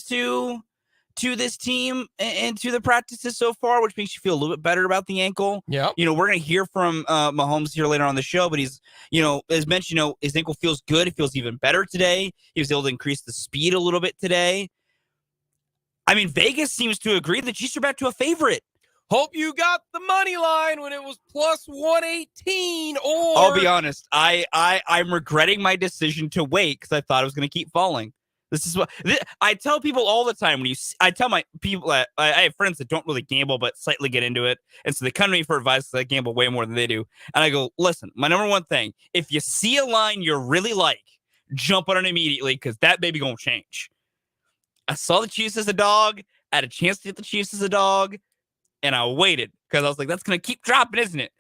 to this team and to the practices so far, which makes you feel a little bit better about the ankle. Yeah. We're going to hear from Mahomes here later on the show, but he's, as mentioned, his ankle feels good. It feels even better today. He was able to increase the speed a little bit today. I mean, Vegas seems to agree that Chiefs are back to a favorite. Hope you got the money line when it was plus 118. Or I'll be honest, I'm regretting my decision to wait because I thought it was going to keep falling. This is what I tell people all the time. I tell my people, I have friends that don't really gamble but slightly get into it, and so they come to me for advice because I gamble way more than they do. And I go, listen, my number one thing: if you see a line you really like, jump on it immediately because that baby gonna change. I saw the Chiefs as a dog, I had a chance to get the Chiefs as a dog, and I waited because I was like, that's gonna keep dropping, isn't it?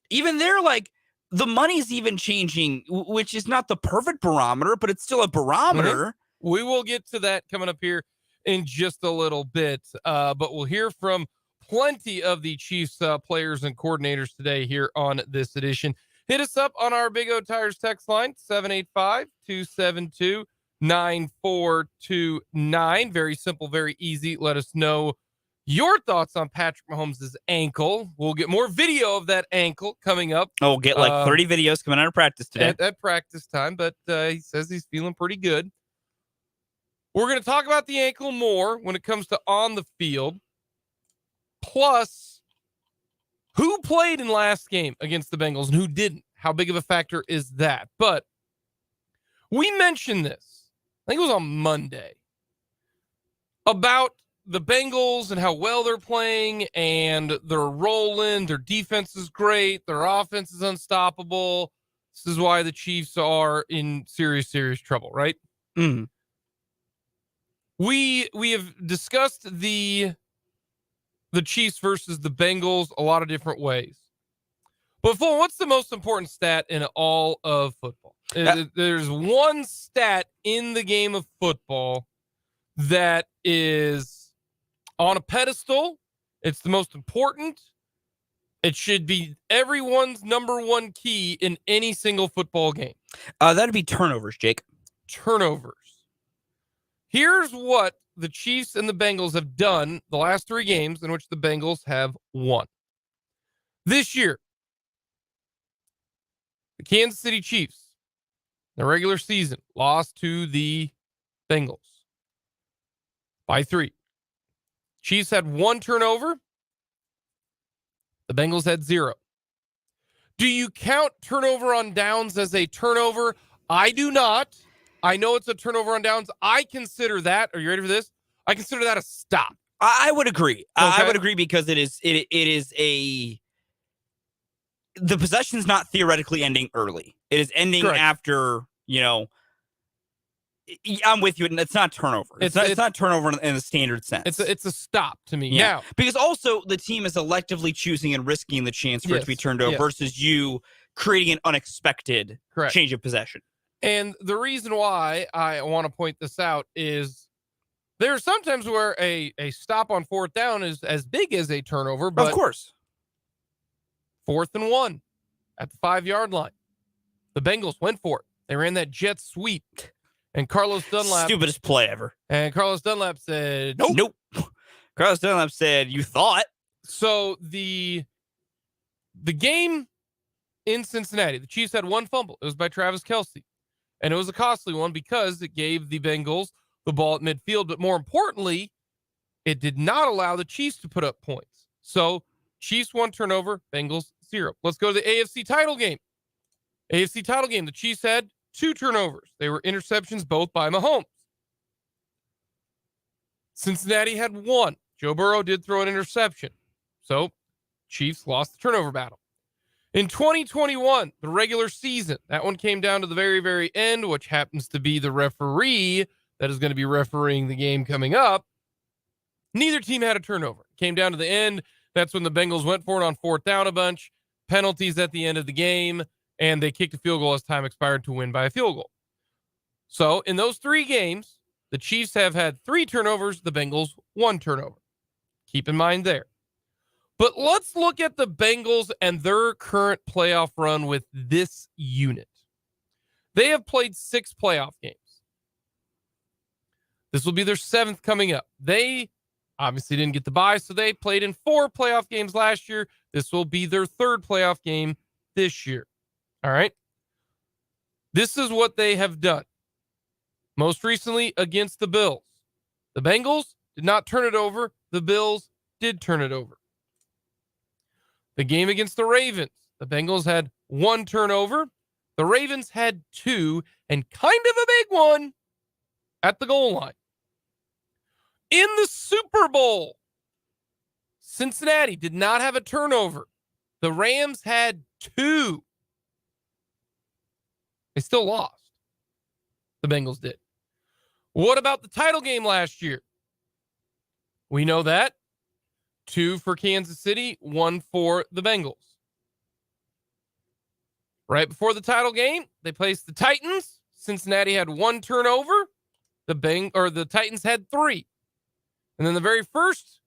Even they're like, the money's even changing, which is not the perfect barometer, but it's still a barometer. Mm-hmm. We will get to that coming up here in just a little bit, but we'll hear from plenty of the Chiefs players and coordinators today here on this edition. Hit us up on our Big O Tires text line, 785-272-9429. Very simple, very easy. Let us know your thoughts on Patrick Mahomes' ankle. We'll get more video of that ankle coming up. Oh, we'll get like 30 videos coming out of practice today. At practice time, but he says he's feeling pretty good. We're going to talk about the ankle more when it comes to on the field. Plus, who played in last game against the Bengals and who didn't? How big of a factor is that? But we mentioned this, I think it was on Monday, about the Bengals and how well they're playing and they're rolling. Their defense is great. Their offense is unstoppable. This is why the Chiefs are in serious, serious trouble, right? Mm-hmm. We have discussed the Chiefs versus the Bengals a lot of different ways. But Fulton, what's the most important stat in all of football? There's one stat in the game of football that is on a pedestal. It's the most important. It should be everyone's number one key in any single football game. That'd be turnovers, Jake. Turnovers. Here's what the Chiefs and the Bengals have done the last 3 games in which the Bengals have won. This year, the Kansas City Chiefs, the regular season, lost to the Bengals by 3. Chiefs had 1 turnover. The Bengals had 0. Do you count turnover on downs as a turnover? I do not. I know it's a turnover on downs. I consider that, are you ready for this? I consider that a stop. I would agree. Okay. I would agree because it is the possession's not theoretically ending early. It is ending Correct. after, I'm with you. It's not turnover. It's not turnover in the standard sense. It's a stop to me. Yeah. Now, because also the team is electively choosing and risking the chance for it to be turned over versus you creating an unexpected change of possession. And the reason why I want to point this out is there are sometimes where a stop on 4th down is as big as a turnover, but of course, 4th and 1 at the 5-yard line. The Bengals went for it. They ran that jet sweep. And Carlos Dunlap. Stupidest play ever. And Carlos Dunlap said, Nope. Carlos Dunlap said, you thought. So the game in Cincinnati, the Chiefs had 1 fumble. It was by Travis Kelce. And it was a costly one because it gave the Bengals the ball at midfield. But more importantly, it did not allow the Chiefs to put up points. So Chiefs 1 turnover, Bengals 0. Let's go to the AFC title game. AFC title game. The Chiefs had 2 turnovers. They were interceptions, both by Mahomes. Cincinnati had 1. Joe Burrow did throw an interception. So Chiefs lost the turnover battle. In 2021, the regular season, that one came down to the very, very end, which happens to be the referee that is going to be refereeing the game coming up. Neither team had a turnover. It came down to the end. That's when the Bengals went for it on 4th down a bunch. Penalties at the end of the game, and they kicked a field goal as time expired to win by a field goal. So in those 3 games, the Chiefs have had 3 turnovers, the Bengals 1 turnover. Keep in mind there. But let's look at the Bengals and their current playoff run with this unit. They have played 6 playoff games. This will be their 7th coming up. They obviously didn't get the bye, so they played in 4 playoff games last year. This will be their 3rd playoff game this year. All right. This is what they have done. Most recently against the Bills. The Bengals did not turn it over. The Bills did turn it over. The game against the Ravens, the Bengals had 1 turnover. The Ravens had 2, and kind of a big one at the goal line. In the Super Bowl, Cincinnati did not have a turnover. The Rams had 2. They still lost. The Bengals did. What about the title game last year? We know that. 2 for Kansas City, 1 for the Bengals. Right before the title game, they placed the Titans. Cincinnati had 1 turnover. The Titans had 3. And then the very first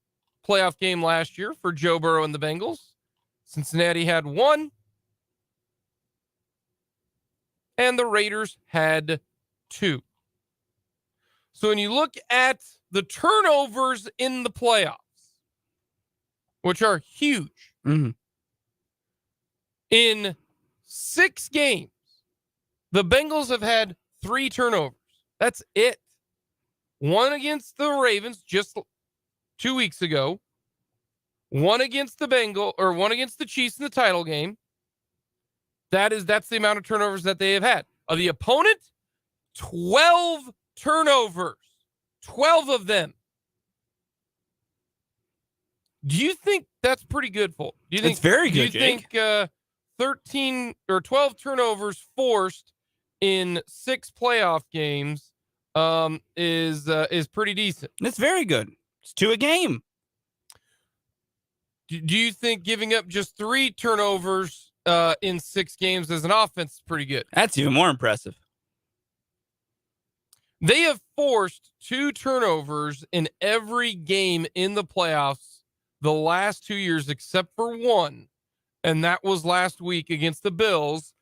playoff game last year for Joe Burrow and the Bengals, Cincinnati had 1. And the Raiders had 2. So when you look at the turnovers in the playoffs, which are huge, in 6 games, the Bengals have had 3 turnovers. That's it. 1 against the Ravens just 2 weeks ago. 1 against the 1 against the Chiefs in the title game. That's the amount of turnovers that they have had. Of the opponent, 12 turnovers. 12 of them. Do you think that's pretty good, Fulton? It's very good, Do you Jake. think 13 or 12 turnovers forced in 6 playoff games is pretty decent? It's very good. It's 2 a game. Do you think giving up just 3 turnovers in 6 games as an offense is pretty good? That's even more impressive. They have forced 2 turnovers in every game in the playoffs the last 2 years, except for 1. And that was last week against the Bills.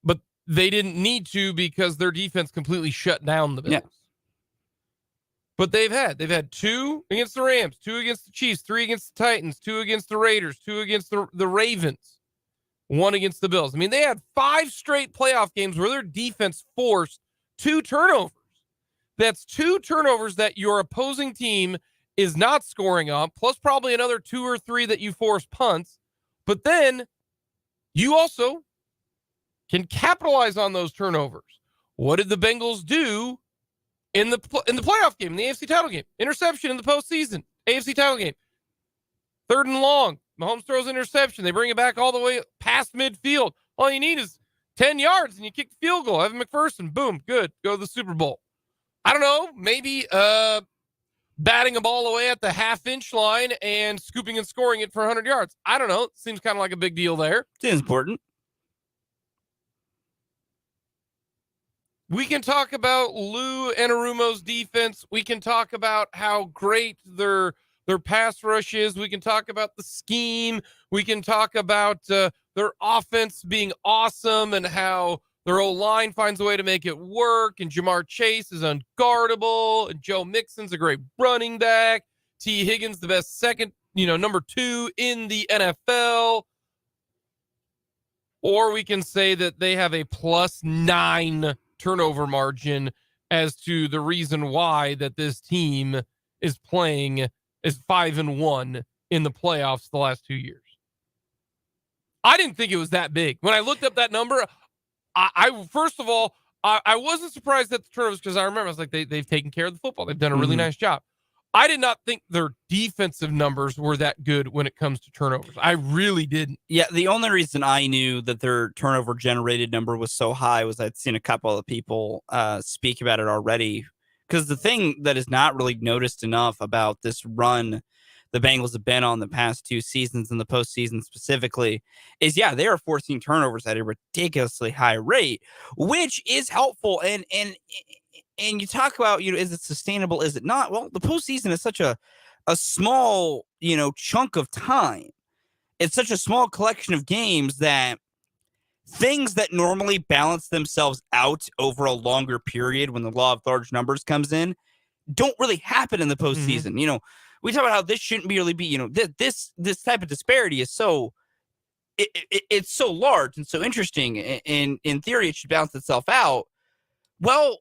But they didn't need to because their defense completely shut down the Bills. Yeah. But they've had 2 against the Rams, 2 against the Chiefs, 3 against the Titans, 2 against the Raiders, 2 against the Ravens, 1 against the Bills. I mean, they had 5 straight playoff games where their defense forced 2 turnovers. That's 2 turnovers that your opposing team is not scoring on, plus probably another 2 or 3 that you force punts. But then you also can capitalize on those turnovers. What did the Bengals do in the playoff game, in the AFC title game? Interception in the postseason, AFC title game. 3rd and long. Mahomes throws an interception. They bring it back all the way past midfield. All you need is 10 yards and you kick the field goal. Evan McPherson, boom, good. Go to the Super Bowl. I don't know, maybe batting a ball away at the half-inch line and scooping and scoring it for 100 yards. I don't know. Seems kind of like a big deal there. Seems important. We can talk about Lou Anarumo's defense. We can talk about how great their pass rush is. We can talk about the scheme. We can talk about their offense being awesome and how their O-line finds a way to make it work, and Jamar Chase is unguardable, and Joe Mixon's a great running back. T. Higgins, the best number 2 in the NFL. Or we can say that they have a +9 turnover margin as to the reason why that this team is 5-1 in the playoffs the last 2 years. I didn't think it was that big. When I looked up that number, I first of all, I wasn't surprised at the turnovers because I remember I was like, they've taken care of the football. They've done a really nice job. I did not think their defensive numbers were that good when it comes to turnovers. I really didn't. Yeah, the only reason I knew that their turnover generated number was so high was I'd seen a couple of people speak about it already. Because the thing that is not really noticed enough about this run the Bengals have been on the past 2 seasons and the postseason specifically is, they are forcing turnovers at a ridiculously high rate, which is helpful. And you talk about, is it sustainable? Is it not? Well, the postseason is such a small, chunk of time. It's such a small collection of games that things that normally balance themselves out over a longer period when the law of large numbers comes in don't really happen in the postseason. You know, we talk about how this shouldn't really be, you know, this type of disparity is so, it's so large and so interesting. And in theory, it should balance itself out. Well,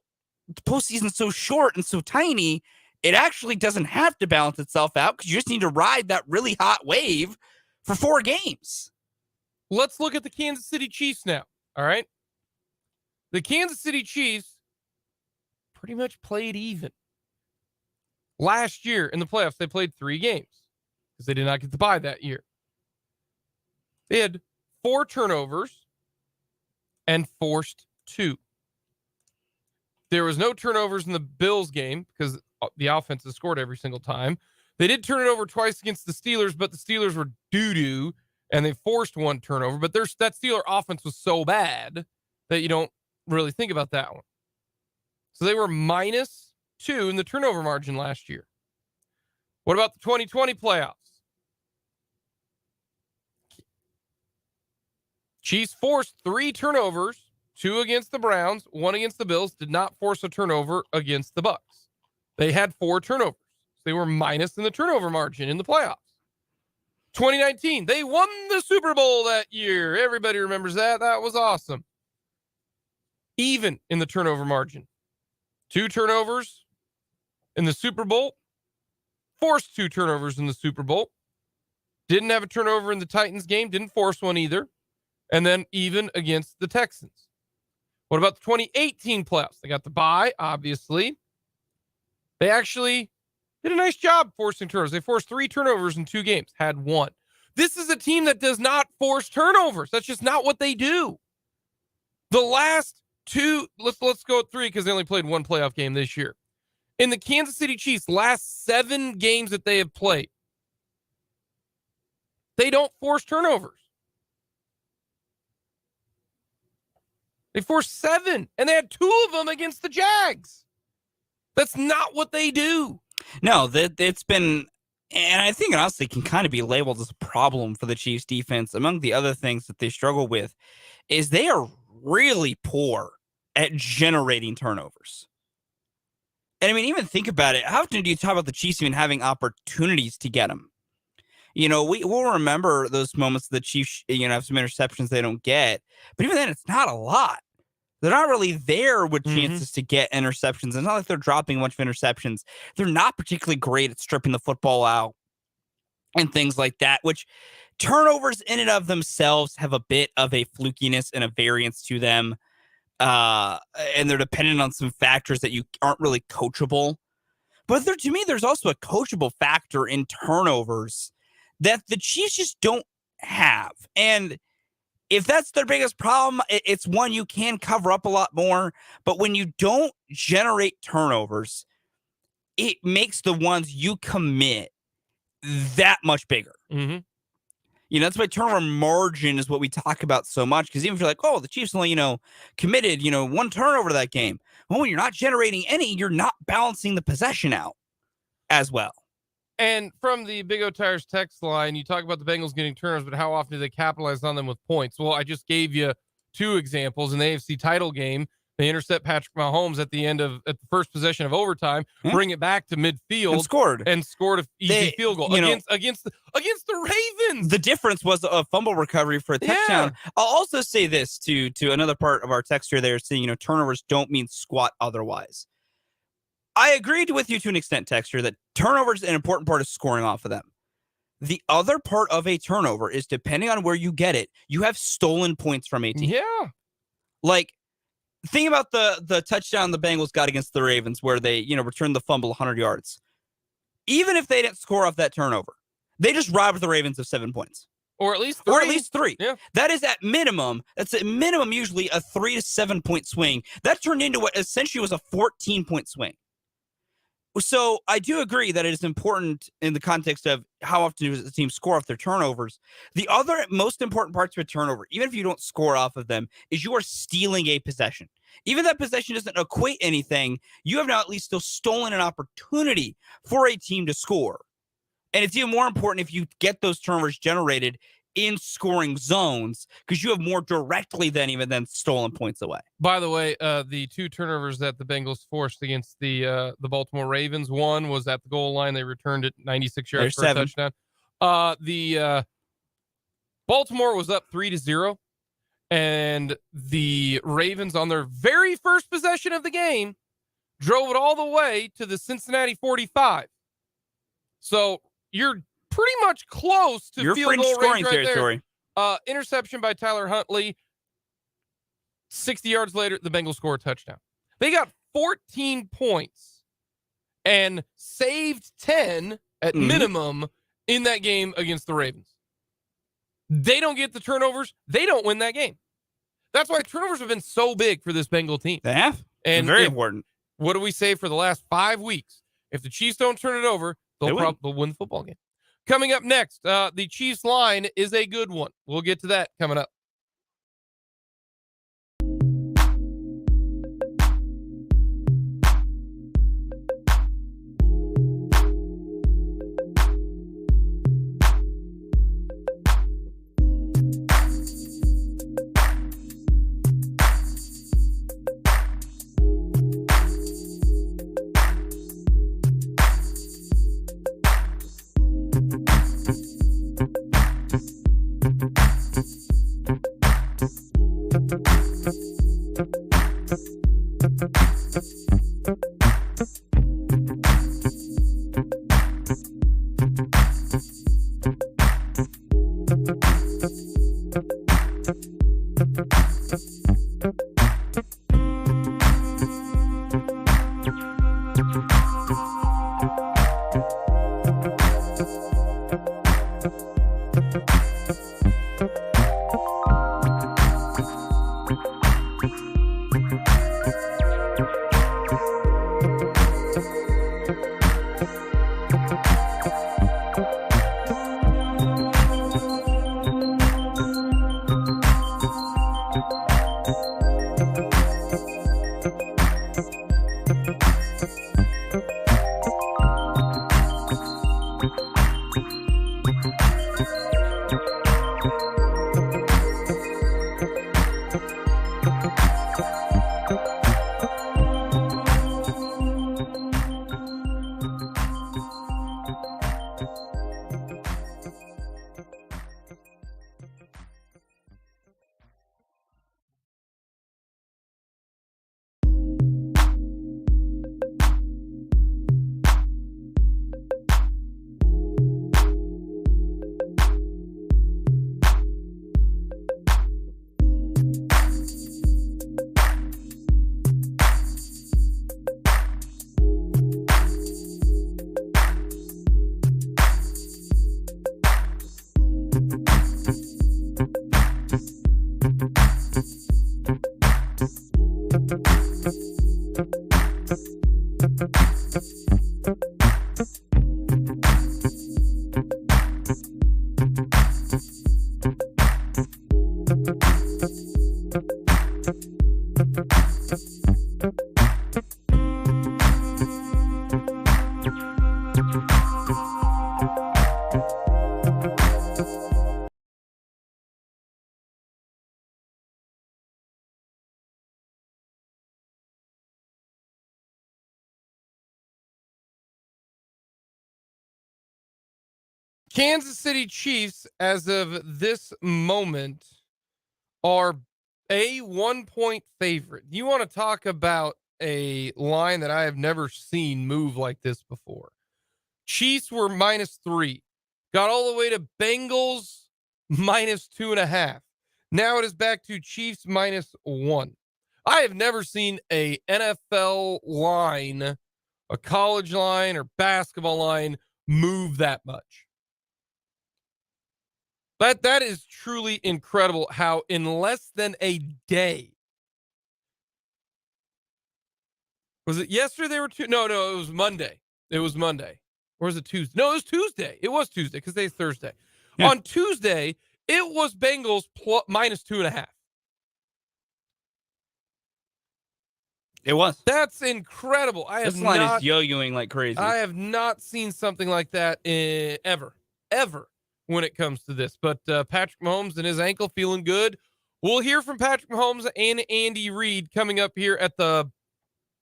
the postseason's so short and so tiny, it actually doesn't have to balance itself out because you just need to ride that really hot wave for 4 games. Let's look at the Kansas City Chiefs now. All right. The Kansas City Chiefs pretty much played even. Last year in the playoffs, they played 3 games because they did not get the bye that year. They had 4 turnovers and forced 2. There was no turnovers in the Bills game because the offense has scored every single time. They did turn it over twice against the Steelers, but the Steelers were doo-doo, and they forced 1 turnover. But that Steeler offense was so bad that you don't really think about that one. So they were -2 in the turnover margin last year. What about the 2020 playoffs? Chiefs forced 3 turnovers, 2 against the Browns, 1 against the Bills, did not force a turnover against the Bucks. They had 4 turnovers. So they were minus in the turnover margin in the playoffs. 2019, they won the Super Bowl that year. Everybody remembers that. That was awesome. Even in the turnover margin. 2 turnovers in the Super Bowl. Forced 2 turnovers in the Super Bowl. Didn't have a turnover in the Titans game. Didn't force one either. And then even against the Texans. What about the 2018 playoffs? They got the bye, obviously. They actually did a nice job forcing turnovers. They forced 3 turnovers in 2 games, had 1. This is a team that does not force turnovers. That's just not what they do. The last 2, let's go at 3 because they only played 1 playoff game this year. In the Kansas City Chiefs, last 7 games that they have played, they don't force turnovers. They forced 7, and they had 2 of them against the Jags. That's not what they do. No, it's been, and I think it honestly can kind of be labeled as a problem for the Chiefs defense. Among the other things that they struggle with is they are really poor at generating turnovers. And I mean, even think about it. How often do you talk about the Chiefs even having opportunities to get them? You know, we'll remember those moments the Chiefs, you know, have some interceptions they don't get. But even then, it's not a lot. They're not really there with chances to get interceptions. It's not like they're dropping a bunch of interceptions. They're not particularly great at stripping the football out and things like that, which turnovers in and of themselves have a bit of a flukiness and a variance to them. And they're dependent on some factors that you aren't really coachable. But to me, there's also a coachable factor in turnovers that the Chiefs just don't have. And if that's their biggest problem, it's one you can cover up a lot more. But when you don't generate turnovers, it makes the ones you commit that much bigger. You know, that's why turnover margin is what we talk about so much. Because even if you're like, oh, the Chiefs only, you know, committed, you know, 1 turnover to that game. Well, when you're not generating any, you're not balancing the possession out as well. And from the Big O Tires text line, you talk about the Bengals getting turnovers, but how often do they capitalize on them with points? Well, I just gave you 2 examples. In the AFC title game, they intercept Patrick Mahomes at the first possession of overtime, bring it back to midfield, and scored an easy field goal against the Ravens. The difference was a fumble recovery for a touchdown. Yeah. I'll also say this to another part of our text here. They're saying, you know, turnovers don't mean squat otherwise. I agreed with you to an extent, Texture, that turnovers an important part of scoring off of them. The other part of a turnover is, depending on where you get it, you have stolen points from a team. Yeah. Like, think about the touchdown the Bengals got against the Ravens where they, you know, returned the fumble 100 yards. Even if they didn't score off that turnover, they just robbed the Ravens of 7 points. Or at least 3. Or at least 3. Yeah. That is at minimum. That's at minimum usually a 3 to 7 point swing. That turned into what essentially was a 14-point swing. So I do agree that it is important in the context of how often does the team score off their turnovers. The other most important part to a turnover, even if you don't score off of them, is you are stealing a possession. Even if that possession doesn't equate anything, you have now at least still stolen an opportunity for a team to score. And it's even more important if you get those turnovers generated in scoring zones because you have more directly than stolen points away. By the way, the 2 turnovers that the Bengals forced against the Baltimore Ravens, one was at the goal line. They returned it 96 yards for a touchdown. The Baltimore was up 3-0, and the Ravens on their very first possession of the game drove it all the way to the Cincinnati 45. So you're pretty much close to field goal range right territory. There. Interception by Tyler Huntley. 60 yards later, the Bengals score a touchdown. They got 14 points and saved 10 at minimum in that game against the Ravens. They don't get the turnovers. They don't win that game. That's why turnovers have been so big for this Bengal team. They have. And very important. What do we say for the last 5 weeks? If the Chiefs don't turn it over, they'll win the football game. Coming up next, the Chiefs line is a good one. We'll get to that coming up. Kansas City Chiefs, as of this moment, are a 1-point favorite. You want to talk about a line that I have never seen move like this before. Chiefs were -3, got all the way to Bengals -2.5. Now it is back to Chiefs -1. I have never seen a NFL line, a college line or basketball line move that much. That is truly incredible how in less than a day. Was it yesterday they were No, it was Monday. It was Monday. Or was it Tuesday? No, it was Tuesday. It was Tuesday because today's Thursday. Yeah. On Tuesday, it was Bengals -2.5. It was. That's incredible. This line is yo-yoing like crazy. I have not seen something like that ever. when it comes to this. But Patrick Mahomes and his ankle feeling good. We'll hear from Patrick Mahomes and Andy Reid coming up here at the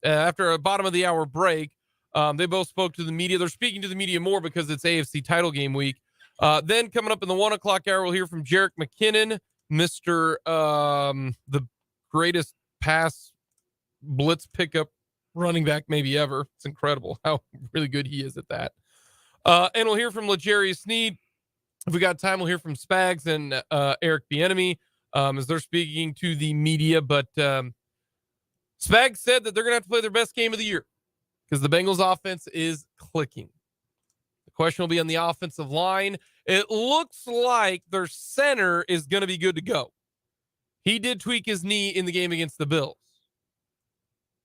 after a bottom of the hour break. They both spoke to the media. They're speaking to the media more because it's AFC title game week. Then coming up in the 1 o'clock hour, we'll hear from Jerick McKinnon, Mr. The greatest pass blitz pickup running back maybe ever. It's incredible how really good he is at that. And we'll hear from L'Jarius Sneed. If we got time, we'll hear from Spags and Eric Bieniemy as they're speaking to the media. But Spags said that they're going to have to play their best game of the year because the Bengals offense is clicking. The question will be on the offensive line. It looks like their center is going to be good to go. He did tweak his knee in the game against the Bills.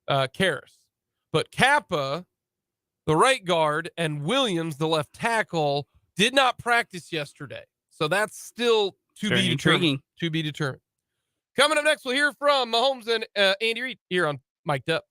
Karras. But Kappa, the right guard, and Williams, the left tackle, did not practice yesterday. So that's still to be determined. Coming up next, we'll hear from Mahomes and Andy Reid here on Mic'd Up.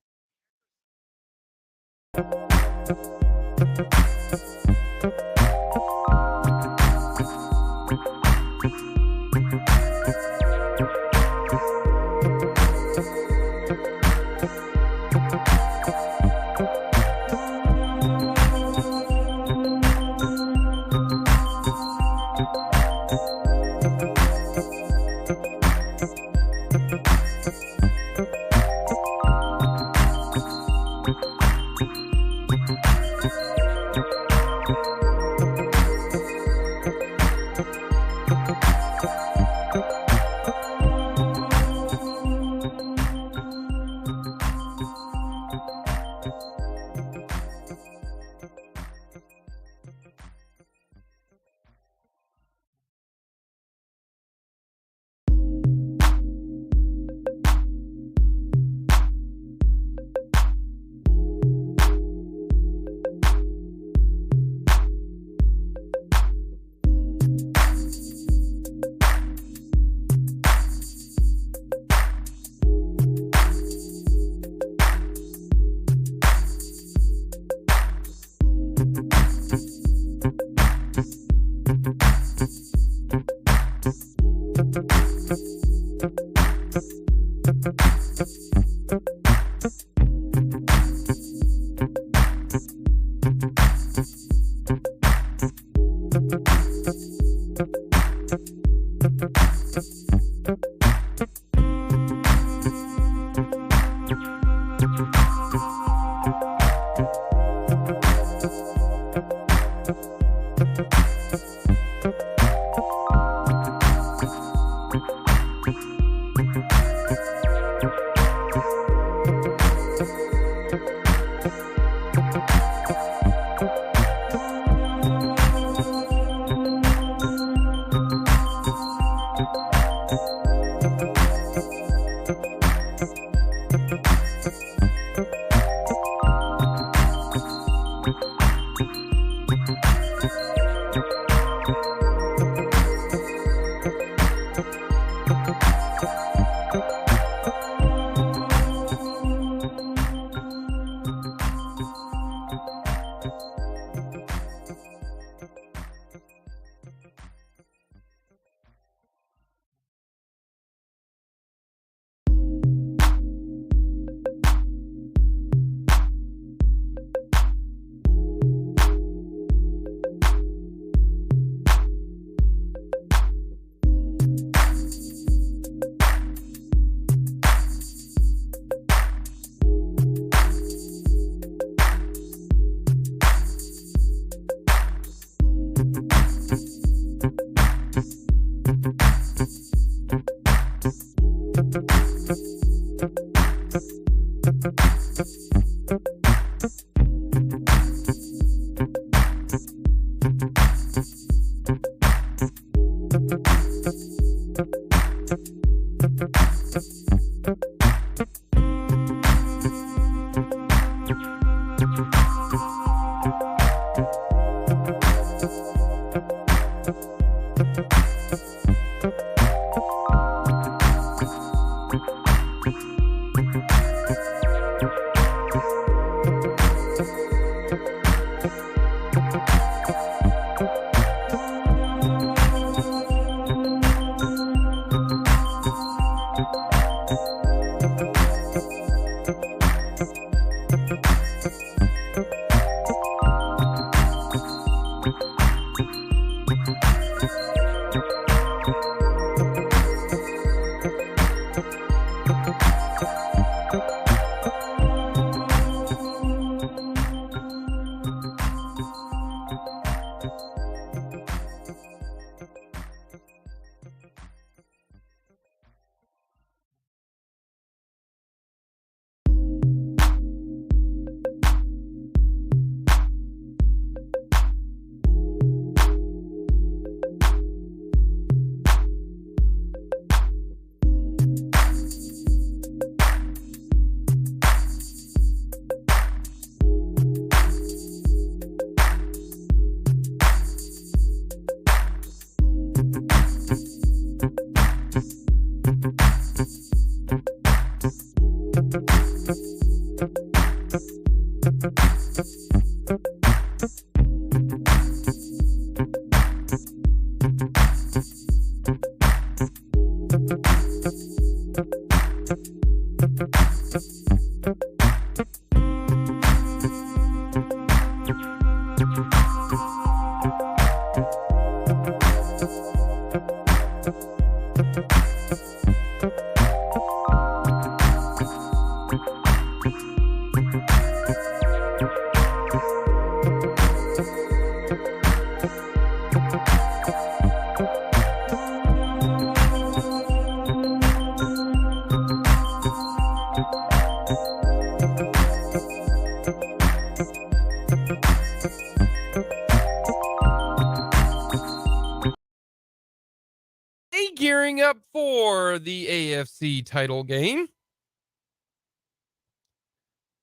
Gearing up for the AFC title game.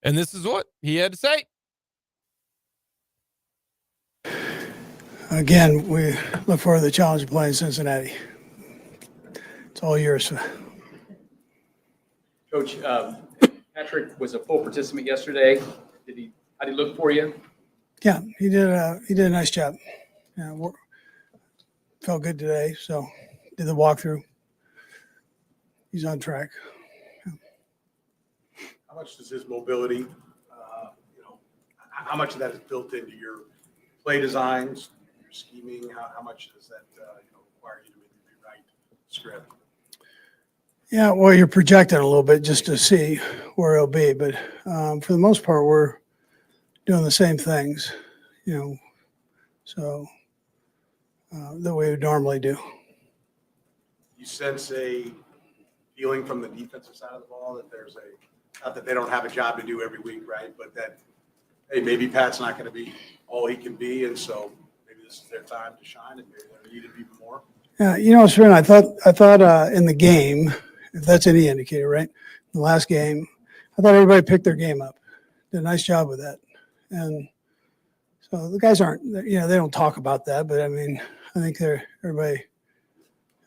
And this is what he had to say. Again, we look forward to the challenge of playing Cincinnati. It's all yours. Coach, Patrick was a full participant yesterday. How did he look for you? Yeah, he did a nice job. Yeah, felt good today, so did the walkthrough. He's on track. How much does his mobility, how much of that is built into your play designs, your scheming? How much does that require you to maybe rewrite script? Yeah, well, you're projecting a little bit just to see where he'll be, but for the most part, we're doing the same things, so that we would normally do. You sense a feeling from the defensive side of the ball that there's not that they don't have a job to do every week, right? But that, hey, maybe Pat's not going to be all he can be, and so maybe this is their time to shine, and maybe they're needed even more. Yeah, Sven, I thought in the game, if that's any indicator, right? The last game, I thought everybody picked their game up. Did a nice job with that, and so the guys aren't, they don't talk about that, but I mean, I think everybody.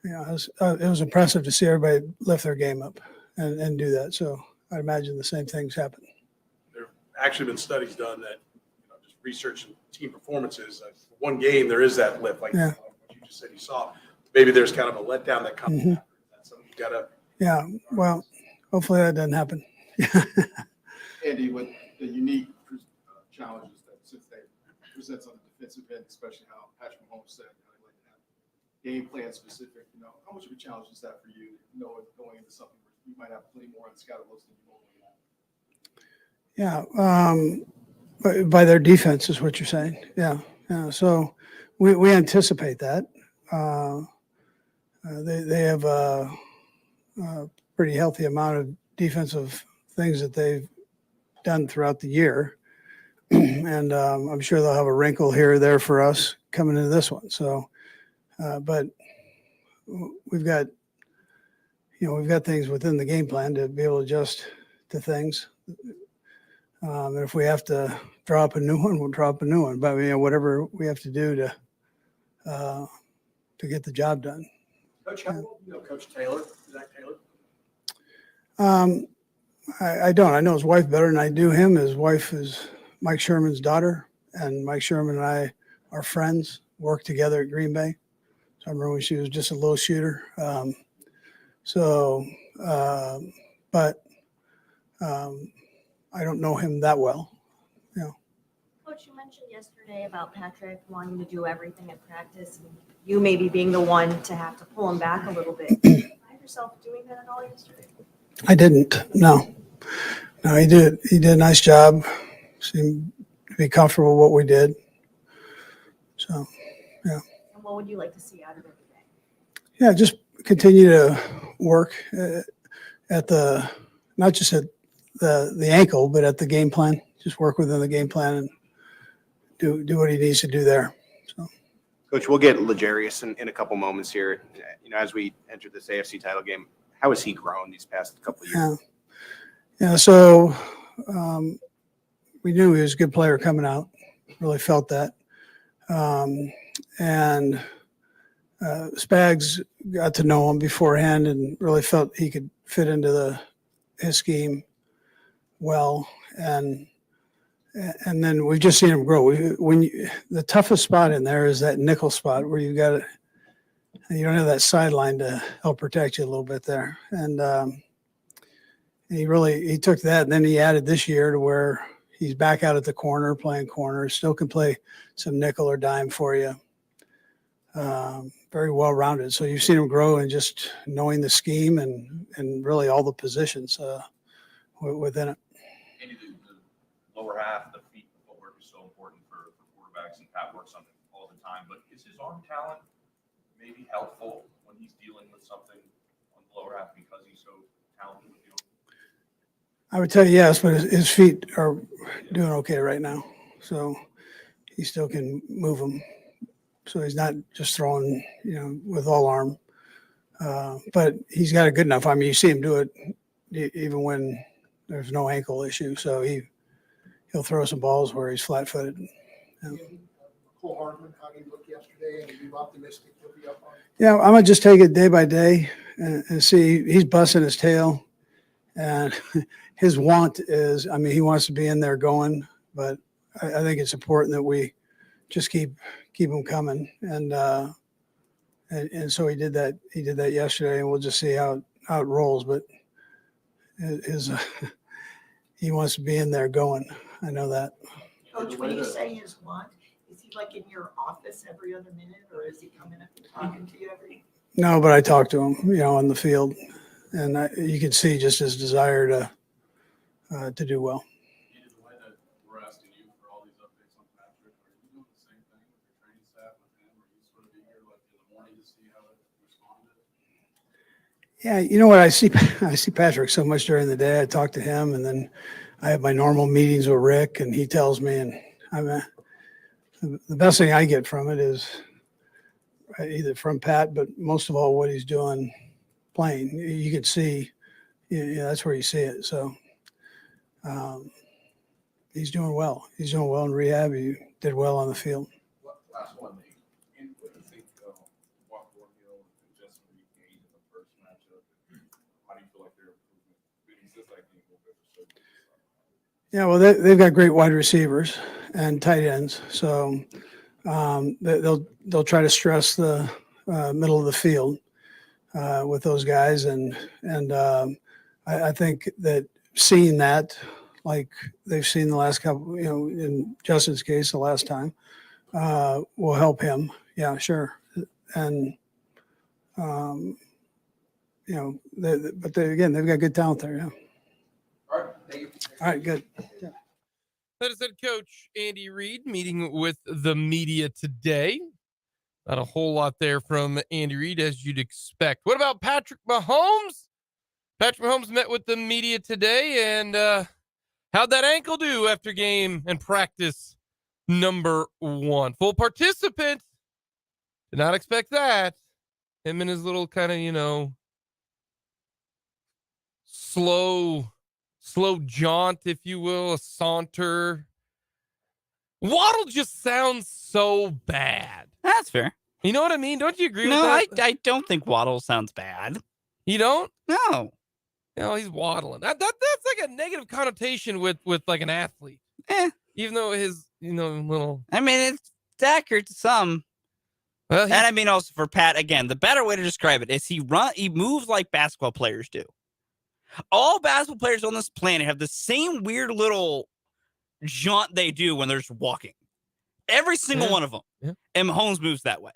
It was impressive to see everybody lift their game up and do that. So I imagine the same things happen. There have actually been studies done that, just research and team performances. One game, there is that lift, like what you just said you saw. Maybe there's kind of a letdown that comes after. That's something you got to. Yeah, well, hopefully that doesn't happen. Andy, with the unique challenges that Cincinnati presents on the defensive end, especially how Patrick Mahomes said, they like to have game plan specific. How much of a challenge is that for you, going into something where you might have plenty more unscattered looks than you normally have? Yeah, by their defense is what you're saying. Yeah. So we anticipate that. They have a pretty healthy amount of defensive things that they've done throughout the year. And I'm sure they'll have a wrinkle here or there for us coming into this one. So, but we've got things within the game plan to be able to adjust to things. And if we have to draw up a new one, we'll draw up a new one. But whatever we have to do to get the job done. Coach, how well do you know Coach Taylor, Zach Taylor? I don't. I know his wife better than I do him. His wife is Mike Sherman's daughter, and Mike Sherman and I are friends, worked together at Green Bay. So I remember when she was just a little shooter. But I don't know him that well. Coach, you mentioned yesterday about Patrick wanting to do everything in practice, and you maybe being the one to have to pull him back a little bit. Did you find yourself doing that at all yesterday? I didn't. No, he did. He did a nice job. Seemed to be comfortable with what we did. So, yeah. And what would you like to see out of it today? Yeah, just continue to work at not just at the ankle, but at the game plan. Just work within the game plan and do what he needs to do there. So. Coach, we'll get L'Jarius in a couple moments here. As we enter this AFC title game, how has he grown these past couple of years? Yeah. So we knew he was a good player coming out. Really felt that. And Spags got to know him beforehand and really felt he could fit into his scheme well. And then we've just seen him grow. The toughest spot in there is that nickel spot where you don't have that sideline to help protect you a little bit there. And he took that, and then he added this year to where he's back out at the corner playing corner, still can play some nickel or dime for you. very well rounded. So you've seen him grow in just knowing the scheme and really all the positions within it. Andy, the lower half, the feet, the footwork is so important for quarterbacks, and Pat works on it all the time. But is his arm talent maybe helpful when he's dealing with something on the lower half because he's so talented with the arm? I would tell you yes, but his feet are doing okay right now. So he still can move them. So he's not just throwing, with all arm. But he's got it good enough. I mean, you see him do it even when there's no ankle issue. So he'll throw some balls where he's flat-footed. Yeah. Cole Hardman, how did he look yesterday? And are you optimistic he'll be up on it? Yeah, I'm gonna just take it day by day and see. He's busting his tail, and his want is, I mean, he wants to be in there going, but I think it's important that we just keep him coming, and so he did that. He did that yesterday, and we'll just see how it rolls. But he wants to be in there going. I know that. Coach, when you say his want, is he like in your office every other minute, or is he coming up and talking to you every? No, but I talked to him, on the field, and you could see just his desire to do well. The way that we're asking you for all these updates on Patrick, are you doing the same thing with your training staff with him? Are you sort of be here like in the morning to see how it responded? Yeah, you know what? I see Patrick so much during the day. I talk to him, and then I have my normal meetings with Rick, and he tells me, and the best thing I get from it is either from Pat, but most of all what he's doing playing. You can see, that's where you see it. So he's doing well. He's doing well in rehab. He did well on the field. Last one, Nate. What do you think Walker Hill and Justin Reed gained in the first matchup? How do you feel like their improvement? Since that game a little bit for sure. Yeah, well, they've got great wide receivers and tight ends, so they'll try to stress the middle of the field with those guys, and I think that seeing that, like they've seen the last couple, in Justin's case, the last time, will help him. Yeah, sure, and but again, they've got good talent there. Yeah. All right, thank you. All right, good. That is head coach Andy Reid meeting with the media today. Not a whole lot there from Andy Reid, as you'd expect. What about Patrick Mahomes? Patrick Mahomes met with the media today, and how'd that ankle do after game and practice number 1? Full participant. Did not expect that. Him and his little kind of, slow jaunt, if you will, a saunter. Waddle just sounds so bad. That's fair. You know what I mean? Don't you agree No, with that? I don't think Waddle sounds bad. You don't? No. He's waddling. That's like a negative connotation with like an athlete. Even though his, little. I mean, it's accurate to some. Well, And I mean, also for Pat, again, the better way to describe it is he moves like basketball players do. All basketball players on this planet have the same weird little jaunt they do when they're just walking. Every single one of them. Yeah. And Mahomes moves that way.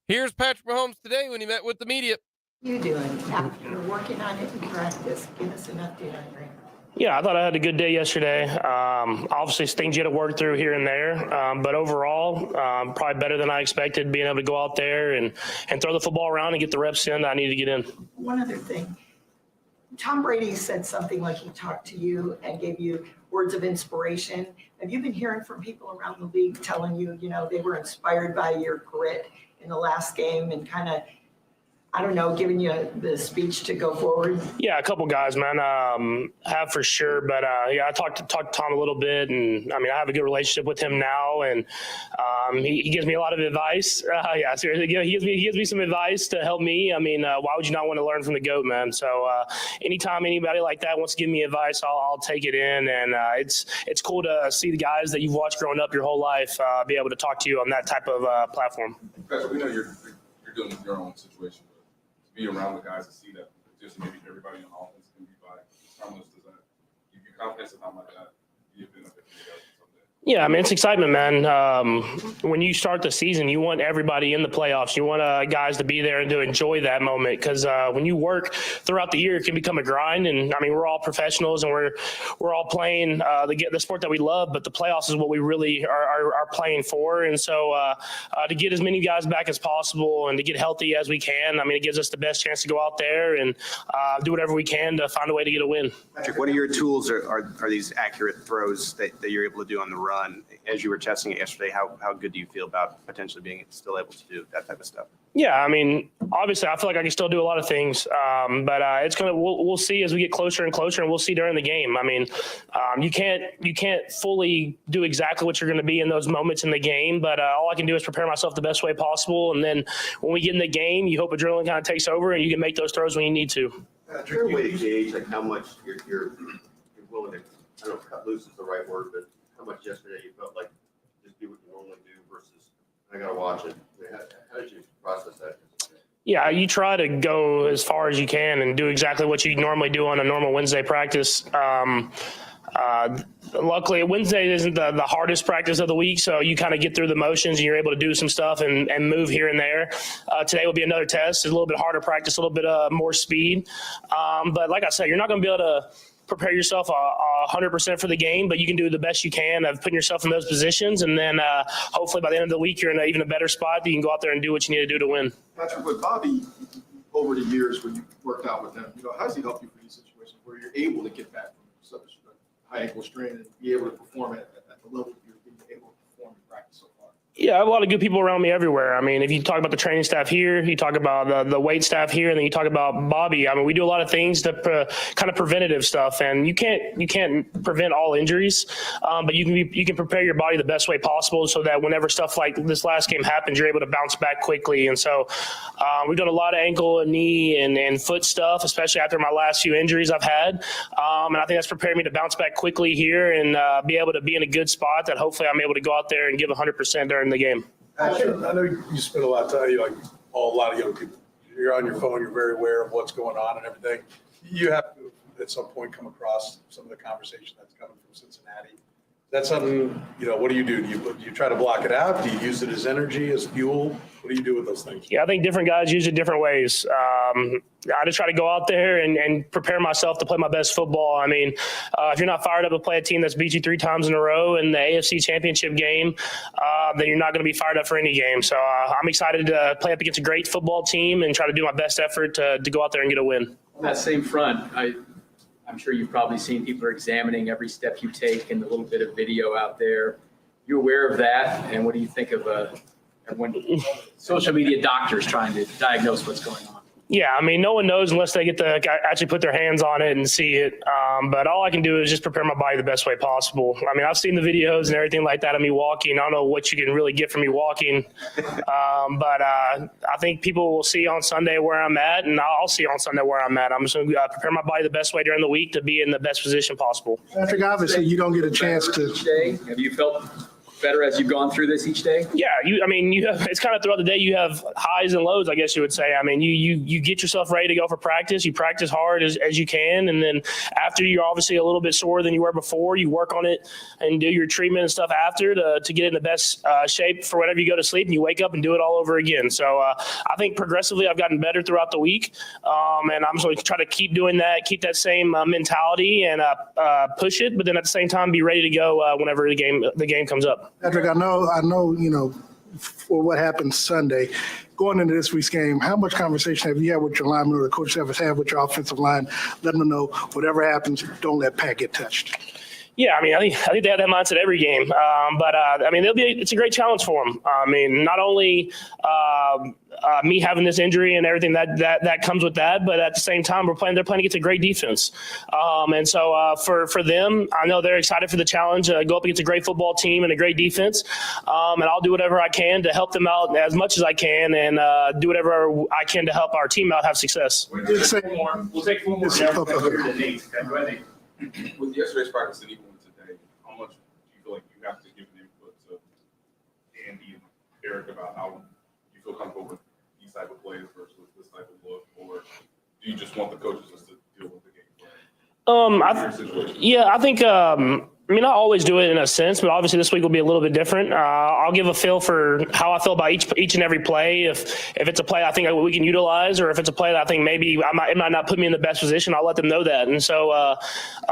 Here's Patrick Mahomes today when he met with the media. You doing after working on it in practice? Give us an update on your. Yeah, I thought I had a good day yesterday. Obviously, things you had to work through here and there, but overall, probably better than I expected. Being able to go out there and throw the football around and get the reps in that I need to get in. One other thing, Tom Brady said something like he talked to you and gave you words of inspiration. Have you been hearing from people around the league telling you, they were inspired by your grit in the last game and kind of, I don't know, giving you the speech to go forward? Yeah, a couple guys, man, have for sure. But yeah, I talked to Tom a little bit, and I mean, I have a good relationship with him now, and he gives me a lot of advice. Yeah, seriously, he gives me some advice to help me. I mean, why would you not want to learn from the GOAT, man? So anytime anybody like that wants to give me advice, I'll take it in, and it's cool to see the guys that you've watched growing up your whole life be able to talk to you on that type of platform. Patrick, we know you're dealing with your own situation. Be around the guys to see that just maybe everybody on offense can be by. How much does that give you confidence in how much that you've been up there someday? Yeah, I mean, it's excitement, man. When you start the season, you want everybody in the playoffs. You want guys to be there and to enjoy that moment because when you work throughout the year, it can become a grind. And I mean, we're all professionals and we're all playing the sport that we love, but the playoffs is what we really are playing for. And so to get as many guys back as possible and to get healthy as we can, I mean, it gives us the best chance to go out there and do whatever we can to find a way to get a win. Patrick, what are your tools? Are these accurate throws that you're able to do on the run? As you were testing it yesterday, how good do you feel about potentially being still able to do that type of stuff? Yeah, I mean, obviously, I feel like I can still do a lot of things, but it's we'll see as we get closer and closer, and we'll see during the game. I mean, you can't fully do exactly what you're going to be in those moments in the game, but all I can do is prepare myself the best way possible, and then when we get in the game, you hope adrenaline kind of takes over, and you can make those throws when you need to. Is there a way to gauge like how much you're willing to, I don't know if cut loose is the right word, but how much yesterday you felt like just do what you normally do versus I got to watch it? I mean, how did you process that? Yeah, you try to go as far as you can and do exactly what you normally do on a normal Wednesday practice. Luckily, Wednesday isn't the hardest practice of the week, so you kind of get through the motions and you're able to do some stuff and move here and there. Today will be another test. It's a little bit harder practice, a little bit more speed. But like I said, you're not going to be able to prepare yourself 100% for the game, but you can do the best you can of putting yourself in those positions. And then hopefully by the end of the week, you're in even a better spot that you can go out there and do what you need to do to win. Patrick, with Bobby, over the years when you worked out with him, how does he help you for these situations where you're able to get back from such a high ankle strain and be able to perform at the level you're being able to perform in practice so far? Yeah, I have a lot of good people around me everywhere. I mean, if you talk about the training staff here, you talk about the weight staff here, and then you talk about Bobby. I mean, we do a lot of things to kind of preventative stuff, and you can't prevent all injuries, but you can prepare your body the best way possible so that whenever stuff like this last game happens, you're able to bounce back quickly. And so we've done a lot of ankle and knee and foot stuff, especially after my last few injuries I've had, and I think that's prepared me to bounce back quickly here and be able to be in a good spot that hopefully I'm able to go out there and give 100% during the game. I know you spend a lot of time, like a lot of young people. You're on your phone, you're very aware of what's going on and everything. You have to, at some point, come across some of the conversation that's coming from Cincinnati. That's something, what do you do? Do you try to block it out? Do you use it as energy, as fuel? What do you do with those things? Yeah, I think different guys use it different ways. I just try to go out there and prepare myself to play my best football. I mean, if you're not fired up to play a team that's beat you 3 times in a row in the AFC Championship game, then you're not going to be fired up for any game. So I'm excited to play up against a great football team and try to do my best effort to go out there and get a win. On that same front, I'm sure you've probably seen people are examining every step you take and the little bit of video out there. You aware of that? And what do you think of everyone, social media doctors trying to diagnose what's going on? Yeah, I mean, no one knows unless they get to actually put their hands on it and see it. But all I can do is just prepare my body the best way possible. I mean, I've seen the videos and everything like that of me walking. I don't know what you can really get from me walking. But I think people will see on Sunday where I'm at, and I'll see on Sunday where I'm at. I'm just going to prepare my body the best way during the week to be in the best position possible. Patrick, obviously, you don't get a chance to. Each day, have you felt better as you've gone through this each day? Yeah, you have, it's kind of throughout the day, you have highs and lows, I guess you would say. I mean, you get yourself ready to go for practice. You practice hard as you can. And then after, you're obviously a little bit sore than you were before. You work on it and do your treatment and stuff after to get in the best shape for whenever you go to sleep and you wake up and do it all over again. So I think progressively I've gotten better throughout the week. And I'm going to try to keep doing that, keep that same mentality and push it, but then at the same time be ready to go whenever the game comes up. Patrick, I know, for what happened Sunday, going into this week's game, how much conversation have you had with your linemen or the coach have had with your offensive line, letting them know whatever happens, don't let Pat get touched? Yeah, I mean, I think they have that mindset every game. But I mean, it's a great challenge for them. I mean, not only me having this injury and everything that comes with that, but at the same time, they're playing against a great defense. And so for them, I know they're excited for the challenge. Go up against a great football team and a great defense. And I'll do whatever I can to help them out as much as I can, and do whatever I can to help our team out have success. We'll take 4 more. With yesterday's practice and even with today, how much do you feel like you have to give an input to Andy and Eric about how you feel comfortable with these type of plays versus this type of look, or do you just want the coaches just to deal with the game plan? I think I mean, I always do it in a sense, but obviously this week will be a little bit different. I'll give a feel for how I feel about each and every play. If it's a play I think we can utilize, or if it's a play that I think maybe it might not put me in the best position, I'll let them know that. And so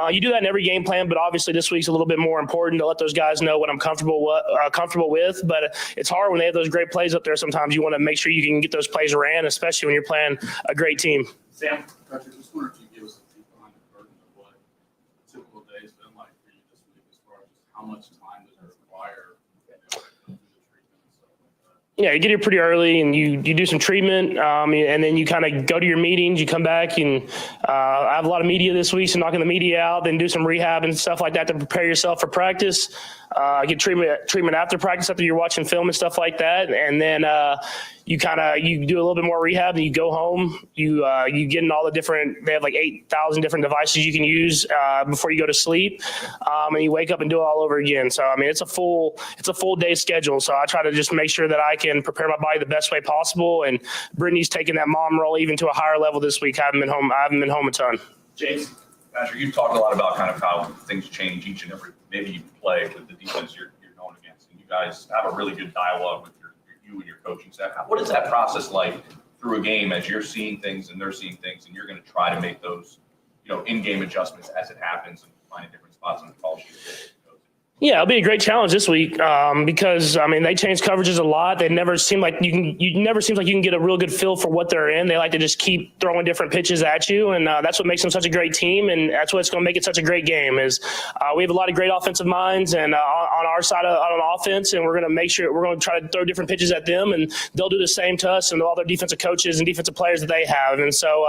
you do that in every game plan, but obviously this week's a little bit more important to let those guys know what I'm comfortable with. But it's hard when they have those great plays up there. Sometimes you want to make sure you can get those plays ran, especially when you're playing a great team. Sam? Patrick, just wonder if you give us a peek behind the curtain of what a typical day has been like for you this week, as far as just how much time does it require, you know, to do the treatment and stuff like that? Yeah, you get here pretty early and you do some treatment, and then you kind of go to your meetings. You come back and I have a lot of media this week, so knocking the media out, then do some rehab and stuff like that to prepare yourself for practice. Get treatment after practice, after you're watching film and stuff like that, and then you do a little bit more rehab, and you go home. You get in all the different. They have like 8,000 different devices you can use before you go to sleep, and you wake up and do it all over again. So I mean, it's a full day schedule. So I try to just make sure that I can prepare my body the best way possible. And Brittany's taking that mom role even to a higher level this week. I haven't been home a ton. James, Patrick, you've talked a lot about kind of how things change each and every maybe you play with the defense you're going against, and you guys have a really good dialogue with you and your coaching staff. What is that process like through a game as you're seeing things and they're seeing things, and you're going to try to make those, you know, in-game adjustments as it happens and finding different spots on the call sheet? Yeah, it'll be a great challenge this week because I mean they change coverages a lot. They never seem like you never seems like you can get a real good feel for what they're in. They like to just keep throwing different pitches at you, and that's what makes them such a great team, and that's what's going to make it such a great game. Is we have a lot of great offensive minds, and on our side on offense, and we're going to make sure we're going to try to throw different pitches at them, and they'll do the same to us and all their defensive coaches and defensive players that they have, and so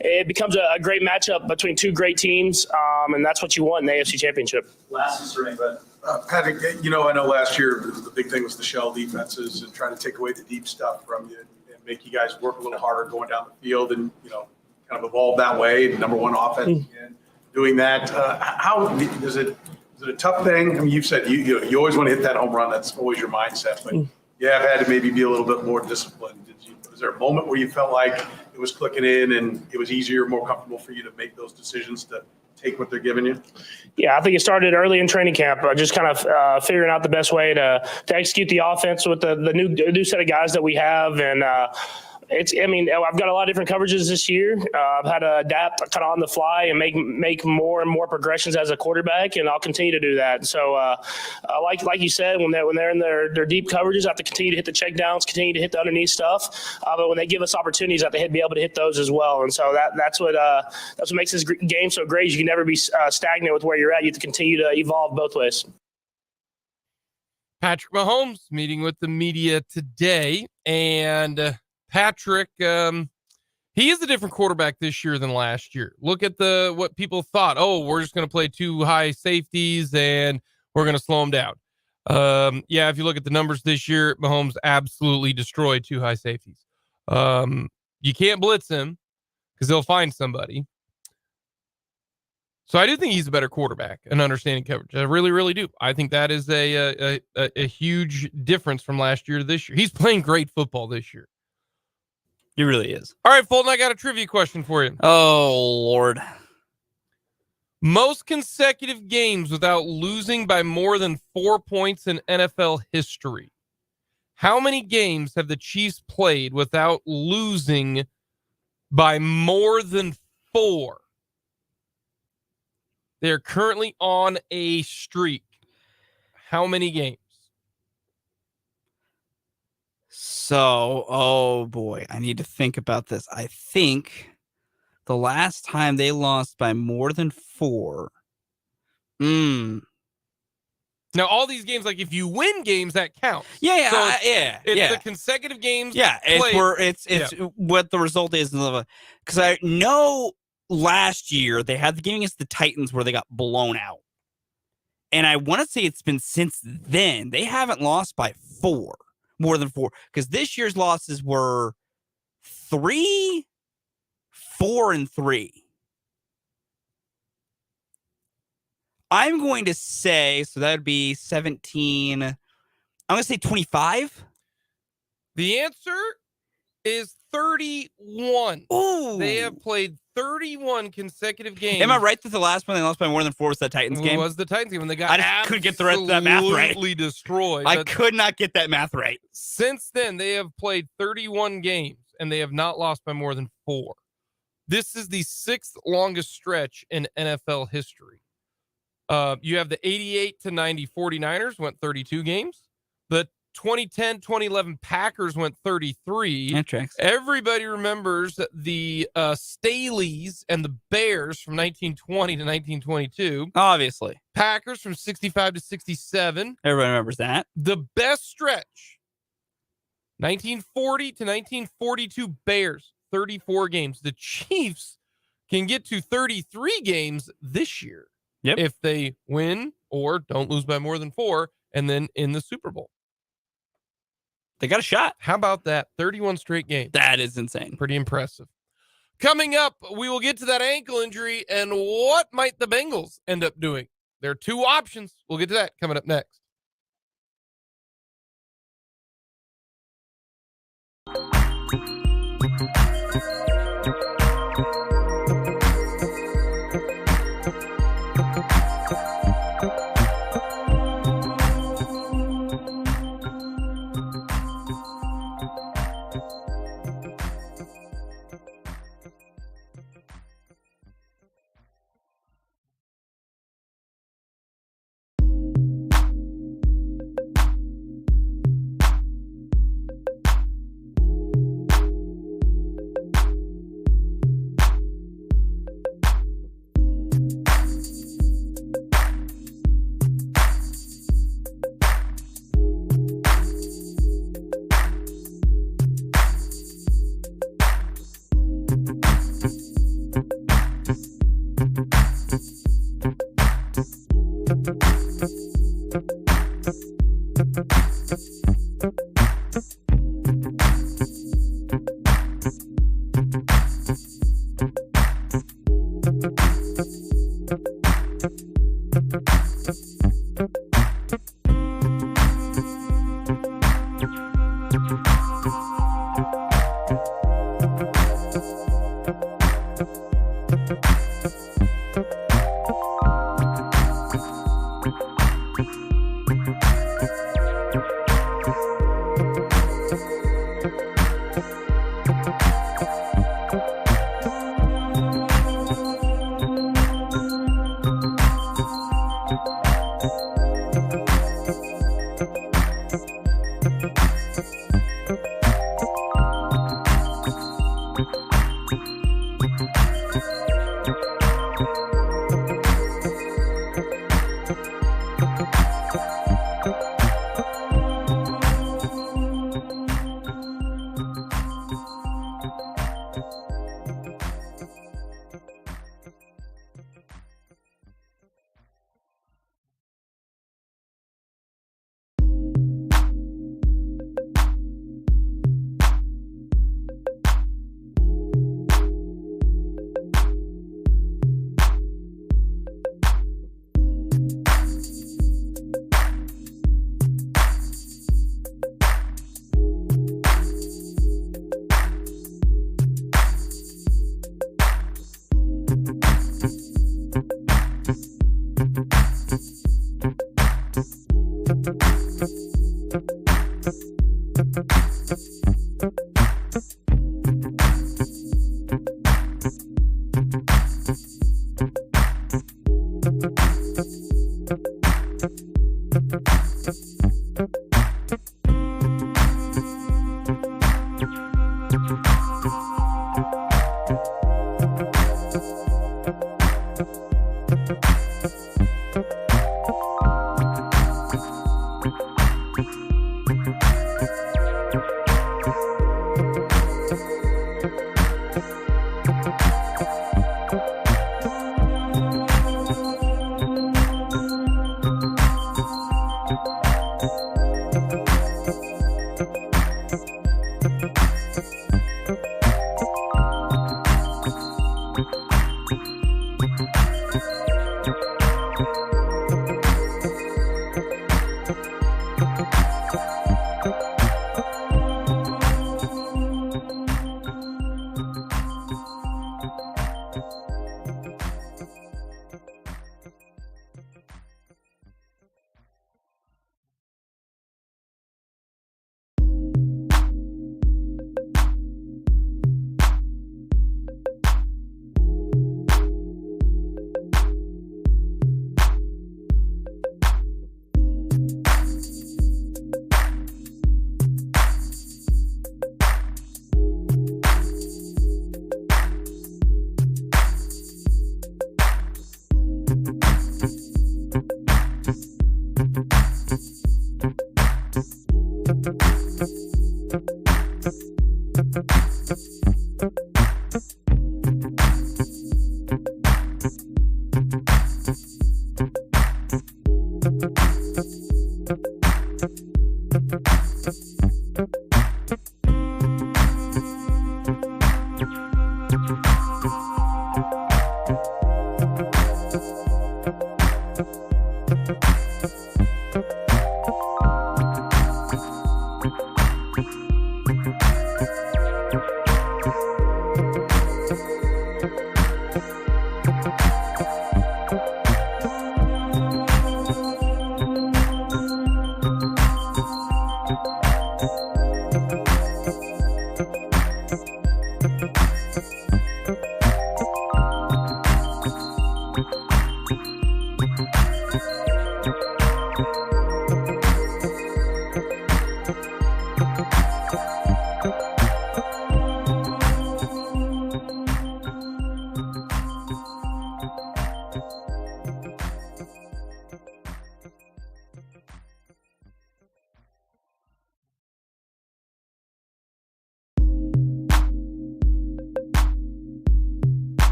it becomes a great matchup between two great teams, and that's what you want in the AFC Championship. Last is but Patrick, you know, I know last year the big thing was the shell defenses and trying to take away the deep stuff from you and make you guys work a little harder going down the field, and you know, kind of evolve that way. Number one offense again, doing that. How is it a tough thing? I mean, you've said you always want to hit that home run. That's always your mindset, but you have had to maybe be a little bit more disciplined. Was there a moment where you felt like it was clicking in and it was easier, more comfortable for you to make those decisions to take what they're giving you? Yeah, I think it started early in training camp, just kind of figuring out the best way to execute the offense with the new set of guys that we have. And I've got a lot of different coverages this year. I've had to adapt kind of on the fly and make more and more progressions as a quarterback, and I'll continue to do that. So, like you said, when they're in their deep coverages, I have to continue to hit the check downs, continue to hit the underneath stuff. But when they give us opportunities, I have to be able to hit those as well. And so that's what makes this game so great. You can never be stagnant with where you're at. You have to continue to evolve both ways. Patrick Mahomes meeting with the media today, and Patrick, he is a different quarterback this year than last year. Look at what people thought. Oh, we're just going to play two high safeties and we're going to slow him down. Yeah, if you look at the numbers this year, Mahomes absolutely destroyed two high safeties. You can't blitz him because they'll find somebody. So I do think he's a better quarterback and understanding coverage. I really, really do. I think that is a huge difference from last year to this year. He's playing great football this year. He really is. All right, Fulton, I got a trivia question for you. Oh, Lord. Most consecutive games without losing by more than 4 points in NFL history. How many games have the Chiefs played without losing by more than 4? They're currently on a streak. How many games? So, oh boy, I need to think about this. I think the last time they lost by more than 4. Now, all ththese games, like if you win games, that counts. Yeah, So it's the consecutive games. Yeah, it's what the result is. Because I know last year they had the game against the Titans where they got blown out. And I want to say it's been since then. They haven't lost by 4. More than 4, because this year's losses were 3, 4, and 3. I'm going to say, so that would be 17. I'm going to say 25. The answer is 31. Ooh. They have played 31 consecutive games. Am I right that the last one they lost by more than 4 was that Titans game? Was the Titans game when they got I just couldn't get the rest of that math right. absolutely destroyed. I But could not get that math right. since then, they have played 31 games, and they have not lost by more than 4. This is the 6th longest stretch in NFL history. You have the 88-90 49ers went 32 games. The 2010-2011 Packers went 33. That tracks. Everybody remembers the Staleys and the Bears from 1920 to 1922. Obviously. Packers from 65 to 67. Everyone remembers that. The best stretch, 1940 to 1942 Bears, 34 games. The Chiefs can get to 33 games this year if they win or don't lose by more than 4 and then in the Super Bowl. They got a shot. How about that? 31 straight games. That is insane. Pretty impressive. Coming up, we will get to that ankle injury and what might the Bengals end up doing. There are 2 options. We'll get to that coming up next.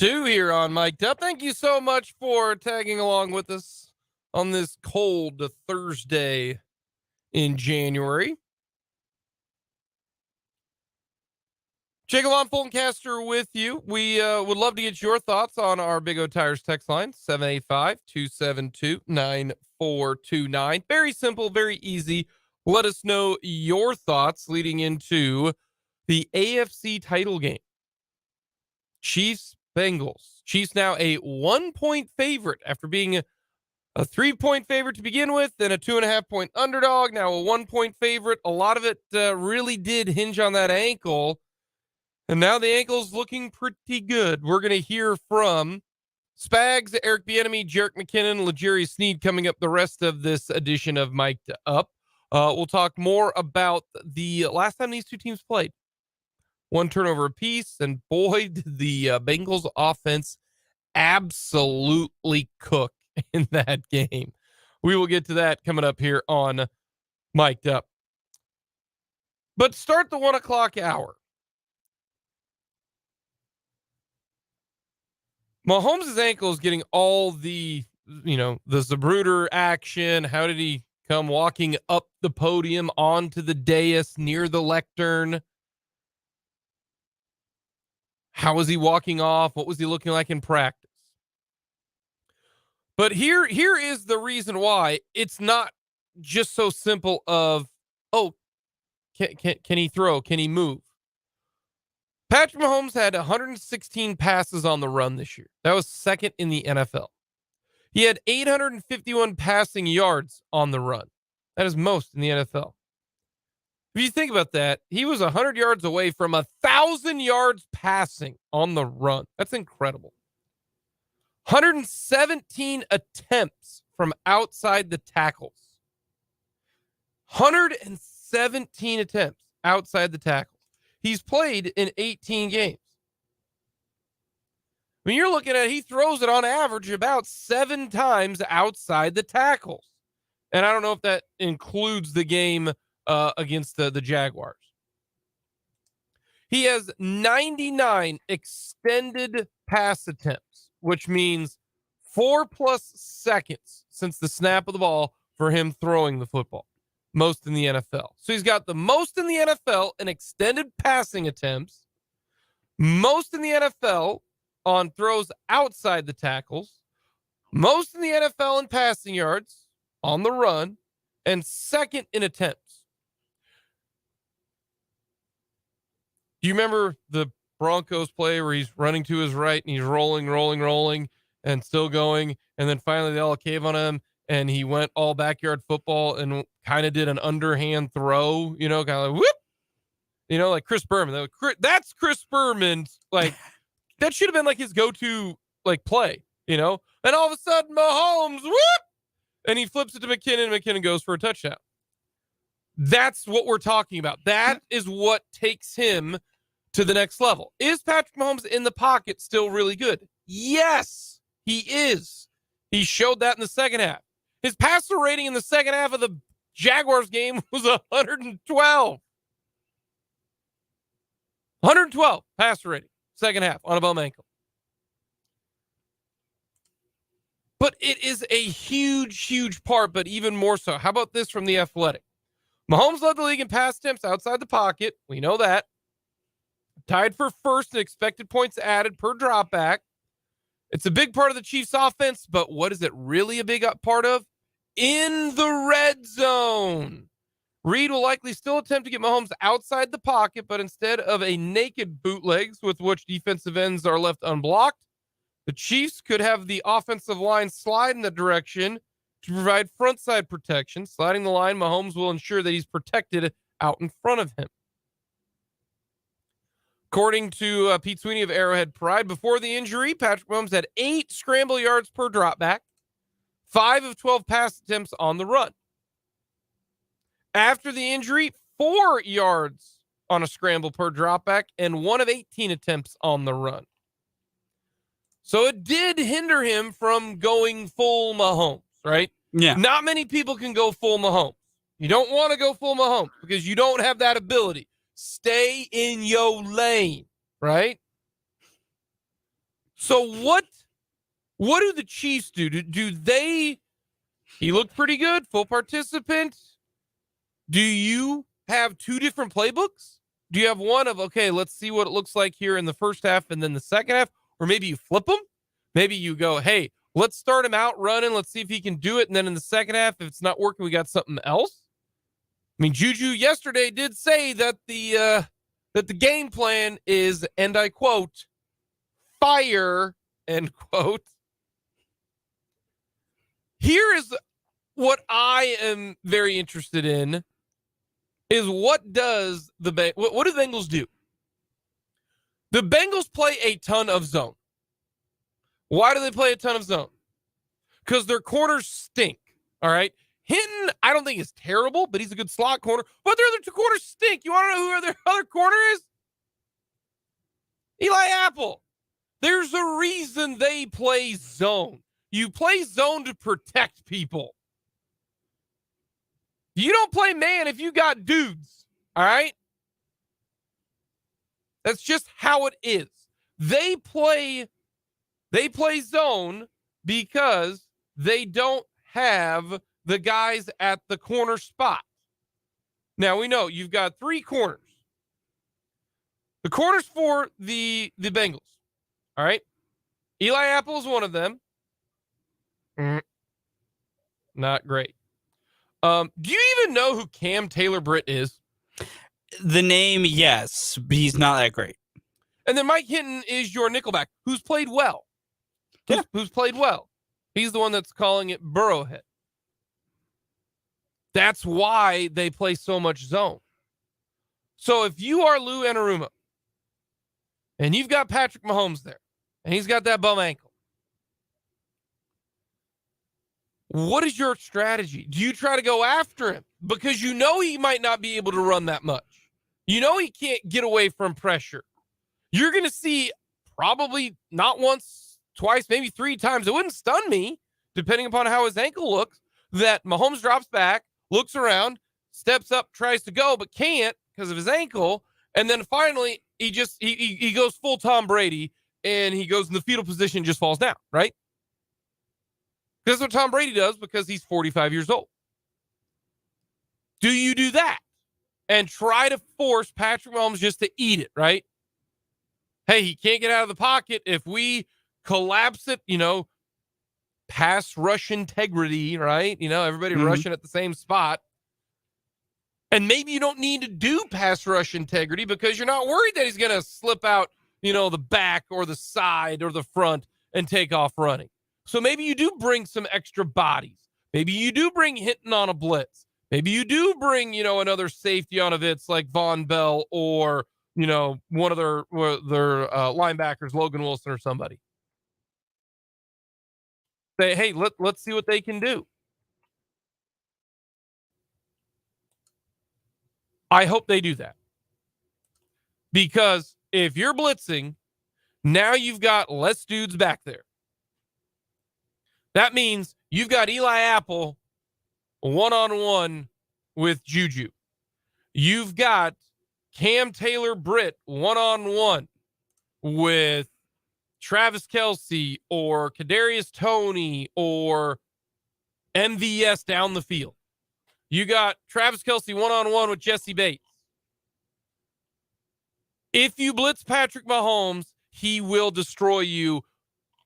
Two here on Mic'd Up. Thank you so much for tagging along with us on this cold Thursday in January. Jake and Fulton Caster with you. We would love to get your thoughts on our Big O Tires text line, 785-272-9429. Very simple, very easy. Let us know your thoughts leading into the AFC title game. Chiefs, Bengals. Chiefs now a 1-point favorite after being a 3-point favorite to begin with, then a 2.5-point underdog, now a 1-point favorite. A lot of it really did hinge on that ankle. And now the ankle's looking pretty good. We're going to hear from Spags, Eric Bieniemy, Jerick McKinnon, L'Jarius Sneed coming up the rest of this edition of Mic'd Up. We'll talk more about the last time these two teams played. 1 turnover apiece, and boy, did the Bengals offense absolutely cook in that game. We will get to that coming up here on Mic'd Up. But start the 1 o'clock hour. Mahomes' ankle is getting all the Zapruder action. How did he come walking up the podium onto the dais near the lectern? How was he walking off? What was he looking like in practice? But here is the reason why it's not just so simple of, can he throw? Can he move? Patrick Mahomes had 116 passes on the run this year. That was second in the NFL. He had 851 passing yards on the run. That is most in the NFL. If you think about that, he was 100 yards away from 1,000 yards passing on the run. That's incredible. 117 attempts from outside the tackles. 117 attempts outside the tackles. He's played in 18 games. When you're looking at it, he throws it on average about 7 times outside the tackles. And I don't know if that includes the game against the Jaguars. He has 99 extended pass attempts, which means 4+ seconds since the snap of the ball for him throwing the football. Most in the NFL. So he's got the most in the NFL in extended passing attempts, most in the NFL on throws outside the tackles, most in the NFL in passing yards on the run, and second in attempts. Do you remember the Broncos play where he's running to his right and he's rolling, and still going, and then finally they all cave on him, and he went all backyard football and kind of did an underhand throw, kind of like whoop, like Chris Berman. That's Chris Berman's, like, that should have been like his go-to, like, play, and all of a sudden Mahomes, whoop, and he flips it to McKinnon. McKinnon goes for a touchdown. That's what we're talking about. That is what takes him to the next level. Is Patrick Mahomes in the pocket still really good? Yes, he is. He showed that in the second half. His passer rating in the second half of the Jaguars game was 112. 112 passer rating, second half on a bum ankle. But it is a huge, huge part, but even more so. How about this from The Athletic? Mahomes led the league in pass attempts outside the pocket. We know that. Tied for first in expected points added per dropback. It's a big part of the Chiefs' offense, but what is it really a big part of? In the red zone. Reed will likely still attempt to get Mahomes outside the pocket, but instead of a naked bootlegs with which defensive ends are left unblocked, the Chiefs could have the offensive line slide in the direction to provide front side protection. Sliding the line, Mahomes will ensure that he's protected out in front of him. According to Pete Sweeney of Arrowhead Pride, before the injury, Patrick Mahomes had 8 scramble yards per dropback, 5 of 12 pass attempts on the run. After the injury, 4 yards on a scramble per dropback and 1 of 18 attempts on the run. So it did hinder him from going full Mahomes, right? Yeah. Not many people can go full Mahomes. You don't want to go full Mahomes because you don't have that ability. Stay in your lane, right? So what do the Chiefs do? Do they, he looked pretty good, full participant. Do you have 2 different playbooks? Do you have one of, okay, let's see what it looks like here in the first half and then the second half? Or maybe you flip them. Maybe you go, hey, let's start him out running. Let's see if he can do it. And then in the second half, if it's not working, we got something else. I mean, Juju yesterday did say that the game plan is, and I quote, fire, end quote. Here is what I am very interested in is what do the Bengals do? The Bengals play a ton of zone. Why do they play a ton of zone? Because their corners stink, all right? Hinton, I don't think is terrible, but he's a good slot corner. But their other 2 corners stink. You want to know who their other corner is? Eli Apple. There's a reason they play zone. You play zone to protect people. You don't play man if you got dudes, all right? That's just how it is. They play zone because they don't have the guys at the corner spot. Now we know you've got 3 corners. The corners for the Bengals. All right. Eli Apple is one of them. Not great. Do you even know who Cam Taylor-Britt is? The name, yes, but he's not that great. And then Mike Hinton is your nickelback, who's played well. Who's played well. He's the one that's calling it Burrowhead. That's why they play so much zone. So if you are Lou Anarumo and you've got Patrick Mahomes there and he's got that bum ankle, what is your strategy? Do you try to go after him? Because you know he might not be able to run that much. You know he can't get away from pressure. You're going to see probably not once, twice, maybe 3 times. It wouldn't stun me, depending upon how his ankle looks, that Mahomes drops back, looks around, steps up, tries to go, but can't because of his ankle. And then finally, he goes full Tom Brady, and he goes in the fetal position and just falls down, right? That's what Tom Brady does because he's 45 years old. Do you do that and try to force Patrick Mahomes just to eat it, right? Hey, he can't get out of the pocket. If we collapse it, pass rush integrity, right? Everybody rushing at the same spot. And maybe you don't need to do pass rush integrity because you're not worried that he's going to slip out, the back or the side or the front and take off running. So maybe you do bring some extra bodies. Maybe you do bring Hinton on a blitz. Maybe you do bring, another safety on a blitz like Von Bell or, one of their linebackers, Logan Wilson or somebody. Say, hey, let's see what they can do. I hope they do that. Because if you're blitzing, now you've got less dudes back there. That means you've got Eli Apple one-on-one with Juju. You've got Cam Taylor-Britt one-on-one with Travis Kelce or Kadarius Toney or MVS down the field. You got Travis Kelce one-on-one with Jesse Bates. If you blitz Patrick Mahomes, he will destroy you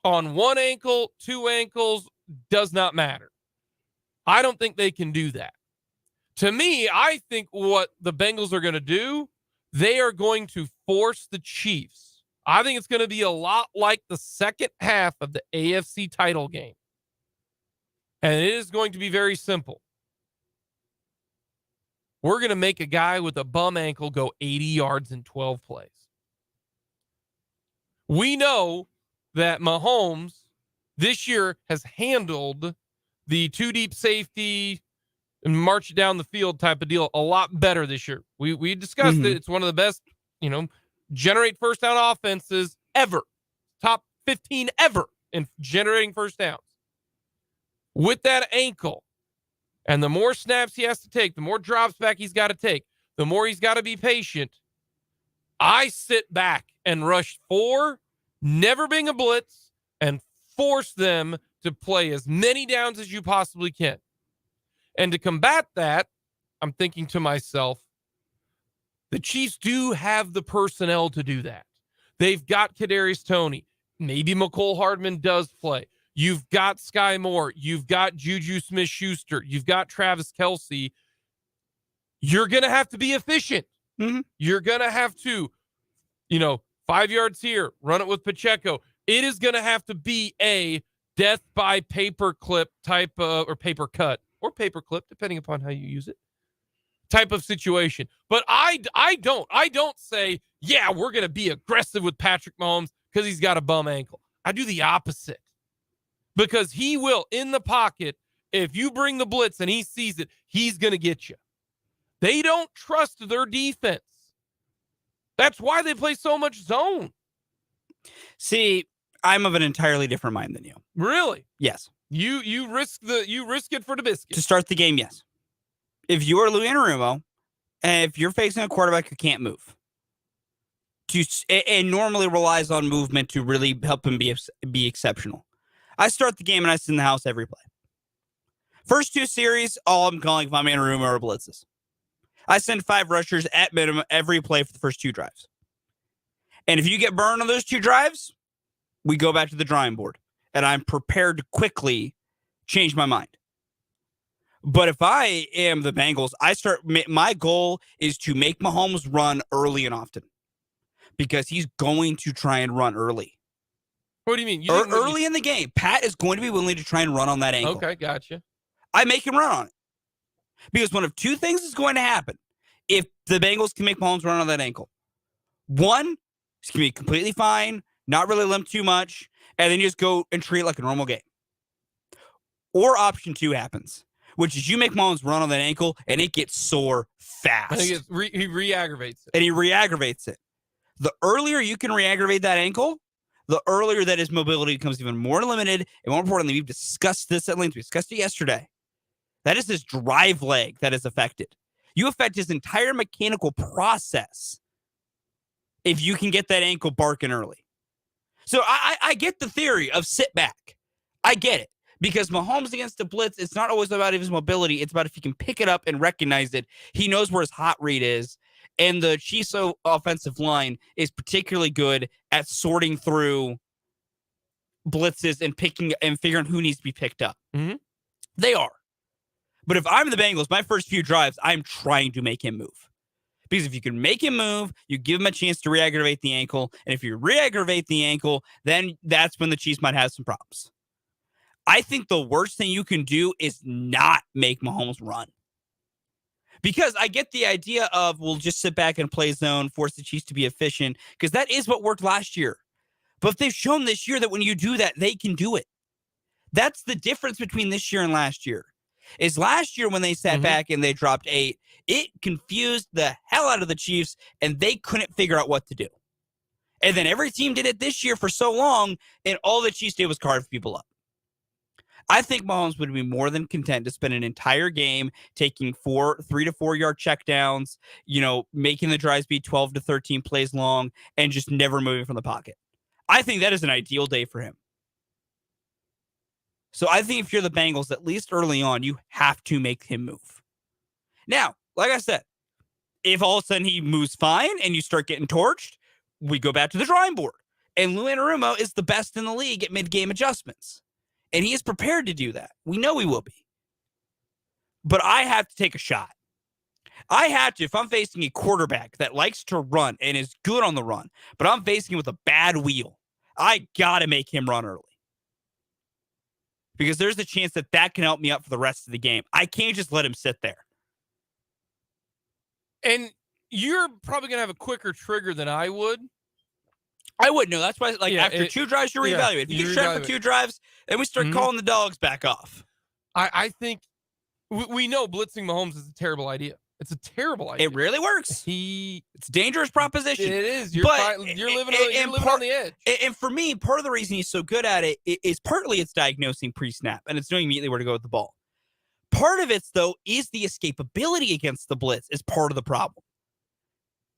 on 1 ankle, 2 ankles, does not matter. I don't think they can do that. To me, I think what the Bengals are going to do, they are going to force the Chiefs. I think it's going to be a lot like the second half of the AFC title game. And it is going to be very simple. We're going to make a guy with a bum ankle go 80 yards in 12 plays. We know that Mahomes this year has handled the two deep safety and march down the field type of deal a lot better this year. We discussed it. It's one of the best, generate first down offenses ever. Top 15 ever in generating first downs. With that ankle, and the more snaps he has to take, the more drops back he's got to take, the more he's got to be patient. I sit back and rush 4, never being a blitz, and force them to play as many downs as you possibly can. And to combat that, I'm thinking to myself, the Chiefs do have the personnel to do that. They've got Kadarius Toney. Maybe McCole Hardman does play. You've got Sky Moore. You've got Juju Smith-Schuster. You've got Travis Kelce. You're going to have to be efficient. You're going to have to, 5 yards here, run it with Pacheco. It is going to have to be a death by paperclip type of, or paper cut, or paperclip, depending upon how you use it, type of situation. But I don't say, yeah, we're going to be aggressive with Patrick Mahomes because he's got a bum ankle. I do the opposite. Because he will, in the pocket, if you bring the blitz and he sees it, he's going to get you. They don't trust their defense. That's why they play so much zone. See, I'm of an entirely different mind than you. Really? Yes. You risk it for the biscuit. To start the game, yes. If you are Louis Anarumo, and if you're facing a quarterback who can't move, and normally relies on movement to really help him be exceptional, I start the game and I sit in the house every play. First 2 series, all I'm calling if I'm in a room or blitzes. I send 5 rushers at minimum every play for the first 2 drives. And if you get burned on those 2 drives, we go back to the drawing board. And I'm prepared to quickly change my mind. But if I am the Bengals, my goal is to make Mahomes run early and often. Because he's going to try and run early. What do you mean? Early in the game, Pat is going to be willing to try and run on that ankle. Okay, gotcha. I make him run on it. Because one of 2 things is going to happen if the Bengals can make Mahomes run on that ankle. One, he's going to be completely fine, not really limp too much, and then you just go and treat it like a normal game. Or option 2 happens, which is you make Mahomes run on that ankle, and it gets sore fast. I think he re-aggravates it. And he re-aggravates it. The earlier you can re-aggravate that ankle, the earlier that his mobility becomes even more limited. And more importantly, we've discussed this at length. We discussed it yesterday. That is his drive leg that is affected. You affect his entire mechanical process if you can get that ankle barking early. So I get the theory of sit back. I get it. Because Mahomes against the blitz, it's not always about his mobility. It's about if he can pick it up and recognize it. He knows where his hot read is. And the Chiefs offensive line is particularly good at sorting through blitzes and figuring who needs to be picked up. They are. But if I'm the Bengals, my first few drives, I'm trying to make him move. Because if you can make him move, you give him a chance to re-aggravate the ankle. And if you re-aggravate the ankle, then that's when the Chiefs might have some problems. I think the worst thing you can do is not make Mahomes run. Because I get the idea of we'll just sit back and play zone, force the Chiefs to be efficient, because that is what worked last year. But they've shown this year that when you do that, they can do it. That's the difference between this year and last year. Is last year when they sat back and they dropped 8, it confused the hell out of the Chiefs, and they couldn't figure out what to do. And then every team did it this year for so long, and all the Chiefs did was carve people up. I think Mahomes would be more than content to spend an entire game taking 3 to 4 yard checkdowns, making the drives be 12 to 13 plays long, and just never moving from the pocket. I think that is an ideal day for him. So I think if you're the Bengals, at least early on, you have to make him move. Now, like I said, if all of a sudden he moves fine and you start getting torched, we go back to the drawing board. And Lou Anarumo is the best in the league at mid-game adjustments. And he is prepared to do that. We know he will be. But I have to take a shot. I have to, if I'm facing a quarterback that likes to run and is good on the run, but I'm facing him with a bad wheel, I got to make him run early. Because there's a chance that that can help me out for the rest of the game. I can't just let him sit there. And you're probably going to have a quicker trigger than I would. I wouldn't know. That's why, after 2 drives, you reevaluate. If you get shut for 2 drives, then we start calling the dogs back off. I think we know blitzing Mahomes is a terrible idea. It's a terrible idea. It really works. It's a dangerous proposition. It is. You're living on the edge. And for me, part of the reason he's so good at it is partly it's diagnosing pre-snap, and it's knowing immediately where to go with the ball. Part of it, though, is the escapability against the blitz is part of the problem.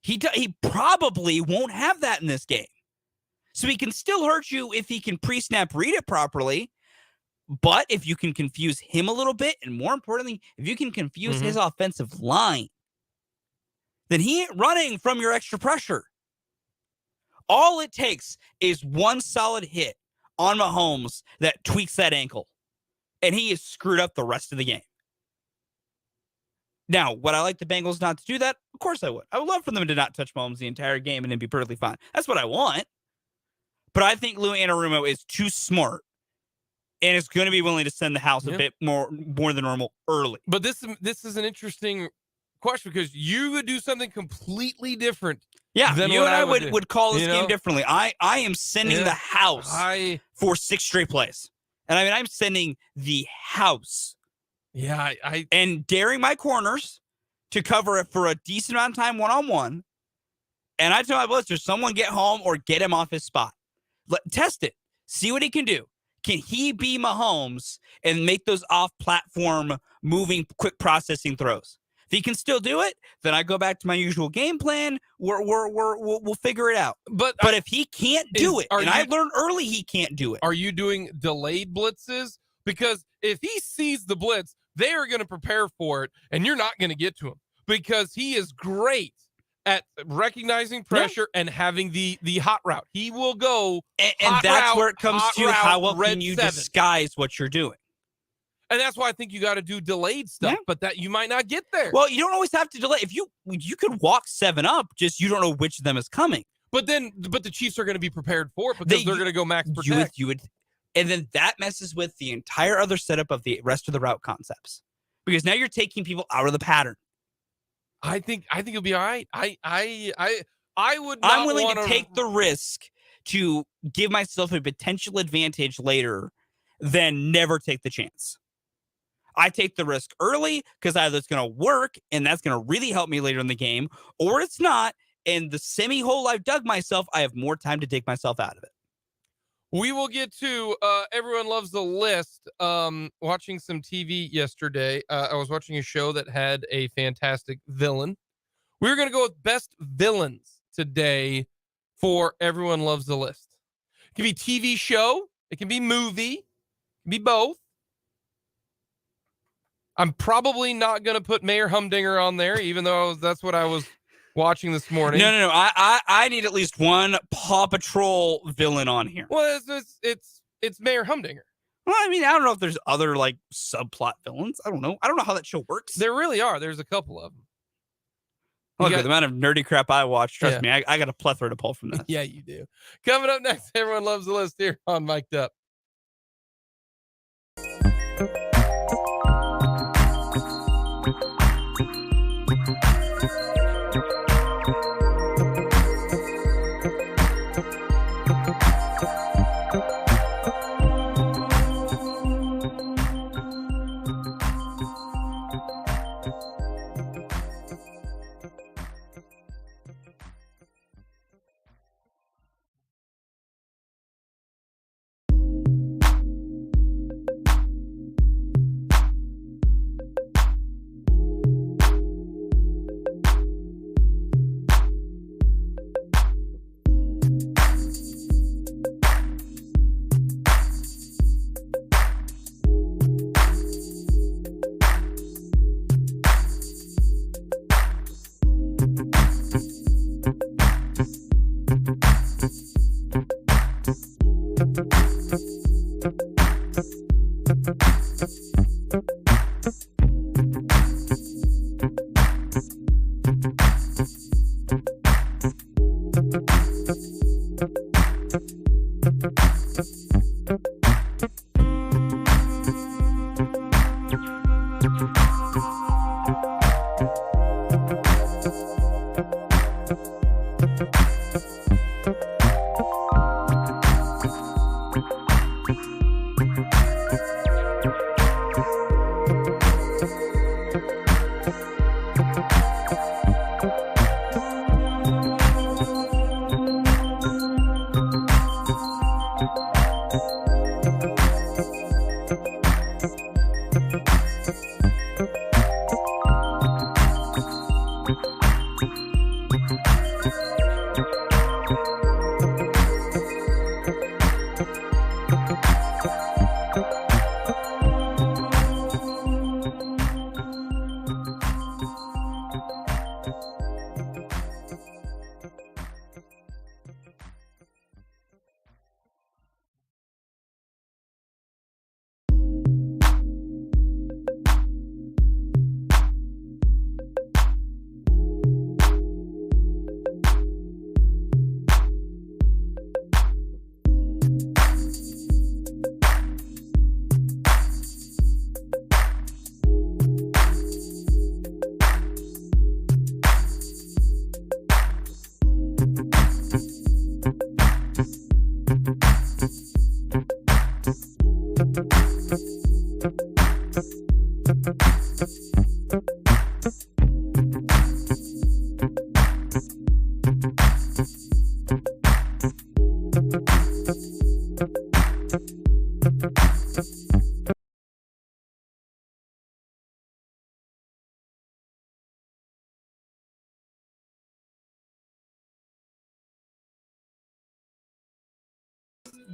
He probably won't have that in this game. So he can still hurt you if he can pre-snap read it properly. But if you can confuse him a little bit, and more importantly, if you can confuse his offensive line, then he ain't running from your extra pressure. All it takes is one solid hit on Mahomes that tweaks that ankle, and he is screwed up the rest of the game. Now, would I like the Bengals not to do that? Of course I would. I would love for them to not touch Mahomes the entire game and then be perfectly fine. That's what I want. But I think Lou Anarumo is too smart and is going to be willing to send the house a bit more than normal early. But this is an interesting question because you would do something completely different. Yeah, than you what and I would would call this game differently. I am sending the house for 6 straight plays. And I mean, I'm sending the house. Yeah, and daring my corners to cover it for a decent amount of time one-on-one. And I tell my blitzers, someone get home or get him off his spot. Test it. See what he can do. Can he be Mahomes and make those off-platform moving, quick processing throws? If he can still do it, then I go back to my usual game plan. We'll figure it out. But if he can't do it, and I learned early he can't do it. Are you doing delayed blitzes? Because if he sees the blitz, they are going to prepare for it, and you're not going to get to him because he is great at recognizing pressure and having the hot route. He will go and that's where it comes to how well can you disguise what you're doing. And that's why I think you got to do delayed stuff, but that you might not get there. Well, you don't always have to delay. If you could walk 7 up, just you don't know which of them is coming. But the Chiefs are going to be prepared for it because they're going to go max protect. And then that messes with the entire other setup of the rest of the route concepts. Because now you're taking people out of the pattern. I think it'll be all right. I'm willing to take the risk to give myself a potential advantage later than never take the chance. I take the risk early because either it's going to work and that's going to really help me later in the game, or it's not. And the semi-hole I've dug myself, I have more time to dig myself out of it. We will get to Everyone Loves the List. Watching some TV yesterday, I was watching a show that had a fantastic villain. We're going to go with best villains today for Everyone Loves the List. It can be TV show. It can be movie. It can be both. I'm probably not going to put Mayor Humdinger on there, even though that's what I was watching this morning. No. I need at least one Paw Patrol villain on here. Well, it's Mayor Humdinger. Well, I mean, I don't know if there's other like subplot villains. I don't know how that show works. There really are. There's a couple of them. Look, the amount of nerdy crap I watch, trust me, I got a plethora to pull from this. Yeah, you do. Coming up next, Everyone Loves the List here on Mic'd Up.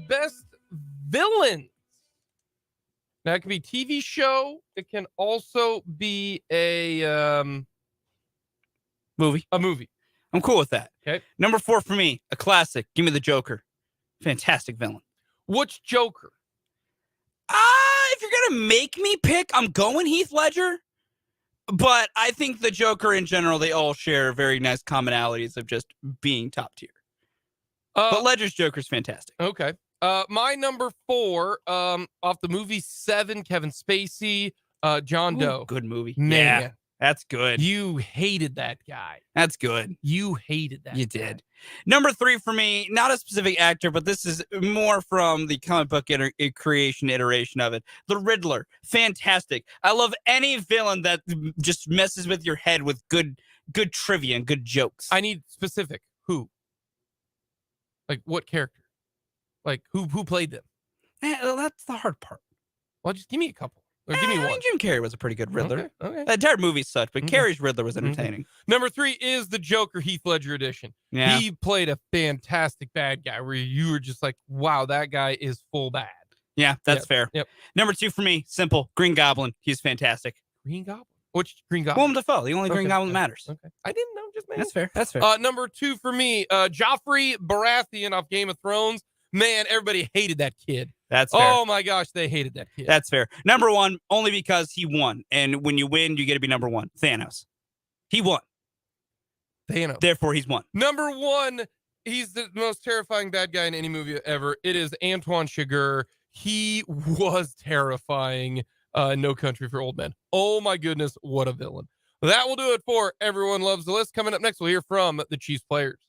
Best villain. That can be TV show. It can also be a Movie. A movie. I'm cool with that. Okay. Number 4 for me, a classic. Give me the Joker. Fantastic villain. Which Joker? If you're gonna make me pick, I'm going Heath Ledger. But I think the Joker in general, they all share very nice commonalities of just being top tier. But Ledger's Joker's fantastic. Okay. My number 4, off the movie 7, Kevin Spacey, John Doe. Good movie. Man, Yeah, that's good. you hated that guy. That's good. You hated that. You guy. did. Number 3 for me, not a specific actor, but this is more from the comic book creation iteration of it. The Riddler. Fantastic. I love any villain that just messes with your head with good trivia and good jokes. I need specific. Who? Like what character? Like who played them? That's the hard part. Well, just give me a couple. Or give me one. Jim Carrey was a pretty good Riddler. Okay. The entire movie sucked, but Carrey's Riddler was entertaining. Number 3 is the Joker Heath Ledger edition. Yeah. He played a fantastic bad guy where you were just like, wow, that guy is full bad. Yeah, that's fair. Yep. Number 2 for me, simple. Green Goblin. He's fantastic. Green Goblin? Which Green Goblin? Willem Dafoe, the only Green Goblin that matters. Okay. I didn't know, just man. That's fair. That's fair. Number 2 for me, Joffrey Baratheon off Game of Thrones. Man, everybody hated that kid. That's fair. Oh my gosh, they hated that kid. That's fair. Number 1, only because he won. And when you win, you get to be number 1. Thanos. He won. Thanos. Therefore, he's won. Number 1, he's the most terrifying bad guy in any movie ever. It is Antoine Chigurh. He was terrifying. No Country for Old Men. Oh my goodness, what a villain. That will do it for Everyone Loves the List. Coming up next, we'll hear from the Chiefs players.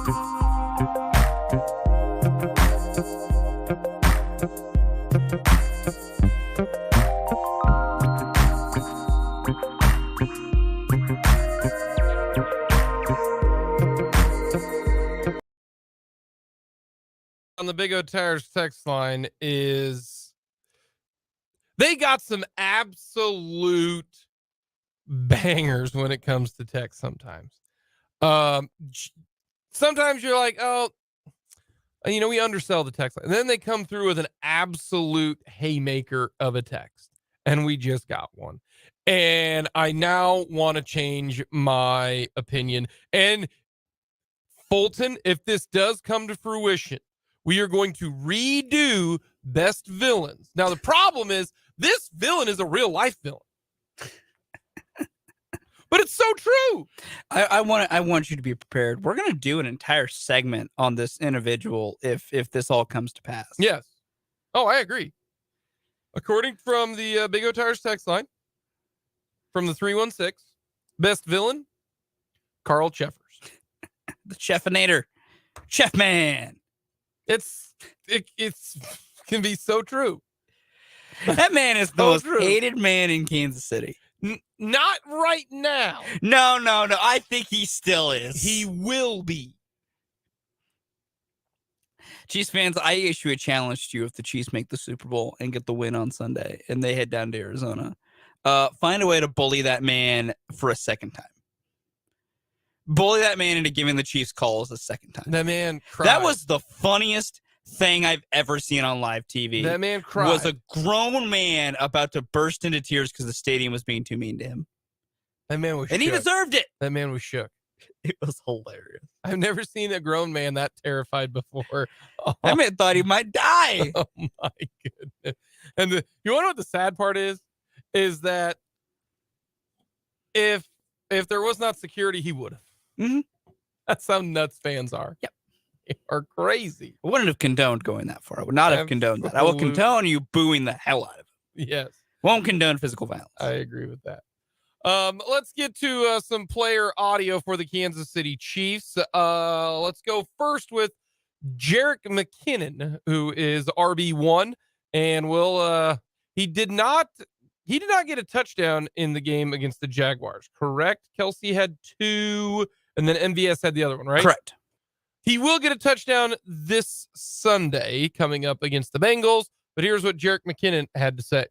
On the Big O Tires text line is they got some absolute bangers when it comes to text sometimes. Sometimes you're like, oh, we undersell the text line. And then they come through with an absolute haymaker of a text. And we just got one. And I now want to change my opinion. And Fulton, if this does come to fruition, we are going to redo best villains. Now, the problem is this villain is a real life villain. But it's so true. I want you to be prepared. We're going to do an entire segment on this individual if this all comes to pass. Yes. Oh, I agree. According from the Big O Tires text line, from the 316, best villain, Carl Cheffers. The Chefinator. Chef Man. It's can be so true. That man is the So most true. hated man in Kansas City. Not right now. No. I think he still is. He will be. Chiefs fans, I issue a challenge to you if the Chiefs make the Super Bowl and get the win on Sunday and they head down to Arizona. Find a way to bully that man for a second time. Bully that man into giving the Chiefs calls a second time. That man cried. That was the funniest thing I've ever seen on live TV. That man cried. Was a grown man about to burst into tears because the stadium was being too mean to him. That man was And shook. he deserved it. That man was shook. It was hilarious. I've never seen a grown man that terrified before. That man thought he might die. Oh my goodness. And you want to know what the sad part is? Is that if there was not security, he would have. Mm-hmm. That's how nuts fans are. Yep. They are crazy. I wouldn't have condoned going that far. I would not have condoned that. I will condone you booing the hell out of him. Yes. Won't condone physical violence. I agree with that. Let's get to some player audio for the Kansas City Chiefs. Let's go first with Jerick McKinnon, who is RB1, and he did not get a touchdown in the game against the Jaguars, correct? Kelsey had 2, and then MVS had the other one, right? Correct. He will get a touchdown this Sunday coming up against the Bengals, but here's what Jerick McKinnon had to say.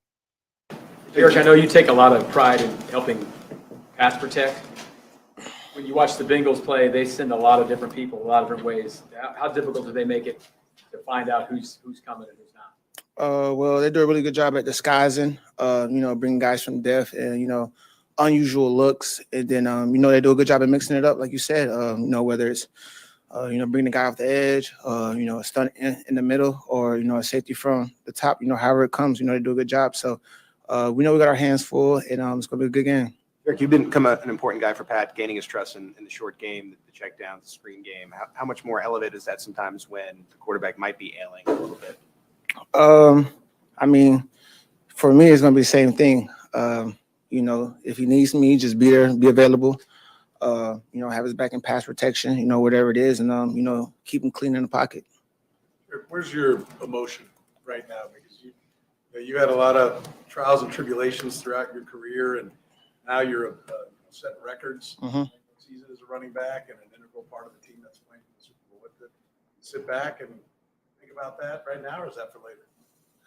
Eric, I know you take a lot of pride in helping pass protect. When you watch the Bengals play, they send a lot of different people, a lot of different ways. How difficult do they make it to find out who's coming and who's not? Well, they do a really good job at disguising, bringing guys from depth and, unusual looks. And then, they do a good job at mixing it up, like you said, whether it's, bringing the guy off the edge, a stunt in the middle or, a safety from the top, however it comes, they do a good job. So, we know we got our hands full, and it's going to be a good game. Eric, you've become an important guy for Pat, gaining his trust in the short game, the check downs, the screen game. How much more elevated is that sometimes when the quarterback might be ailing a little bit? For me, it's going to be the same thing. If he needs me, just be there, be available, have his back in pass protection, whatever it is, and, keep him clean in the pocket. Where's your emotion right now? Because you had a lot of trials and tribulations throughout your career, and now you're setting records. Mm-hmm. Season as a running back and an integral part of the team that's playing for the Super Bowl. What, sit back and think about that right now, or is that for later?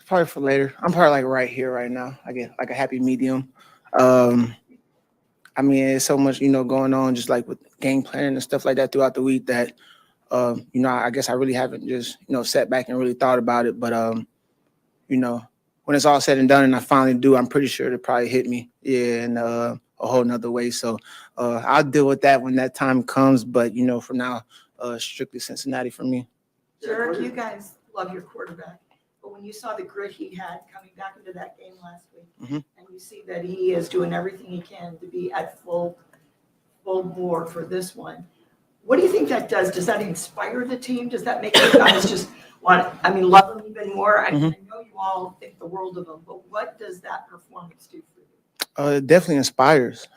Probably for later. I'm probably like right here, right now. I get like a happy medium. It's so much, going on just like with game planning and stuff like that throughout the week that, I guess I really haven't just, sat back and really thought about it. But, when it's all said and done and I finally do, I'm pretty sure it'll probably hit me in a whole nother way. So I'll deal with that when that time comes. But, for now, strictly Cincinnati for me. Jerick, you guys love your quarterback. But when you saw the grit he had coming back into that game last week, Mm-hmm. and you see that he is doing everything he can to be at full bore for this one, what do you think that does? Does that inspire the team? Does that make you guys just love him even more? I know you all think the world of him, but what does that performance do for you? It definitely inspires,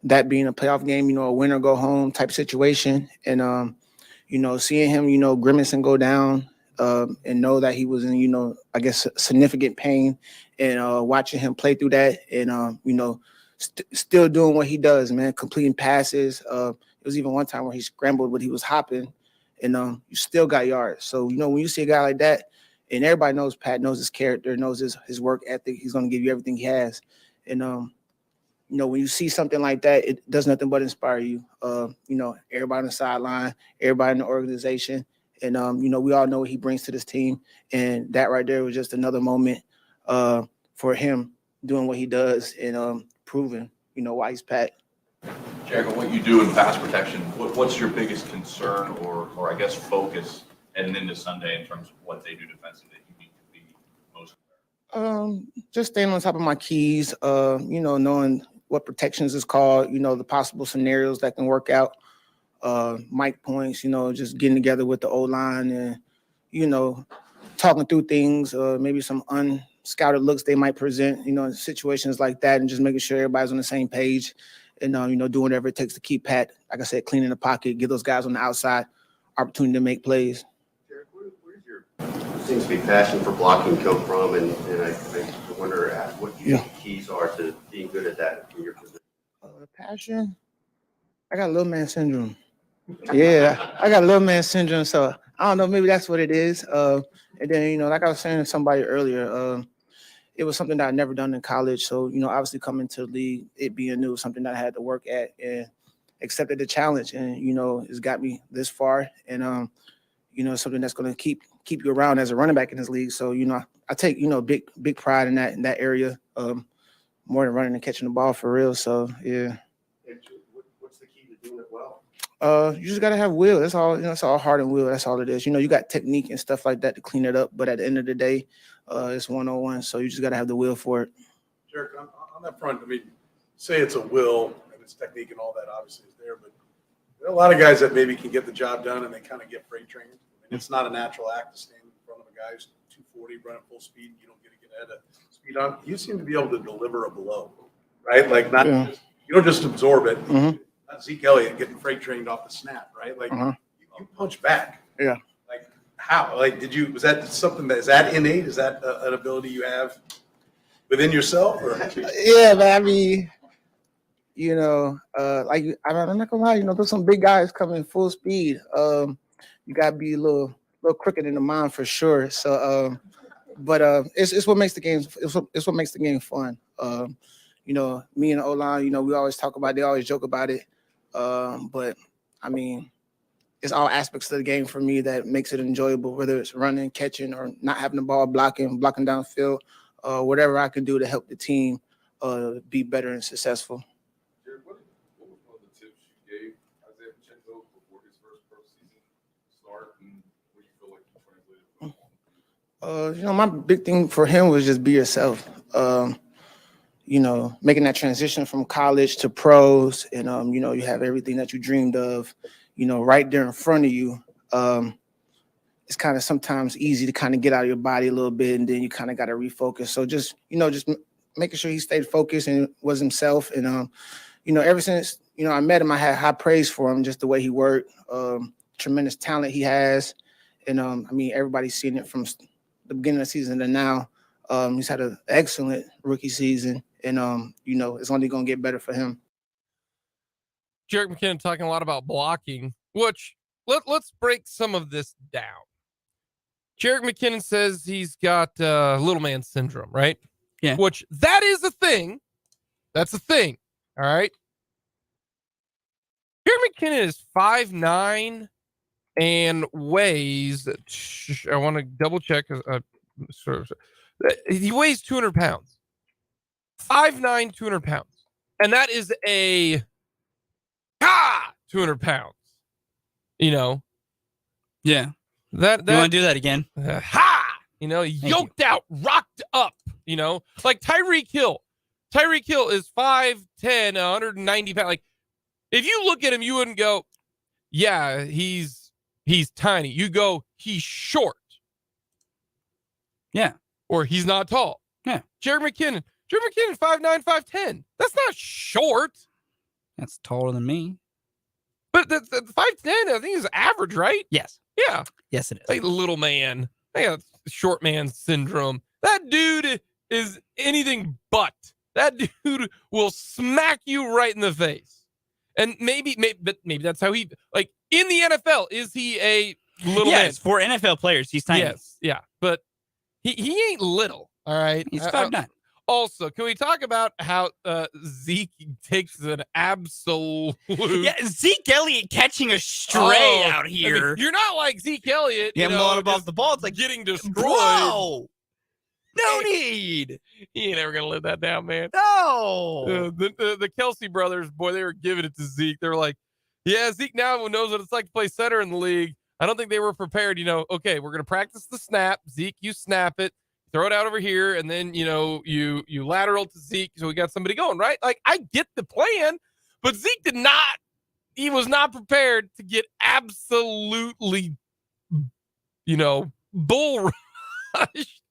that being a playoff game, a win or go home type situation. And, seeing him, grimace and go down and know that he was in, I guess, significant pain and watching him play through that and, still doing what he does, man, completing passes. It was even one time where he scrambled, but he was hopping and you still got yards. So, when you see a guy like that, and everybody knows Pat knows his character, knows his work ethic, he's going to give you everything he has. And, when you see something like that, it does nothing but inspire you. Everybody on the sideline, everybody in the organization. And, we all know what he brings to this team. And that right there was just another moment for him doing what he does and proving, why he's Pat. Jake, what you do in pass protection, what's your biggest concern or I guess focus heading into Sunday in terms of what they do defensively that you need to be most aware? Just staying on top of my keys, knowing what protections is called, the possible scenarios that can work out, mic points, just getting together with the O-line and, talking through things, maybe some unscouted looks they might present, in situations like that, and just making sure everybody's on the same page and, doing whatever it takes to keep Pat, like I said, cleaning the pocket, give those guys on the outside opportunity to make plays. Derek, where's your seems to be passion for blocking come from? And I wonder what you think the keys are to being good at that in your position. Passion? I got little man syndrome. Yeah, I got little man syndrome. So I don't know, maybe that's what it is. And then, like I was saying to somebody earlier, it was something that I'd never done in college. So, obviously coming to the league, it being new, something that I had to work at and accepted the challenge. And, it's got me this far. And, something that's going to keep you around as a running back in this league. So, I take, big pride in that area, more than running and catching the ball for real. So, yeah. What's the key to doing it well? You just got to have will. That's all, it's all heart and will. That's all it is. You got technique and stuff like that to clean it up. But at the end of the day, it's 101. So you just got to have the will for it. Jerick, on that front, say it's a will and it's technique and all that obviously is there, but there are a lot of guys that maybe can get the job done and they kind of get freight trained. It's not a natural act to stand in front of a guy who's 240, running full speed, and you don't get ahead of speed on. You seem to be able to deliver a blow, right? Like you don't just absorb it. Mm-hmm. Not Zeke Elliott getting freight trained off the snap, right? Like you punch back. Yeah. Like how? Like was that something is that innate? Is that an ability you have within yourself? Or? Yeah, but I'm not gonna lie, there's some big guys coming full speed. You gotta be a little crooked in the mind for sure. So but it's what makes the game it's what makes the game fun. Me and the O-line, we always talk about it, they always joke about it. But it's all aspects of the game for me that makes it enjoyable, whether it's running, catching, or not having the ball, blocking downfield, whatever I can do to help the team be better and successful. Jared, what was one of the tips you gave Isaiah Pacheco before his first pro season start, and what do you feel like you translated? My big thing for him was just be yourself. Making that transition from college to pros, and you have everything that you dreamed of, right there in front of you. It's kind of sometimes easy to kind of get out of your body a little bit, and then you kind of got to refocus. So just making sure he stayed focused and was himself. And ever since I met him, I had high praise for him, just the way he worked, tremendous talent he has, and everybody's seen it from the beginning of the season to now. He's had an excellent rookie season, and it's only going to get better for him. Jerick McKinnon talking a lot about blocking, which let's break some of this down. Jerick McKinnon says he's got little man syndrome, right? Yeah. Which that is a thing. That's a thing. All right. Jerick McKinnon is 5'9" and weighs. I want to double check. He weighs 200 pounds. 5'9", 200 pounds, and that is a 200 pounds. Yeah. That you want to do that again? Yoked out, rocked up. Like Tyreek Hill. Tyreek Hill is 5'10", 190 pounds. Like, if you look at him, you wouldn't go, yeah, he's tiny. You go, he's short. Yeah. Or he's not tall. Yeah. Jerick McKinnon, 5'9", 5'10". That's not short. That's taller than me. But the 5'10", I think is average, right? Yes. Yeah. Yes, it is. Like little man. They got short man syndrome. That dude is anything but. That dude will smack you right in the face. And maybe that's how he, like, in the NFL, is he a little man? Yes, for NFL players, he's tiny. Yes, yeah. But he ain't little, all right? He's 5'9". Also, can we talk about how Zeke takes an absolute... Yeah, Zeke Elliott catching a stray out here. I mean, you're not like Zeke Elliott, Yeah, blowing up off the ball. It's like, getting destroyed. bro, no need. He ain't ever gonna live that down, man. No. The Kelsey brothers, boy, they were giving it to Zeke. They were like, yeah, Zeke now knows what it's like to play center in the league. I don't think they were prepared. Okay, we're gonna practice the snap. Zeke, you snap it, throw it out over here, and then you lateral to Zeke, so we got somebody going, right? Like, I get the plan, but Zeke did not. He was not prepared to get absolutely, bull rushed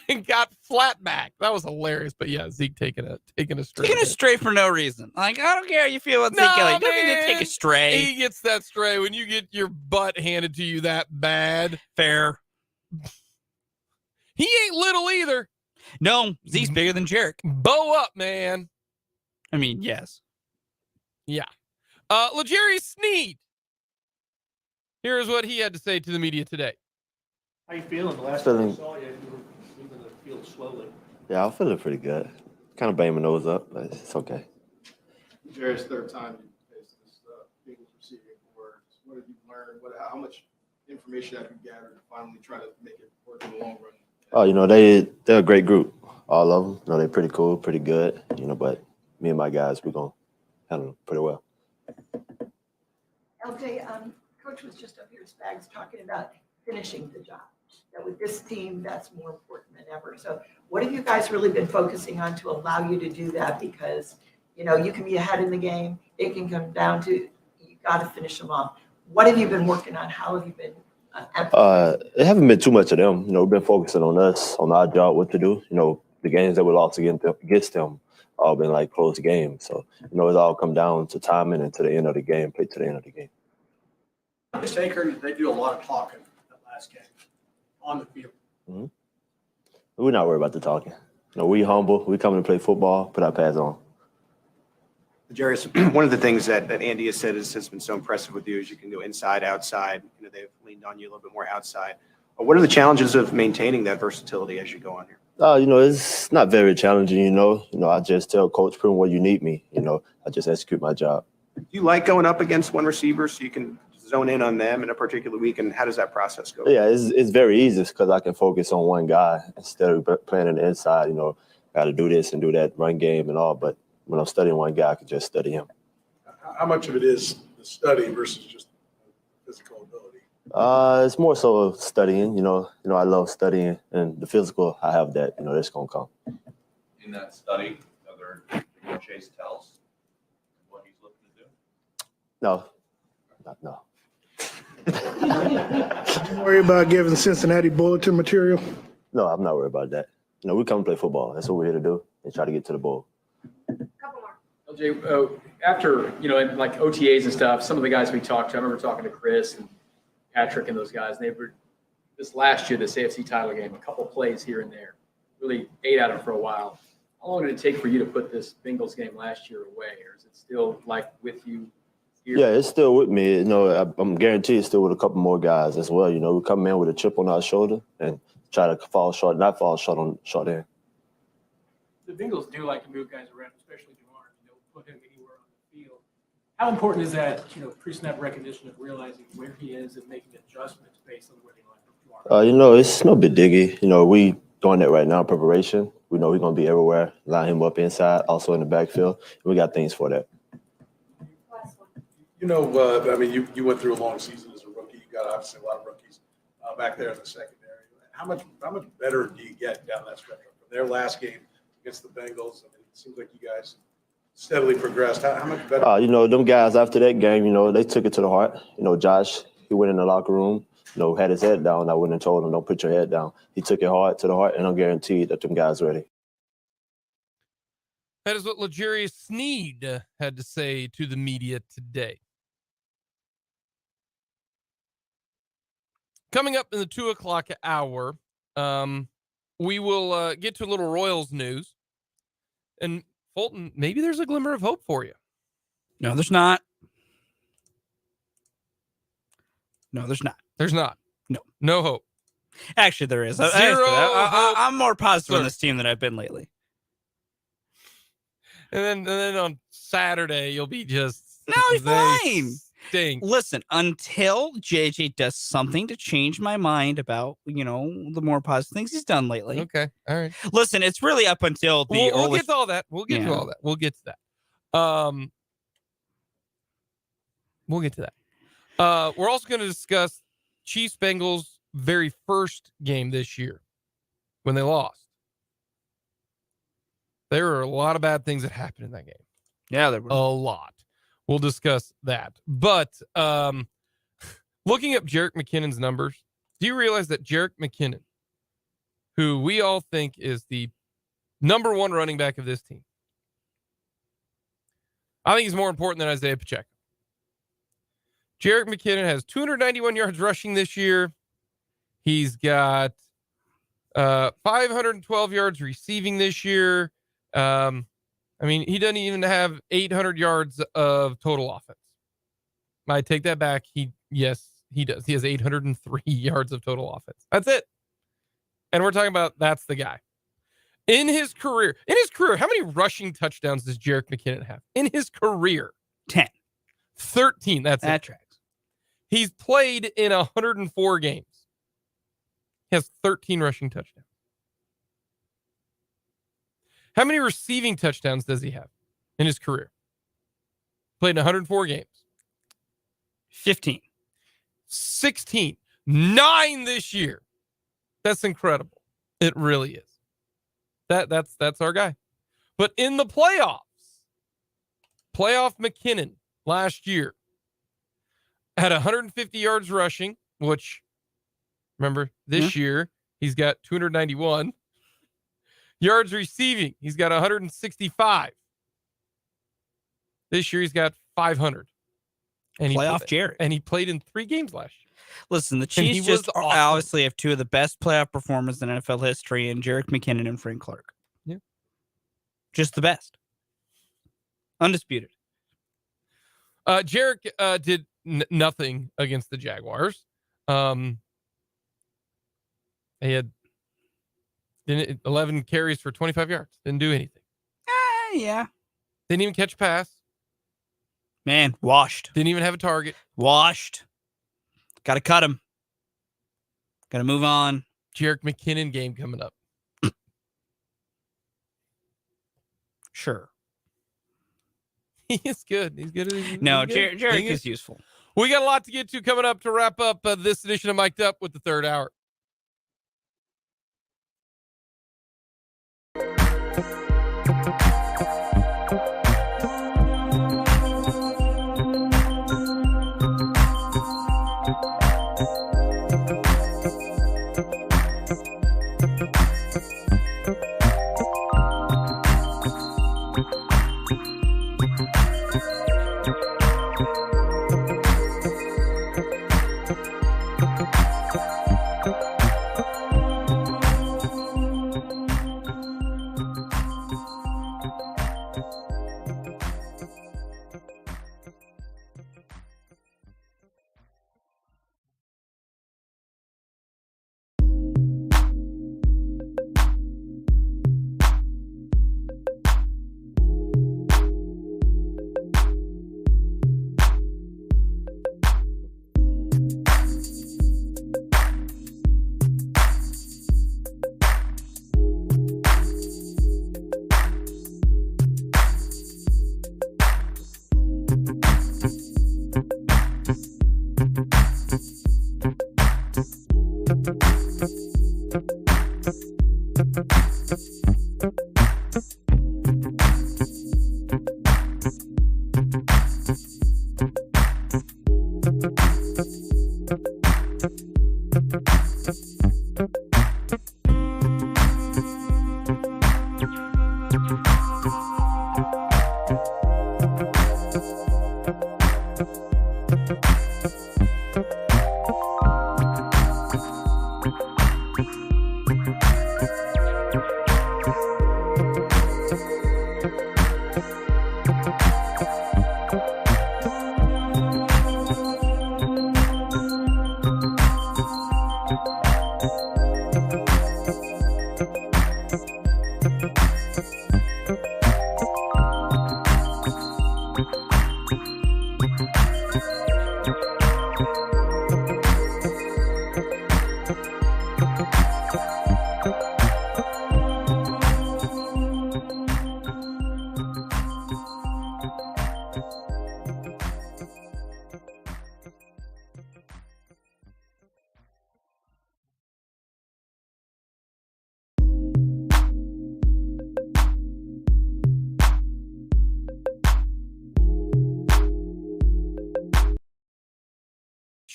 and got flat back. That was hilarious. But yeah, Zeke taking a stray. Taking a stray for no reason. Like, I don't care how you feel about Zeke Elliott. Don't need to take a stray. He gets that stray when you get your butt handed to you that bad. Fair. He ain't little either. No, Zeke's bigger than Jarek. Bow up, man. I mean, yes. Yeah. L'Jarius Sneed. Here's what he had to say to the media today. How you feeling? The last time I saw you, you were leaving the field slowly. Yeah, I'm feeling pretty good. Kind of banging my nose up, but it's okay. Jared's third time you faced this Bengals receiving corps. What have you learned? How much information have you gathered to finally try to make it work in the long run? Oh, they're a great group. All of them. They're pretty cool, pretty good. But me and my guys, we're gonna handle them pretty well. LJ, Coach was just up here, Spags, talking about finishing the job. That with this team, that's more important than ever. So what have you guys really been focusing on to allow you to do that? Because, you can be ahead in the game. It can come down to, you got to finish them off. What have you been working on? How have you been? It haven't been too much of them. We've been focusing on us, on our job, what to do. The games that we lost against them all been like close games. So, it's all come down to timing and to the end of the game, play to the end of the game. Mistaker, they do a lot of talking that last game on the field. Mm-hmm. We're not worried about the talking. We humble. We come to play football, put our pads on. Jarius, one of the things that Andy has said has been so impressive with you is you can go inside, outside. They've leaned on you a little bit more outside. What are the challenges of maintaining that versatility as you go on here? It's not very challenging, I just tell Coach Prim where you need me. I just execute my job. Do you like going up against one receiver so you can zone in on them in a particular week, and how does that process go? Yeah, it's very easy because I can focus on one guy instead of playing on the inside. Got to do this and do that run game and all. But when I'm studying one guy, I can just study him. How much of it is the study versus just physical ability? It's more so studying. I love studying, and the physical, I have that. It's gonna come. In that study, are there Chase tells what he's looking to do? No. You worry about giving Cincinnati bulletin material? No, I'm not worried about that. We come to play football. That's what we're here to do, and try to get to the bowl. LJ, after, in like OTAs and stuff, some of the guys we talked to, I remember talking to Chris and Patrick and those guys, and they were this last year, this AFC title game, a couple plays here and there, really ate at them for a while. How long did it take for you to put this Bengals game last year away, or is it still like with you here? Yeah, it's still with me. I'm guaranteed it's still with a couple more guys as well. We come in with a chip on our shoulder and try to not fall short on short end. The Bengals do like to move guys around, especially Jamar. Put him anywhere on the field. How important is that, pre-snap recognition of realizing where he is and making adjustments based on where they like Jamar? It's no big diggy. We doing that right now in preparation. We know we're going to be everywhere, line him up inside, also in the backfield. We got things for that. You went through a long season as a rookie. You got obviously a lot of rookies back there in the secondary. How much better do you get down that stretch from their last game against the Bengals? It seems like you guys steadily progressed. How much better? Them guys after that game, they took it to the heart. Josh, he went in the locker room, had his head down. I wouldn't have told him, don't put your head down. He took it hard to the heart, and I'm guaranteed that them guys ready. That is what L'Jarius Sneed had to say to the media today. Coming up in the 2 o'clock hour, we will get to a little Royals news. And Fulton, maybe there's a glimmer of hope for you. No, there's not. No, there's not. There's not. No. No hope. Actually, there is. Zero hope. I'm more positive on Sir. this team than I've been lately. And then on Saturday, you'll be just... No, he's fine. Stink. Listen, until JJ does something to change my mind about, the more positive things he's done lately. Okay. All right. Listen, it's really up until the We'll early... get to all that. We'll get to all that. We'll get to that. We'll get to that. We're also going to discuss Chiefs Bengals very first game this year when they lost. There were a lot of bad things that happened in that game. Yeah, there were. A lot. We'll discuss that. But looking up Jerick McKinnon's numbers, do you realize that Jerick McKinnon, who we all think is the number one running back of this team, I think he's more important than Isaiah Pacheco. Jerick McKinnon has 291 yards rushing this year. He's got 512 yards receiving this year. He doesn't even have 800 yards of total offense. I take that back. Yes, he does. He has 803 yards of total offense. That's it. And we're talking about that's the guy. In his career, how many rushing touchdowns does Jerick McKinnon have? In his career, 10. 13. That tracks. He's played in 104 games. He has 13 rushing touchdowns. How many receiving touchdowns does he have in his career? Played in 104 games. 15. 16. 9 this year. That's incredible. It really is. That's our guy. But in the playoff McKinnon last year had 150 yards rushing, which, remember, this year he's got 291. Yards receiving, he's got 165. This year he's got 500. And Jared. And he played in 3 games last year. Listen, the Chiefs just obviously have 2 of the best playoff performers in NFL history in Jerick McKinnon and Frank Clark. Yeah. Just the best. Undisputed. Jerick did nothing against the Jaguars. They had 11 carries for 25 yards. Didn't do anything. Yeah. Didn't even catch a pass. Man, washed. Didn't even have a target. Washed. Got to cut him. Got to move on. Jerick McKinnon game coming up. Sure. He is good. He's good. No, Jerick is useful. We got a lot to get to coming up to wrap up this edition of Mic'd Up with the third hour.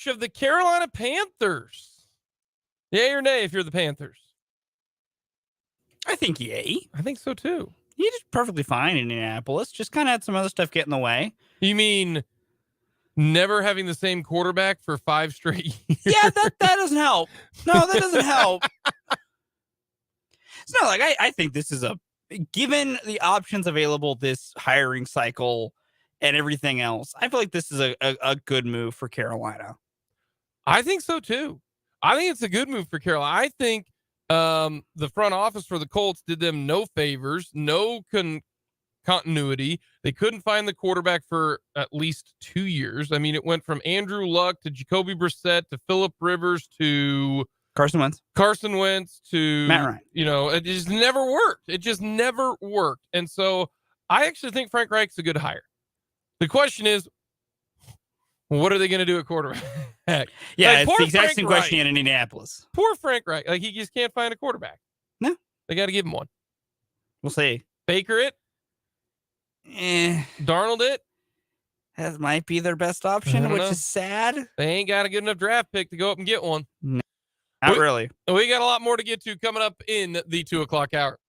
coach of the Carolina Panthers. Yay or nay if you're the Panthers? I think yay. I think so too. He did perfectly fine in Indianapolis. Just kind of had some other stuff get in the way. You mean never having the same quarterback for 5 straight years? Yeah, that doesn't help. No, that doesn't help. It's not like I think this is given the options available this hiring cycle and everything else, I feel like this is a good move for Carolina. I think so too. I think it's a good move for Carolina. I think the front office for the Colts did them no favors, no continuity. They couldn't find the quarterback for at least 2 years. I mean, it went from Andrew Luck to Jacoby Brissett to Phillip Rivers to Carson Wentz to Matt Ryan. You know, it just never worked. It just never worked. And so I actually think Frank Reich's a good hire. The question is, what are they going to do at quarterback? Yeah, like, it's the exact Frank same question Reich. in Indianapolis. Poor Frank Reich. Like, he just can't find a quarterback. No. They got to give him one. We'll see. Baker it. Darnold it. That might be their best option, which is sad. They ain't got a good enough draft pick to go up and get one. No, not really. We got a lot more to get to coming up in the 2 o'clock hour.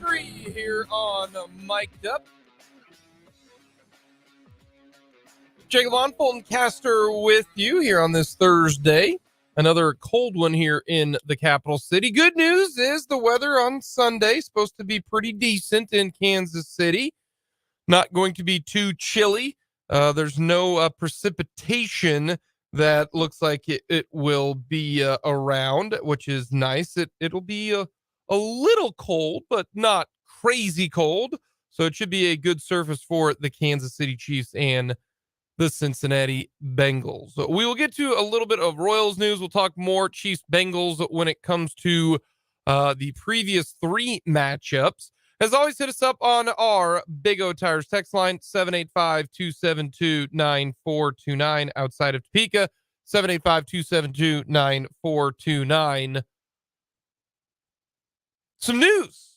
3 here on Mic'd Up. Jake and Fulton Caster with you here on this Thursday. Another cold one here in the capital city. Good news is the weather on Sunday is supposed to be pretty decent in Kansas City. Not going to be too chilly. There's no precipitation that looks like it will be around, which is nice. It'll be a little cold, but not crazy cold. So it should be a good surface for the Kansas City Chiefs and the Cincinnati Bengals. So we will get to a little bit of Royals news. We'll talk more Chiefs Bengals when it comes to the previous 3 matchups. As always, hit us up on our Big O Tires text line, 785-272-9429 outside of Topeka, 785-272-9429. Some news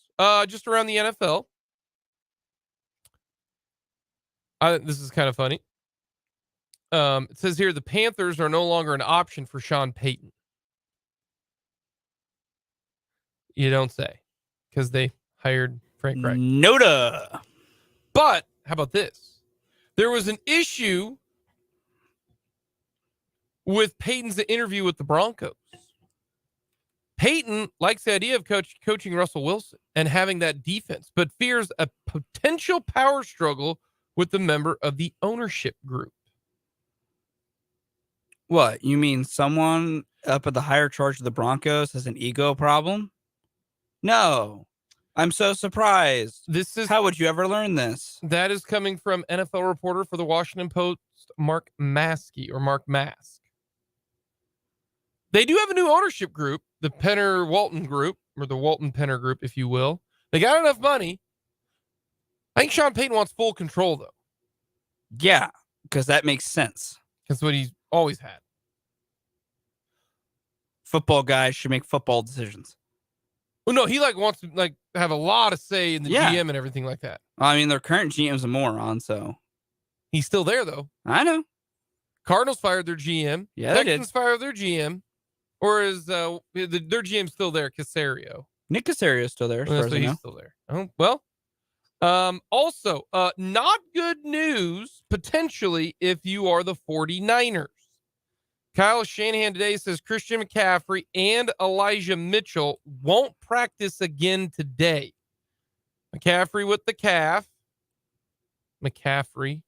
just around the NFL. This is kind of funny. It says here the Panthers are no longer an option for Sean Payton. You don't say, because they hired Frank Reich. Noda. But how about this? There was an issue with Payton's interview with the Broncos. Payton likes the idea of coaching Russell Wilson and having that defense, but fears a potential power struggle with the member of the ownership group. What, you mean someone up at the higher charge of the Broncos has an ego problem? No. I'm so surprised. How would you ever learn this? That is coming from NFL reporter for the Washington Post, Mark Maskey, or Mark Mask. They do have a new ownership group, the Penner-Walton Group, or the Walton-Penner Group, if you will. They got enough money. I think Sean Payton wants full control, though. Yeah, because that makes sense. That's what he's always had. Football guys should make football decisions. Well, no, he wants to have a lot of say in the GM and everything like that. I mean, their current GM's a moron, so he's still there though. I know. Cardinals fired their GM. Yeah, they Texans fired their GM. Or is their GM still there? Caserio. Nick Casario's still there. So he's still there. Oh, well. Also, not good news potentially if you are the 49ers. Kyle Shanahan today says Christian McCaffrey and Elijah Mitchell won't practice again today. McCaffrey with the calf. McCaffrey.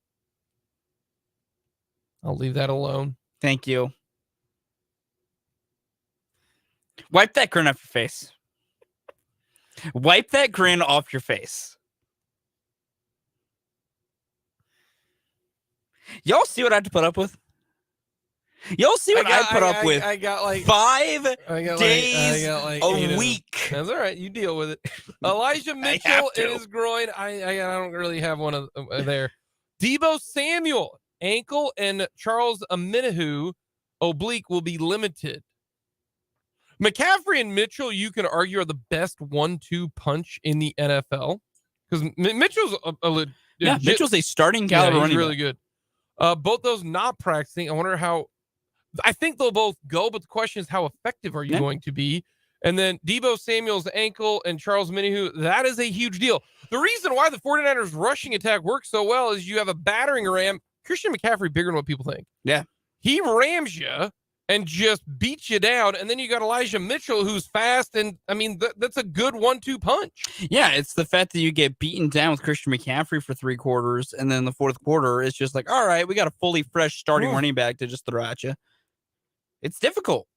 I'll leave that alone. Thank you. Wipe that grin off your face. Wipe that grin off your face. Y'all see what I had to put up with? Y'all see what I put up with? I got 5 days a week. That's all right. You deal with it. Elijah Mitchell in his groin. I don't really have one of there. Deebo Samuel ankle and Charles Omenihu oblique will be limited. McCaffrey and Mitchell, you can argue, are the best 1-2 punch in the NFL because Mitchell's Mitchell's a starting caliber running he's really good. Both those not practicing. I wonder how. I think they'll both go, but the question is how effective are you going to be? And then Deebo Samuel's ankle and Charles Omenihu, that is a huge deal. The reason why the 49ers rushing attack works so well is you have a battering ram. Christian McCaffrey bigger than what people think. Yeah. He rams you and just beats you down. And then you got Elijah Mitchell, who's fast. And I mean, that's a good 1-2 punch. Yeah, it's the fact that you get beaten down with Christian McCaffrey for 3 quarters. And then the fourth quarter, it's just like, all right, we got a fully fresh starting running back to just throw at you. It's difficult.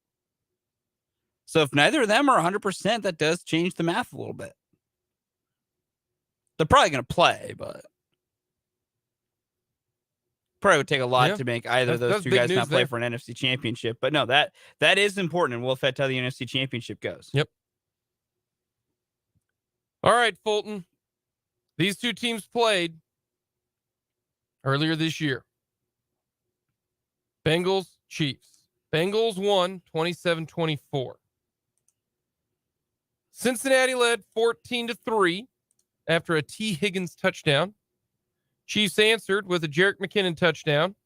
So if neither of them are 100%, that does change the math a little bit. They're probably going to play, but probably would take a lot to make either of those two guys not play for an NFC championship. But no, that is important and will affect how the NFC championship goes. Yep. All right, Fulton. These two teams played earlier this year. Bengals, Chiefs. Bengals won 27-24. Cincinnati led 14-3 after a T. Higgins touchdown. Chiefs answered with a Jerick McKinnon touchdown.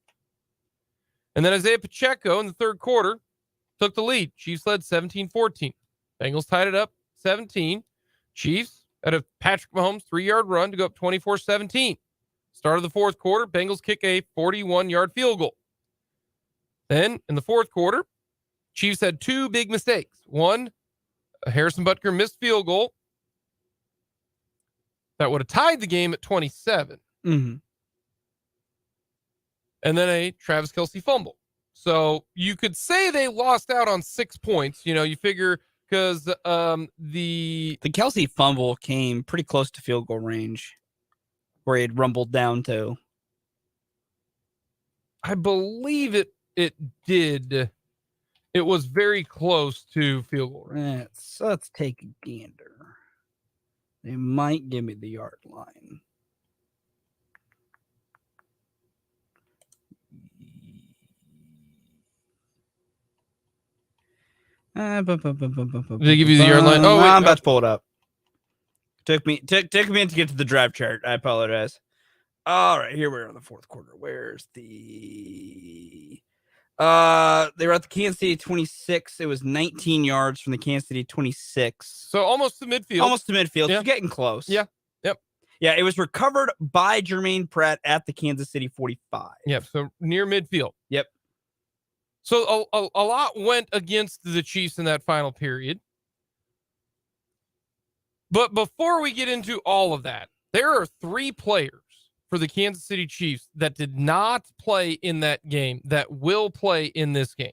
And then Isaiah Pacheco in the third quarter took the lead. Chiefs led 17-14. Bengals tied it up 17. Chiefs had a Patrick Mahomes 3-yard run to go up 24-17. Start of the fourth quarter, Bengals kick a 41-yard field goal. Then in the fourth quarter, Chiefs had 2 big mistakes. One, a Harrison Butker missed field goal that would have tied the game at 27. Mm-hmm. And then a Travis Kelce fumble. So you could say they lost out on 6 points. You know, you figure because the Kelce fumble came pretty close to field goal range where he had rumbled down to. I believe it did. It was very close to field goal range. Let's take a gander. They might give me the yard line. Did they give you the yard line? Oh, wait, I'm about to pull it up. Took me to get to the drive chart. I apologize. All right, here we are in the fourth quarter. Where's the they were at the Kansas City 26. It was 19 yards from the Kansas City 26. So almost to midfield. Almost to midfield. Yeah. You're getting close. Yeah. Yep. Yeah, it was recovered by Jermaine Pratt at the Kansas City 45. Yep. So near midfield. Yep. So a lot went against the Chiefs in that final period. But before we get into all of that, there are 3 players for the Kansas City Chiefs that did not play in that game that will play in this game.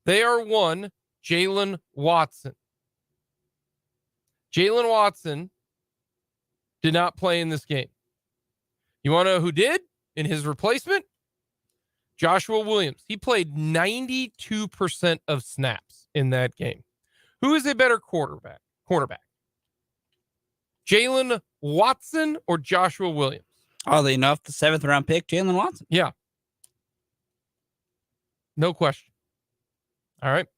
They are one, Jalen Watson. Jalen Watson did not play in this game. You want to know who did in his replacement? Joshua Williams. He played 92% of snaps in that game. Who is a better quarterback? Jalen Watson or Joshua Williams? Oddly enough, the 7th round pick, Jalen Watson. Yeah. No question. All right.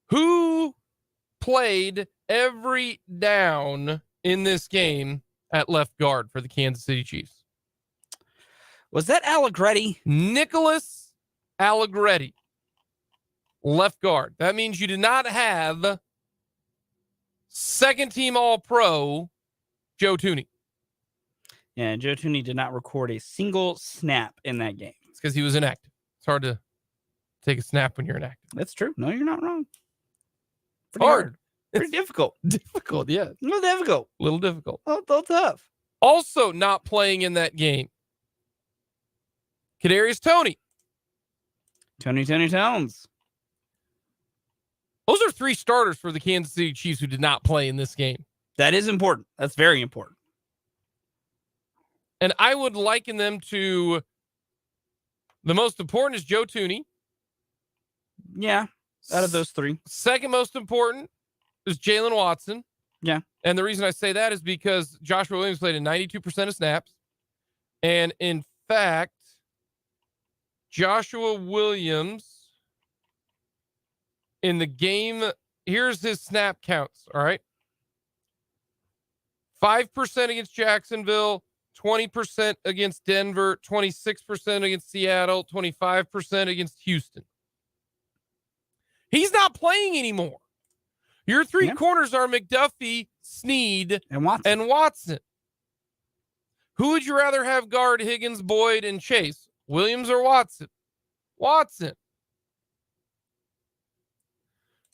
Who played every down in this game at left guard for the Kansas City Chiefs? Was that Allegretti? Nicholas Allegretti, left guard. That means you did not have second team All-Pro Joe Thuney. Yeah, Joe Thuney did not record a single snap in that game. It's because he was inactive. It's hard to take a snap when you're inactive. That's true. No, you're not wrong. Pretty Hard. Pretty difficult. Difficult, yeah. A little difficult. A little difficult. A little tough. Also not playing in that game, Kadarius Toney. Tony Towns. Those are 3 starters for the Kansas City Chiefs who did not play in this game. That is important. That's very important. And I would liken them to the most important is Joe Thuney. Yeah, out of those 3. Second most important is Jalen Watson. Yeah. And the reason I say that is because Joshua Williams played in 92% of snaps. And in fact, Joshua Williams in the game, here's his snap counts, all right? 5% against Jacksonville, 20% against Denver, 26% against Seattle, 25% against Houston. He's not playing anymore. Your 3 corners are McDuffie, Snead, and Watson. Who would you rather have guard Higgins, Boyd, and Chase? Williams or Watson? Watson.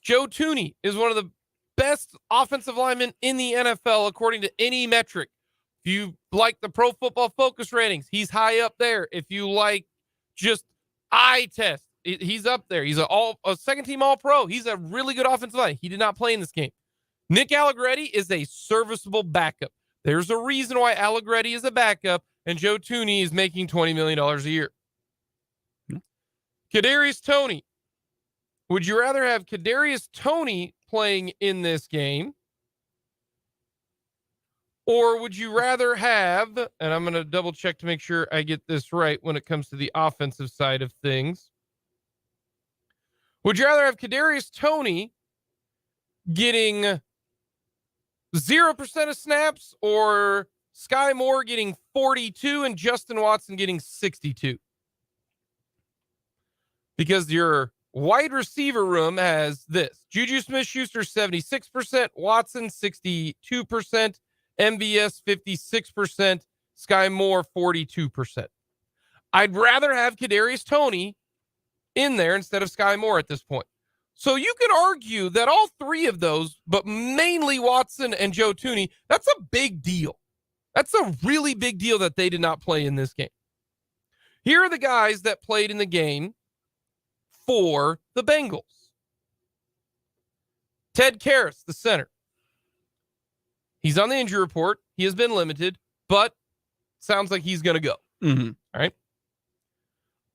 Joe Thuney is one of the best offensive linemen in the NFL according to any metric. If you like the Pro Football Focus ratings, he's high up there. If you like just eye test, he's up there. He's a second team All-Pro. He's a really good offensive line. He did not play in this game. Nick Allegretti is a serviceable backup. There's a reason why Allegretti is a backup and Joe Thuney is making $20 million a year. Kadarius Toney. Would you rather have Kadarius Toney playing in this game? Or would you rather have, and I'm going to double check to make sure I get this right when it comes to the offensive side of things. Would you rather have Kadarius Toney getting 0% of snaps or Sky Moore getting 42 and Justin Watson getting 62? Because your wide receiver room has this: Juju Smith-Schuster 76%, Watson 62%, MVS 56%, Sky Moore 42%. I'd rather have Kadarius Toney in there instead of Sky Moore at this point. So you could argue that all 3 of those, but mainly Watson and Joe Thuney, that's a big deal. That's a really big deal that they did not play in this game. Here are the guys that played in the game for the Bengals. Ted Karras, the center. He's on the injury report. He has been limited, but sounds like he's going to go. Mm-hmm. All right.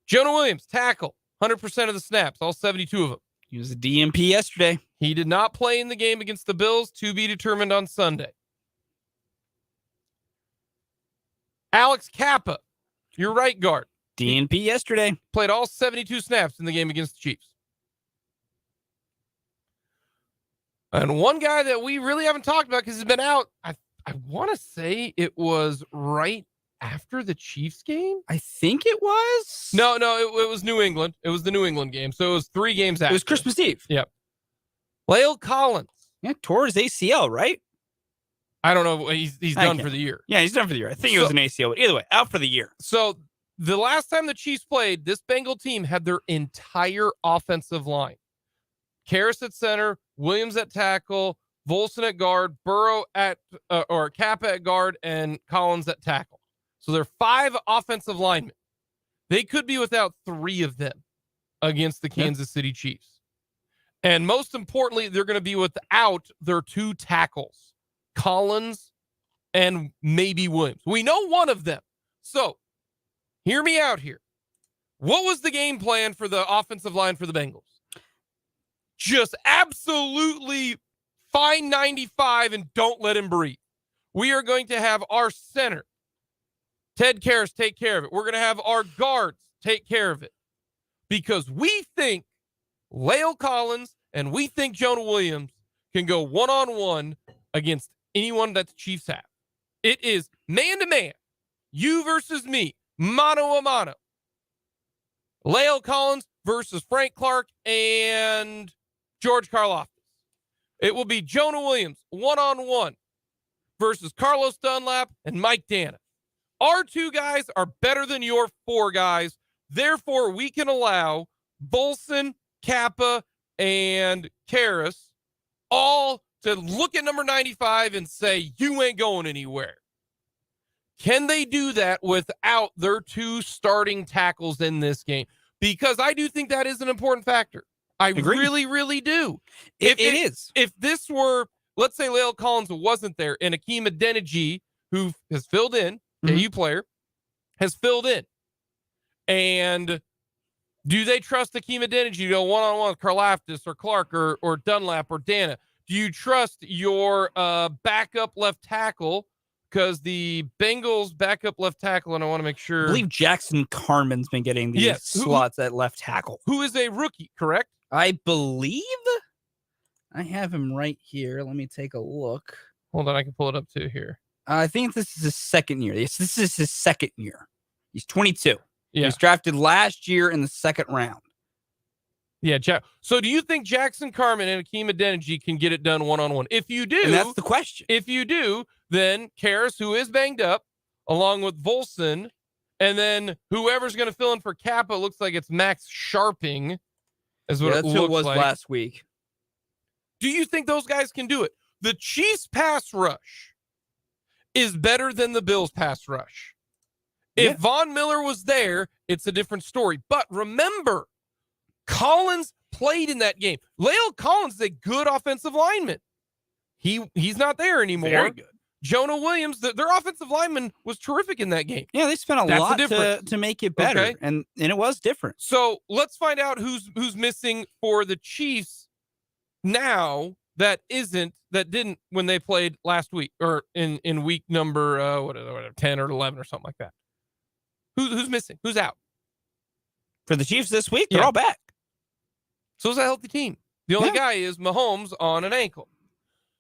Jonah Williams, tackle, 100% of the snaps, all 72 of them. He was a DMP yesterday. He did not play in the game against the Bills, to be determined on Sunday. Alex Kappa, your right guard. DNP yesterday. Played all 72 snaps in the game against the Chiefs. And one guy that we really haven't talked about because he's been out, I want to say it was right after the Chiefs game. I think it was. No, it was New England. It was the New England game. So it was 3 games after. It was Christmas Eve. Yep. Lael Collins. Yeah, tore his ACL, right? I don't know. He's done for the year. Yeah, he's done for the year. I think it was an ACL. But either way, out for the year. So the last time the Chiefs played, this Bengal team had their entire offensive line. Karras at center, Williams at tackle, Volson at guard, Burrow at or Kappa at guard, and Collins at tackle. So there are 5 offensive linemen. They could be without 3 of them against the Kansas City Chiefs. And most importantly, they're going to be without their 2 tackles, Collins and maybe Williams. We know one of them. So hear me out here. What was the game plan for the offensive line for the Bengals? Just absolutely find 95 and don't let him breathe. We are going to have our center, Ted Karras, take care of it. We're going to have our guards take care of it. Because we think La'el Collins and we think Jonah Williams can go one-on-one against anyone that the Chiefs have. It is man-to-man, you versus me, mano a mano. La'el Collins versus Frank Clark and George Karlaftis. It will be Jonah Williams one-on-one versus Carlos Dunlap and Mike Dana. Our 2 guys are better than your 4 guys. Therefore, we can allow Volson, Kappa, and Karras all to look at number 95 and say, you ain't going anywhere. Can they do that without their 2 starting tackles in this game? Because I do think that is an important factor. I really, really do. It is. If this were, let's say La'el Collins wasn't there and Akeem Adeniji, who has filled in, KU player, has filled in. And do they trust Akeem Adeniji to go one-on-one with Karlaftis or Clark or Dunlap or Dana? Do you trust your backup left tackle? Because the Bengals backup left tackle, and I want to make sure. I believe Jackson Carman's been getting these slots at left tackle. Who is a rookie, correct? I believe I have him right here. Let me take a look. Hold on, I can pull it up too here. I think this is his second year. Yes, this is his second year. He's 22. Yeah. He was drafted last year in the 2nd round. Yeah, so do you think Jackson Carman and Akeem Adeniji can get it done one-on-one? If you do, and that's the question. If you do, then Karras, who is banged up, along with Volson, and then whoever's going to fill in for Kappa, looks like it's Max Sharping, is what that's it who looks it was like. last week. Do you think those guys can do it? The Chiefs' pass rush is better than the Bills' pass rush. If Von Miller was there, it's a different story. But remember, Collins played in that game. La'el Collins is a good offensive lineman. He's not there anymore. Very good. Jonah Williams, their offensive lineman was terrific in that game. Yeah, they spent a lot to make it better, Okay. and it was different. So let's find out who's missing for the Chiefs now that didn't when they played last week or in week number whatever 10 or 11 or something like that. Who's missing? Who's out? For the Chiefs this week, they're all back. So it's a healthy team. The only guy is Mahomes on an ankle.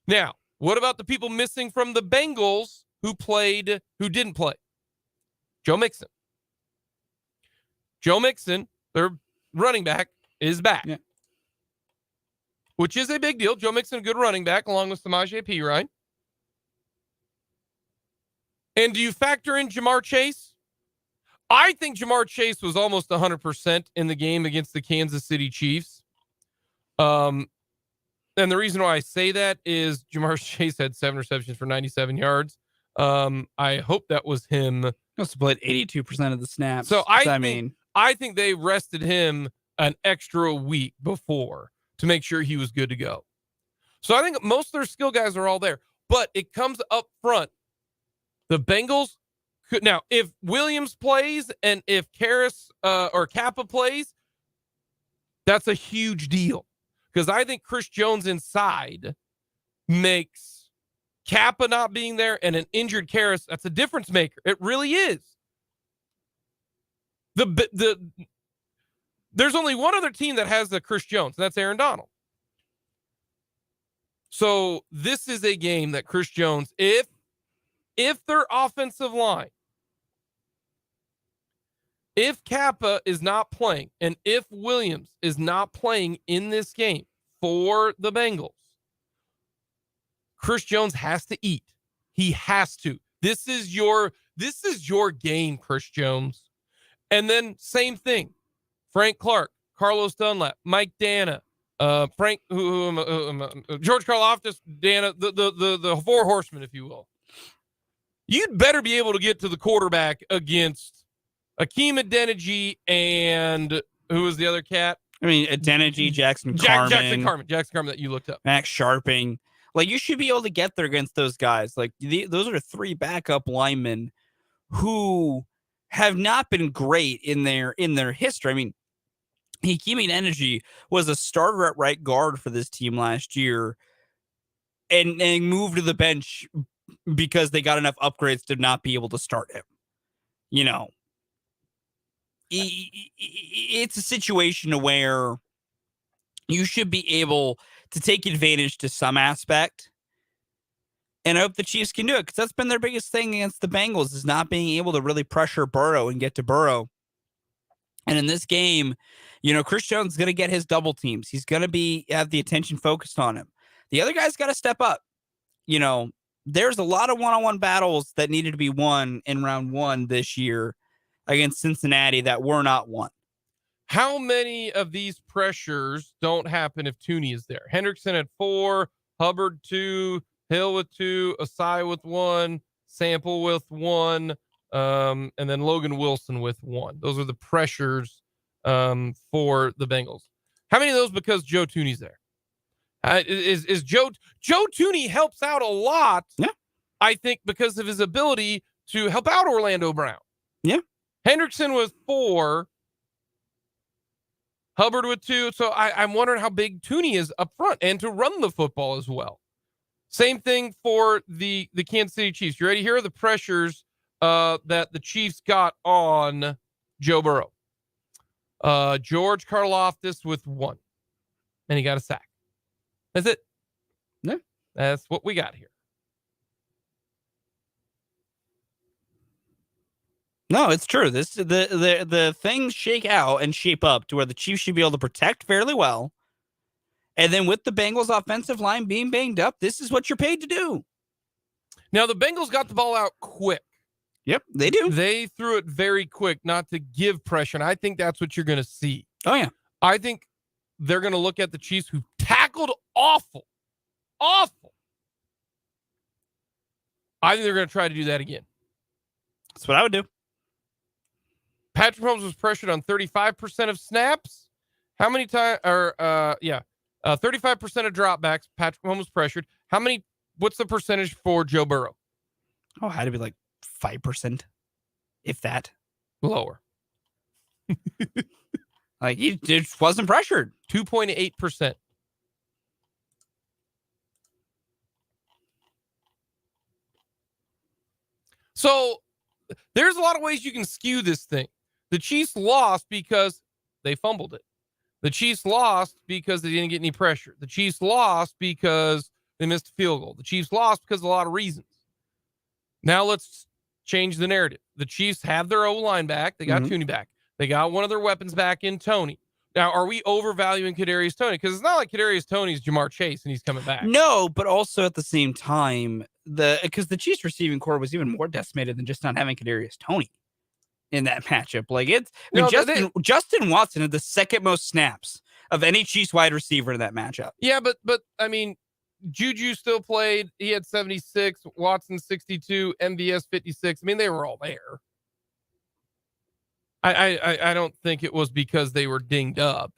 Now, what about the people missing from the Bengals who didn't play? Joe Mixon. Joe Mixon, their running back, is back. Yeah. Which is a big deal. Joe Mixon, a good running back, along with Samaje Perine. And do you factor in Jamar Chase? I think Jamar Chase was almost 100% in the game against the Kansas City Chiefs. And the reason why I say that is Jamar Chase had 7 receptions for 97 yards. I hope that was him. He must have played 82% of the snaps. So I think they rested him an extra week before to make sure he was good to go. So I think most of their skill guys are all there. But it comes up front. The Bengals could now, if Williams plays and if Karras or Kappa plays, that's a huge deal. Because I think Chris Jones inside makes Kappa not being there and an injured Karras, that's a difference maker. It really is. There's only one other team that has the Chris Jones, and that's Aaron Donald. So this is a game that Chris Jones, if their offensive line, if Kappa is not playing and if Williams is not playing in this game for the Bengals, Chris Jones has to eat. He has to. This is your game, Chris Jones. And then same thing. Frank Clark, Carlos Dunlap, Mike Dana, Frank, George Karlaftis, Dana, the four horsemen, if you will. You'd better be able to get to the quarterback against Akeem Adeniji and who was the other cat? I mean, Adeniji, Jackson Carman. Jackson Carman that you looked up. Max Sharping. Like, you should be able to get there against those guys. Like, those are 3 backup linemen who have not been great in their history. I mean, Akeem Adeniji was a starter at right guard for this team last year and moved to the bench because they got enough upgrades to not be able to start him. You know, it's a situation where you should be able to take advantage to some aspect. And I hope the Chiefs can do it, because that's been their biggest thing against the Bengals, is not being able to really pressure Burrow and get to Burrow. And in this game, you know, Chris Jones is going to get his double teams. He's going to have the attention focused on him. The other guy's got to step up. You know, there's a lot of one-on-one battles that needed to be won in round 1 this year against Cincinnati that were not won. How many of these pressures don't happen if Tooney is there? Hendrickson at 4, Hubbard 2, Hill with 2, Asai with 1, Sample with 1, and then Logan Wilson with 1. Those are the pressures for the Bengals. How many of those because Joe Tooney's there? Is Joe Tooney helps out a lot? Yeah, I think because of his ability to help out Orlando Brown. Yeah, Hendrickson with 4, Hubbard with 2. So I'm wondering how big Tooney is up front and to run the football as well. Same thing for the Kansas City Chiefs. You ready? Here are the pressures that the Chiefs got on Joe Burrow. George Karlaftis with 1, and he got a sack. That's it. Yeah, that's what we got here. No, it's true. The things shake out and shape up to where the Chiefs should be able to protect fairly well. And then with the Bengals offensive line being banged up, this is what you're paid to do. Now, the Bengals got the ball out quick. Yep, they do. They threw it very quick, not to give pressure. And I think that's what you're going to see. Oh, yeah. I think they're going to look at the Chiefs, who tackled awful. I think they're going to try to do that again. That's what I would do. Patrick Mahomes was pressured on 35% of snaps. How many times? 35% of dropbacks. Patrick Mahomes was pressured. What's the percentage for Joe Burrow? Oh, it had to be like 5%, if that. Lower. Like, he just wasn't pressured. 2.8%. So there's a lot of ways you can skew this thing. The Chiefs lost because they fumbled it. The Chiefs lost because they didn't get any pressure. The Chiefs lost because they missed a field goal. The Chiefs lost because of a lot of reasons. Now let's change the narrative. The Chiefs have their O-line back. They got Tooney back. They got one of their weapons back in Tony. Now, are we overvaluing Kadarius Toney? Because it's not like Kadarius Toney's Jamar Chase and he's coming back. No, but also at the same time, because the Chiefs receiving core was even more decimated than just not having Kadarius Toney in that matchup. Like, Justin Watson had the second most snaps of any Chiefs wide receiver in that matchup. Yeah, but I mean, Juju still played. He had 76, Watson 62, MVS 56. I mean, they were all there. I don't think it was because they were dinged up.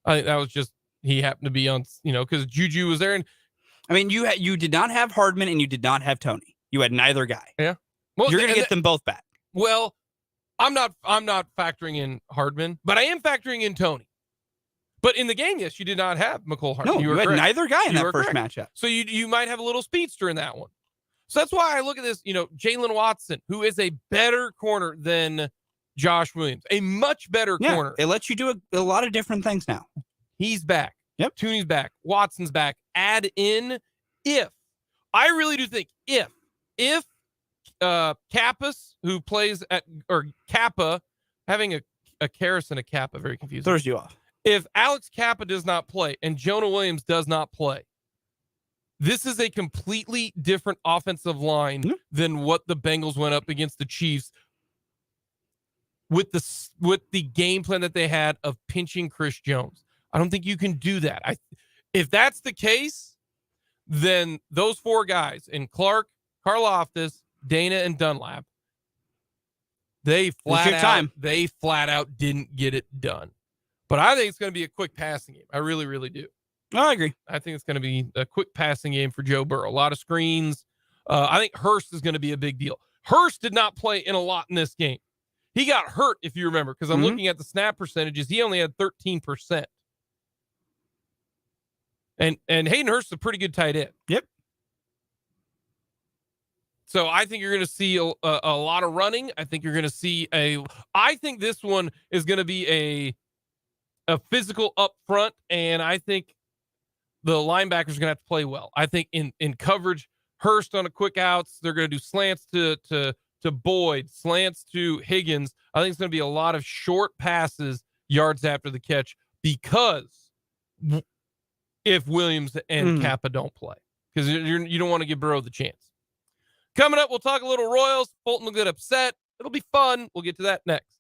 I think that was just he happened to be on, because Juju was there. And I mean, you did not have Hardman and you did not have Toney. You had neither guy. Yeah. Well, you're going to get them both back. Well, I'm not factoring in Hardman, but I am factoring in Toney. But in the game, yes, you did not have McCole Hardman. No, you had neither guy in that first matchup. So you might have a little speedster in that one. So that's why I look at this, Jalen Watson, who is a better corner than Josh Williams, a much better corner. It lets you do a lot of different things now. He's back. Yep. Tooney's back. Watson's back. Add in I really do think if Kappas, who plays Kappa, having a Karras and a Kappa, very confusing. Throws you off. If Alex Kappa does not play and Jonah Williams does not play, this is a completely different offensive line than what the Bengals went up against the Chiefs with the game plan that they had of pinching Chris Jones. I don't think you can do that. If that's the case, then those 4 guys in Clark, Karlaftis, Dana, and Dunlap, they flat out didn't get it done. But I think it's going to be a quick passing game. I really, really do. I agree. I think it's going to be a quick passing game for Joe Burrow. A lot of screens. I think Hurst is going to be a big deal. Hurst did not play in a lot in this game. He got hurt, if you remember, because I'm looking at the snap percentages. He only had 13%. And Hayden Hurst is a pretty good tight end. Yep. So I think you're going to see a lot of running. I think you're going to see I think this one is going to be a physical up front, and I think the linebackers are going to have to play well. I think in coverage, Hurst on a quick outs, they're going to do slants to Boyd, slants to Higgins. I think it's going to be a lot of short passes, yards after the catch, because if Williams and Kappa don't play, because you don't want to give Burrow the chance. Coming up, we'll talk a little Royals. Fulton will get upset. It'll be fun. We'll get to that next.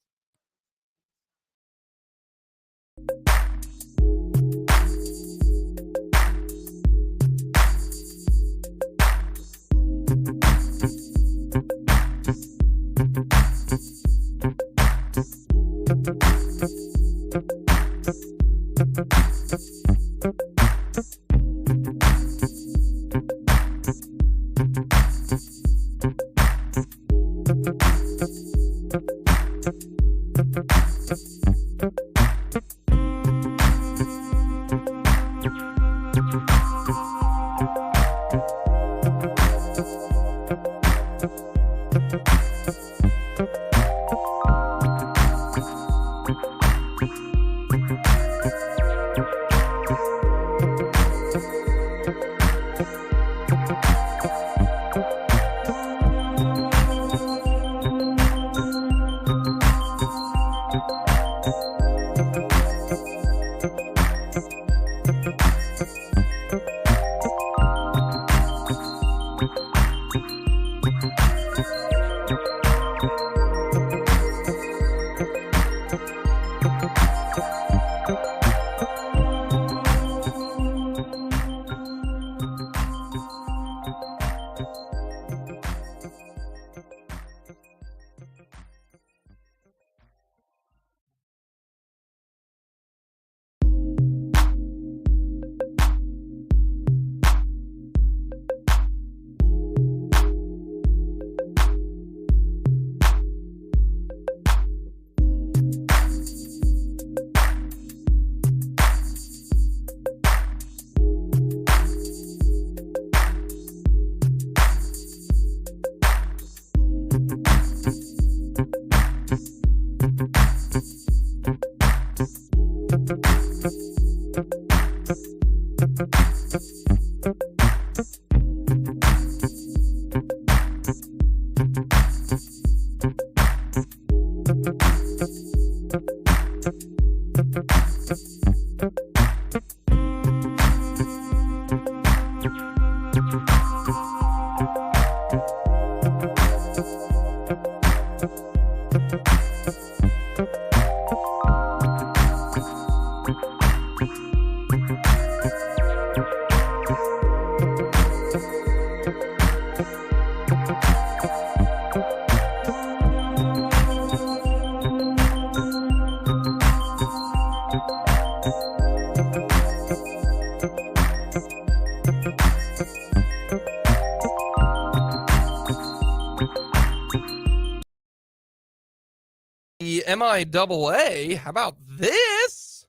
The MIAA. How about this?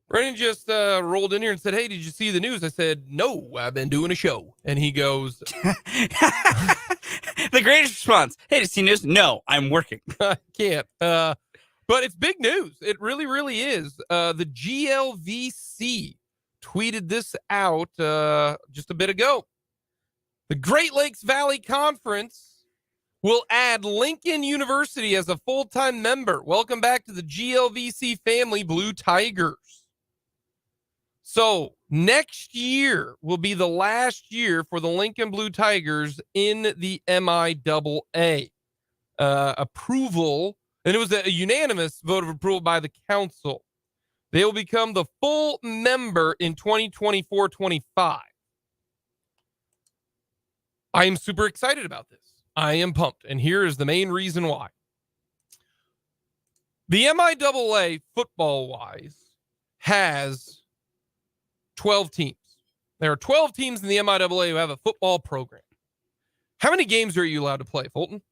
Brennan just rolled in here and said, "Hey, did you see the news?" I said, "No, I've been doing a show." And he goes, the greatest response. "Hey, did you see news?" "No, I'm working." I can't. But it's big news. It really, really is. The GLVC tweeted this out just a bit ago. The Great Lakes Valley Conference will add Lincoln University as a full-time member. Welcome back to the GLVC family, Blue Tigers. So next year will be the last year for the Lincoln Blue Tigers in the MIAA. Approval, and it was a unanimous vote of approval by the council. They will become the full member in 2024-25. I am super excited about this. I am pumped. And here is the main reason why. The MIAA, football-wise, has 12 teams. There are 12 teams in the MIAA who have a football program. How many games are you allowed to play, Fulton?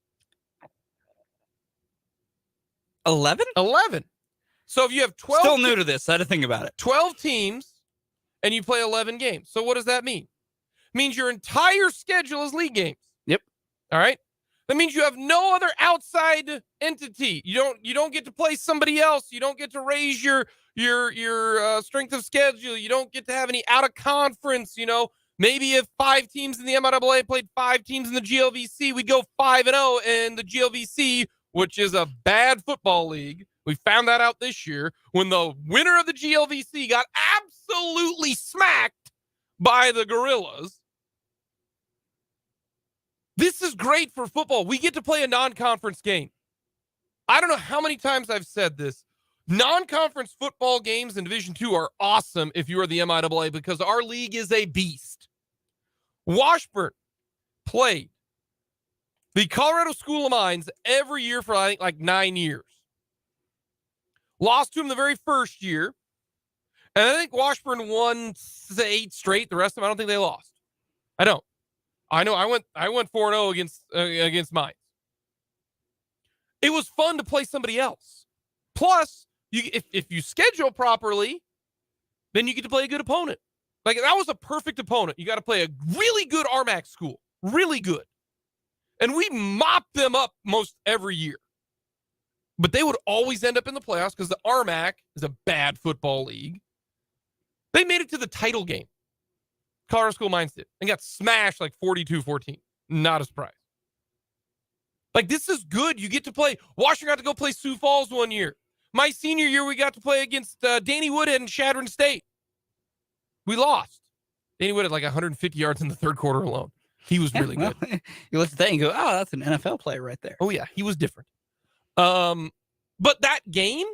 11? 11. So if you have 12... Still new to this. I had to think about it. 12 teams, and you play 11 games. So what does that mean? It means your entire schedule is league games. Yep. All right? That means you have no other outside entity. You don't get to play somebody else. You don't get to raise your strength of schedule. You don't get to have any out of conference. Maybe if 5 teams in the MIAA played 5 teams in the GLVC, we'd go 5-0, and the GLVC, which is a bad football league, we found that out this year when the winner of the GLVC got absolutely smacked by the Gorillas. This is great for football. We get to play a non-conference game. I don't know how many times I've said this. Non-conference football games in Division II are awesome if you are the MIAA because our league is a beast. Washburn played the Colorado School of Mines every year for, I think, like 9 years. Lost to him the very first year. And I think Washburn won 8 straight. The rest of them, I don't think they lost. I don't. I know I went 4-0 against Mines. It was fun to play somebody else. Plus, if you schedule properly, then you get to play a good opponent. Like, that was a perfect opponent. You got to play a really good RMAC school. Really good. And we mopped them up most every year. But they would always end up in the playoffs because the RMAC is a bad football league. They made it to the title game. Colorado School Mines did. And got smashed like 42-14. Not a surprise. Like, this is good. You get to play. Washington got to go play Sioux Falls one year. My senior year, we got to play against Danny Woodhead and Chadron State. We lost. Danny Woodhead had like 150 yards in the third quarter alone. He was really good. You look at that and go, oh, that's an NFL player right there. Oh, yeah. He was different. But that game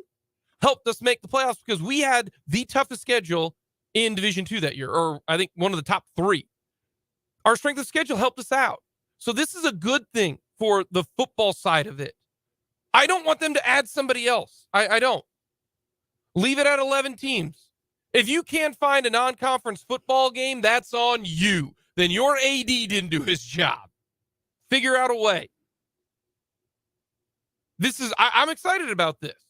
helped us make the playoffs because we had the toughest schedule in Division II that year, or I think one of the top 3. Our strength of schedule helped us out. So this is a good thing for the football side of it. I don't want them to add somebody else. I don't. Leave it at 11 teams. If you can't find a non-conference football game, that's on you. Then your AD didn't do his job. Figure out a way. I'm excited about this.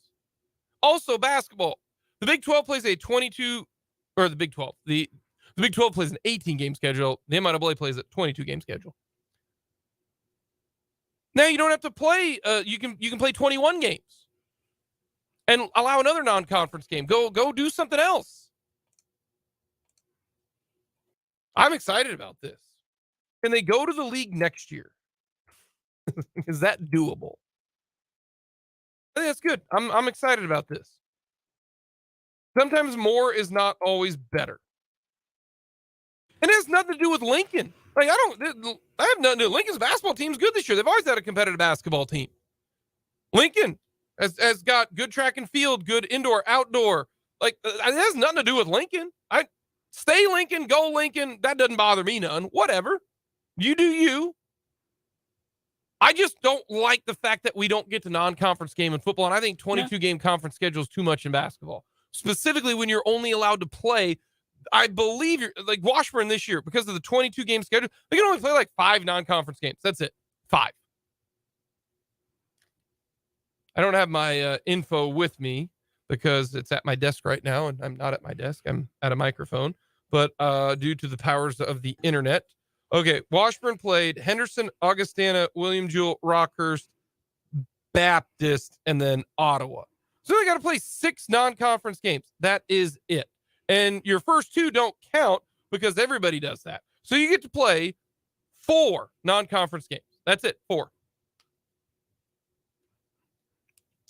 Also, basketball. The Big 12 plays a 22, or the Big 12. The Big 12 plays an 18-game schedule. The MIAA plays a 22-game schedule. Now you don't have to play. You can play 21 games and allow another non-conference game. Go do something else. I'm excited about this. Can they go to the league next year? Is that doable? I think that's good. I'm excited about this. Sometimes more is not always better. And it has nothing to do with Lincoln. Like, I have nothing to do. Lincoln's basketball team's good this year. They've always had a competitive basketball team. Lincoln has got good track and field, good indoor, outdoor. Like, it has nothing to do with Lincoln. Stay Lincoln, go Lincoln. That doesn't bother me none. Whatever. You do you. I just don't like the fact that we don't get to non-conference game in football. And I think 22-game conference schedule is too much in basketball. Specifically when you're only allowed to play, I believe you're like Washburn this year, because of the 22-game schedule, they can only play like 5 non-conference games. That's it. 5. I don't have my info with me because it's at my desk right now, and I'm not at my desk. I'm at a microphone. But due to the powers of the internet. Okay, Washburn played Henderson, Augustana, William Jewell, Rockhurst, Baptist, and then Ottawa. So they got to play 6 non-conference games. That is it. And your first 2 don't count because everybody does that. So you get to play 4 non-conference games. That's it, 4.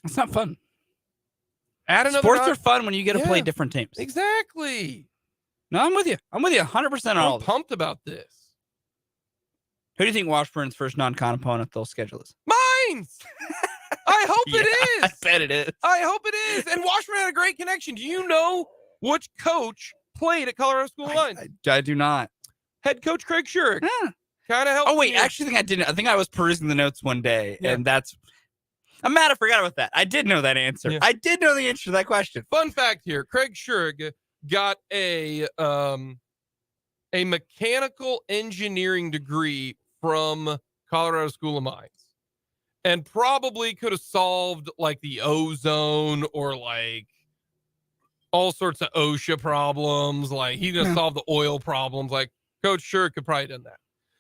It's not fun. Add another Sports are fun when you get to play different teams. Exactly. No, I'm with you. I'm with you 100% on all I'm of this. pumped about this. Who do you think Washburn's first non-con opponent they'll schedule is? Mines! I hope Yeah, it I is. bet it is. I hope it is. And Washburn had a great connection. Do you know which coach played at Colorado School of Mines? I do not. Head coach Craig Shurik. Huh. Kind of helped. Oh, wait. me. Actually, I think I didn't. I think I was perusing the notes one day, Yeah. and that's. I'm mad I forgot about that. I did know that answer. Yeah. I did know the answer to that question. Fun fact here: Craig Shurik got a mechanical engineering degree from Colorado School of Mines, and probably could have solved like the ozone or like all sorts of OSHA problems. Like he could have solved the oil problems. Like Coach Shurik could probably done that.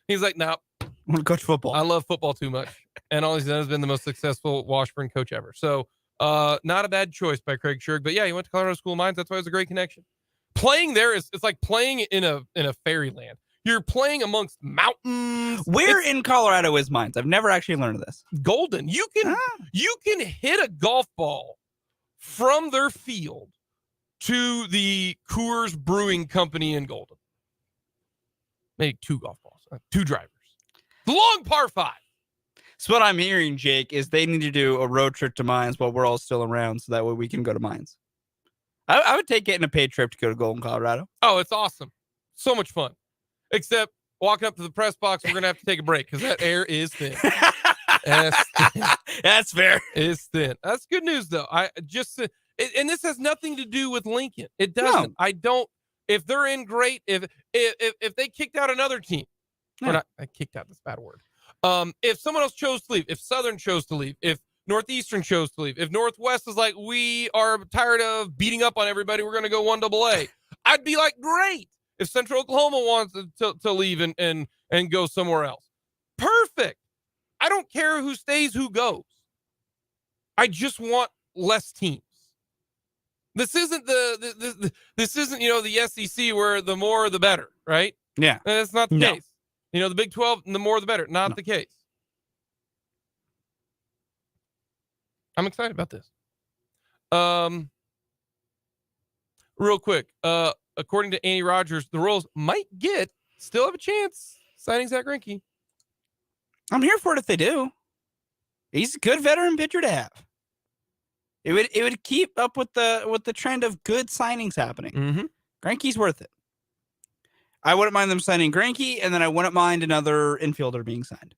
He's like, no, I want to coach football. I love football too much. And all he's done has been the most successful Washburn coach ever. So not a bad choice by Craig Shurik. But yeah, he went to Colorado School of Mines. That's why it was a great connection. Playing there it's like playing in a fairyland. You're playing amongst mountains. Where in Colorado is Mines? I've never actually learned of this. Golden. You can hit a golf ball from their field to the Coors Brewing Company in Golden. Maybe 2 golf balls, 2 drivers. The long par 5. So what I'm hearing, Jake, is they need to do a road trip to Mines while we're all still around, so that way we can go to Mines. I would take getting a paid trip to go to Golden, Colorado. Oh, it's awesome. So much fun. Except walking up to the press box, we're going to have to take a break because that air is thin. That's fair. It's thin. That's good news, though. And this has nothing to do with Lincoln. It doesn't. No. I don't. If they're in great, if they kicked out another team, or not, I kicked out this bad word. If someone else chose to leave, if Southern chose to leave, if Northeastern chose to leave, if Northwest is like, we are tired of beating up on everybody, we're going to go 1AA, I'd be like, great. If Central Oklahoma wants to leave and go somewhere else, perfect. I don't care who stays, who goes. I just want less teams. This isn't this isn't the SEC where the more the better, right? Yeah, that's not the case. The Big 12, the more the better. Not the case. I'm excited about this. Real quick, according to Andy Rogers, the Royals still have a chance signing Zach Greinke. I'm here for it if they do. He's a good veteran pitcher to have. It would keep up with the trend of good signings happening. Mm-hmm. Greinke's worth it. I wouldn't mind them signing Greinke, and then I wouldn't mind another infielder being signed.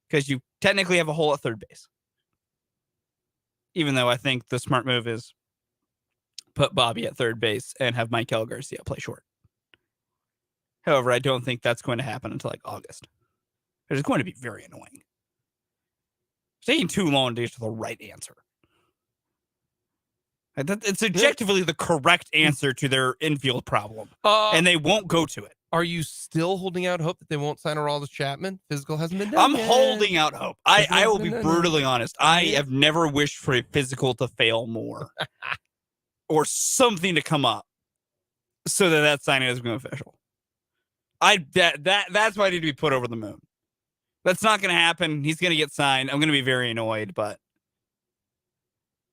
Because you technically have a hole at third base. Even though I think the smart move is put Bobby at third base and have Michael Garcia play short. However, I don't think that's going to happen until like August. It's going to be very annoying. It's taking too long to get to the right answer. It's objectively the correct answer to their infield problem, and they won't go to it. Are you still holding out hope that they won't sign Aroldis Chapman? Physical hasn't been done I'm yet. holding out hope. I will be brutally honest. I have never wished for a physical to fail more or something to come up so that signing has become official. That's why I need to be put over the moon. That's not going to happen. He's going to get signed. I'm going to be very annoyed, but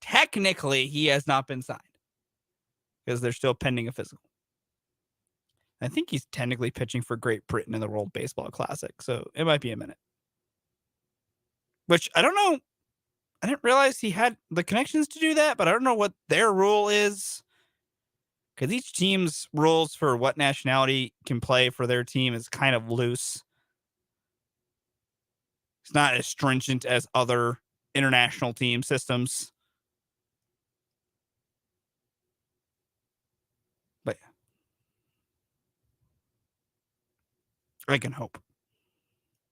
technically he has not been signed because they're still pending a physical. I think he's technically pitching for Great Britain in the World Baseball Classic, so it might be a minute. Which I don't know. I didn't realize he had the connections to do that, but I don't know what their rule is. Because each team's rules for what nationality can play for their team is kind of loose. It's not as stringent as other international team systems. But yeah. I can hope.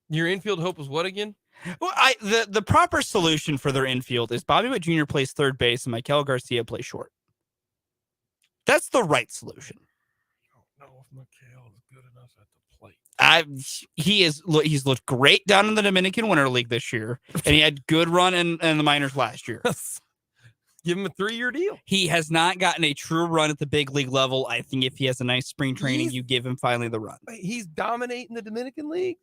Your infield hope was what again? Well, the proper solution for their infield is Bobby Witt Jr. plays third base and Michael Garcia plays short. That's the right solution. I don't know if Michael is good enough at the plate. He's looked great down in the Dominican Winter League this year, and he had good run in the minors last year. Give him a 3-year deal. He has not gotten a true run at the big league level. I think if he has a nice spring training, you give him finally the run. He's dominating the Dominican League.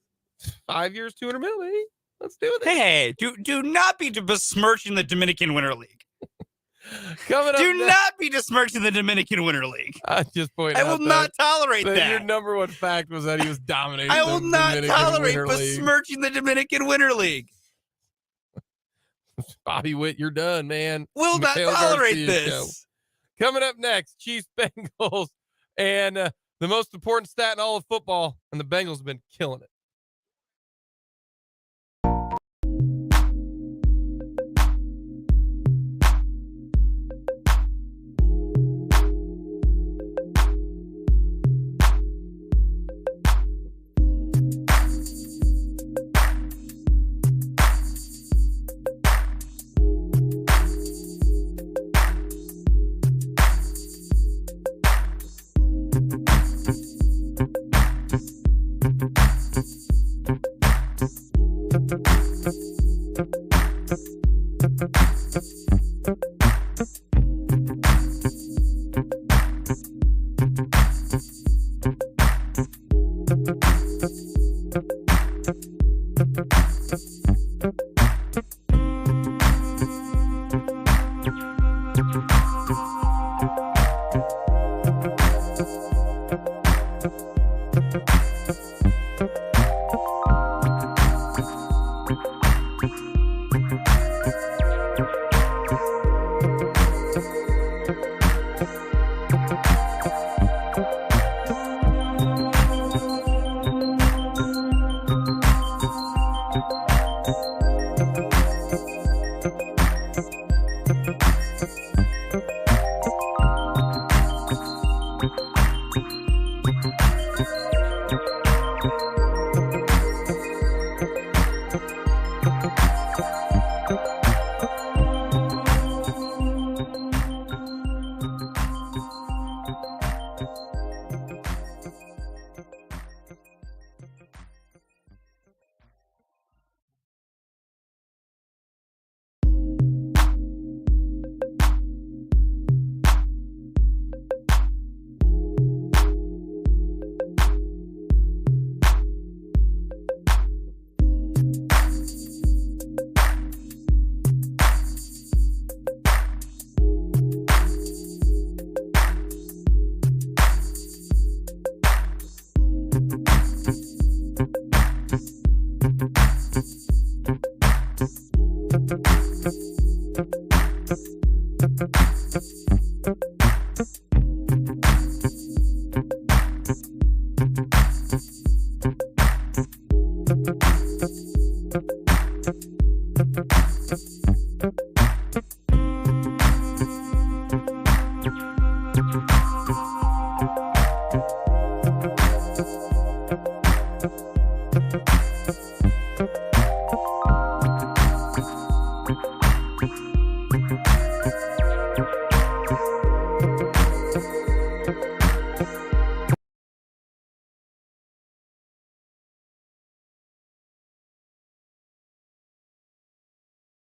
5 years, $200 million, baby. Let's do it. Hey, do not be besmirching the Dominican Winter League. Coming up do not be besmirching the Dominican Winter League. I just pointed I out will not tolerate that. Your number one fact was that he was dominating. I will not Dominican tolerate Winter League. besmirching the Dominican Winter League. Bobby Witt, you're done, man. Will not Mateo tolerate Garcia this. Show. Coming up next, Chiefs Bengals, and the most important stat in all of football, and the Bengals have been killing it.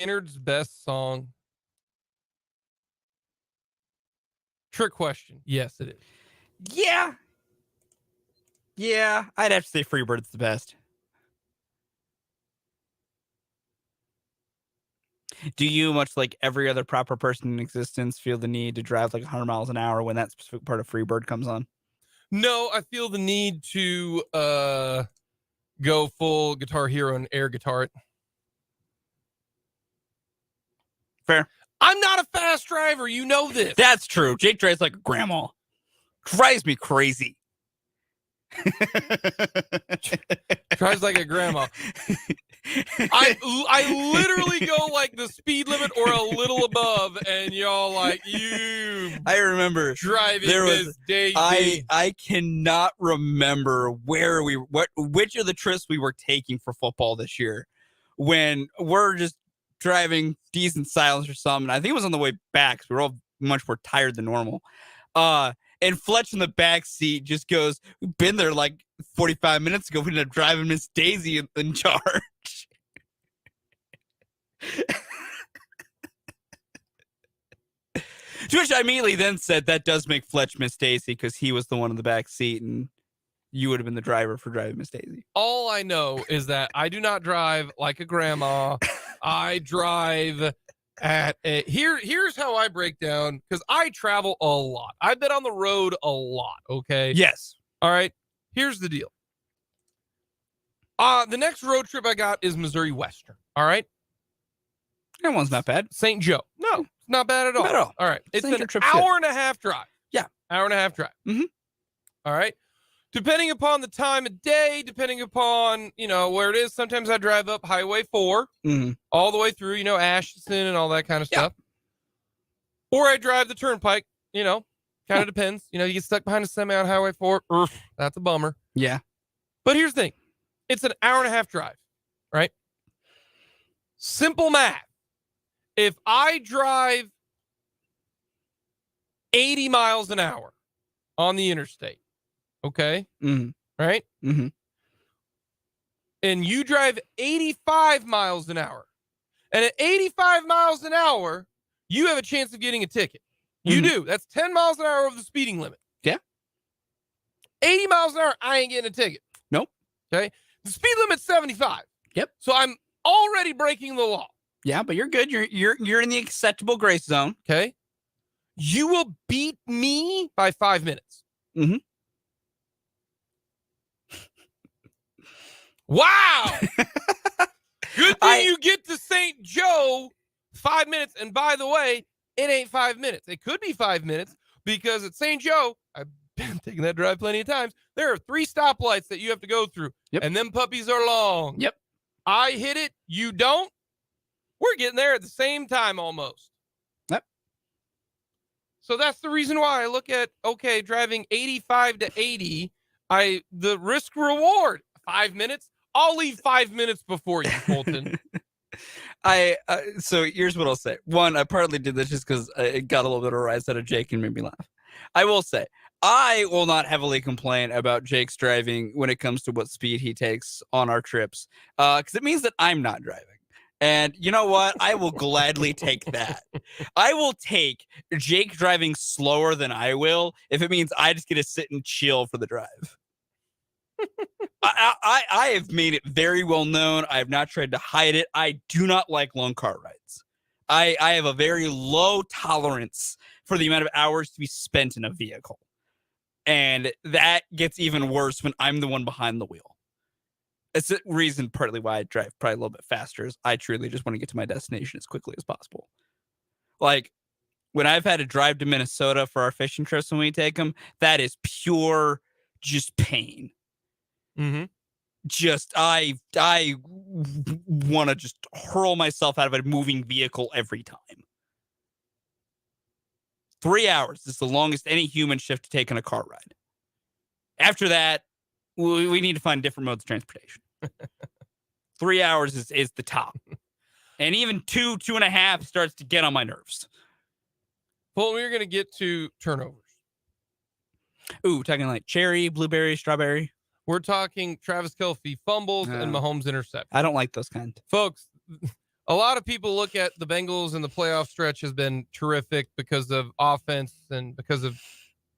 Leonard's best song. Trick question. Yes, it is. Yeah, I'd have to say Freebird's the best. Do you, much like every other proper person in existence, feel the need to drive like 100 miles an hour when that specific part of Freebird comes on? No, I feel the need to go full Guitar Hero and air guitar it. Fair. I'm not a fast driver. You know this. That's true. Jake drives like a grandma. Drives me crazy. Drives like a grandma. I literally go like the speed limit or a little above, and y'all like, you. I remember driving there was Miss Daisy. I cannot remember which of the trips we were taking for football this year when we're just driving decent silence or something. I think it was on the way back because we were all much more tired than normal. And Fletch in the back seat just goes, "We've been there like 45 minutes ago. We ended up driving Miss Daisy in charge." To which I immediately then said, that does make Fletch Miss Daisy because he was the one in the back seat and you would have been the driver for driving Miss Daisy. All I know is that I do not drive like a grandma. I drive at here's how I break down, because I travel a lot. I've been on the road a lot. Okay. Yes. All right. Here's the deal. The next road trip I got is Missouri Western. All right. That one's not bad. St. Joe. No, it's not bad at all. Not at all. All right. It's St. an Joe trip's hour and a half drive. Yeah. Hour and a half drive. Mhm. All right. Depending upon the time of day, depending upon, where it is, sometimes I drive up Highway 4 all the way through, Ashton and all that kind of stuff. Or I drive the turnpike, kind of depends. You get stuck behind a semi on Highway 4. That's a bummer. Yeah. But here's the thing. It's an hour and a half drive, right? Simple math. If I drive 80 miles an hour on the interstate, okay? Right? Mm-hmm. And you drive 85 miles an hour. And at 85 miles an hour, you have a chance of getting a ticket. You do. That's 10 miles an hour over the speeding limit. Yeah. 80 miles an hour, I ain't getting a ticket. Nope. Okay? The speed limit's 75. Yep. So I'm already breaking the law. Yeah, but you're good. You're in the acceptable grace zone. Okay? You will beat me by 5 minutes. Mm-hmm. Wow. Good thing you get to St. Joe 5 minutes. And by the way, it ain't 5 minutes. It could be 5 minutes because at St. Joe, I've been taking that drive plenty of times. There are 3 stoplights that you have to go through. Yep. And them puppies are long. Yep. I hit it. You don't. We're getting there at the same time almost. Yep. So that's the reason why I look at, okay, driving 85 to 80, the risk reward, 5 minutes. I'll leave 5 minutes before you, Fulton. So here's what I'll say. One, I partly did this just because it got a little bit of a rise out of Jake and made me laugh. I will say, I will not heavily complain about Jake's driving when it comes to what speed he takes on our trips, because it means that I'm not driving. And you know what? I will gladly take that. I will take Jake driving slower than I will if it means I just get to sit and chill for the drive. I have made it very well known. I have not tried to hide it. I do not like long car rides. I have a very low tolerance for the amount of hours to be spent in a vehicle. And that gets even worse when I'm the one behind the wheel. It's the reason partly why I drive probably a little bit faster is I truly just want to get to my destination as quickly as possible. Like when I've had to drive to Minnesota for our fishing trips when we take them, that is pure just pain. Mm-hmm. Just I want to just hurl myself out of a moving vehicle every time. 3 hours is the longest any human should have to take on a car ride. After that, we need to find different modes of transportation. 3 hours is the top. And even 2.5 starts to get on my nerves. Well, we're going to get to turnovers. Ooh, talking like cherry, blueberry, strawberry. We're talking Travis Kelce fumbles and Mahomes interception. I don't like those kinds. Folks, a lot of people look at the Bengals and the playoff stretch has been terrific because of offense and because of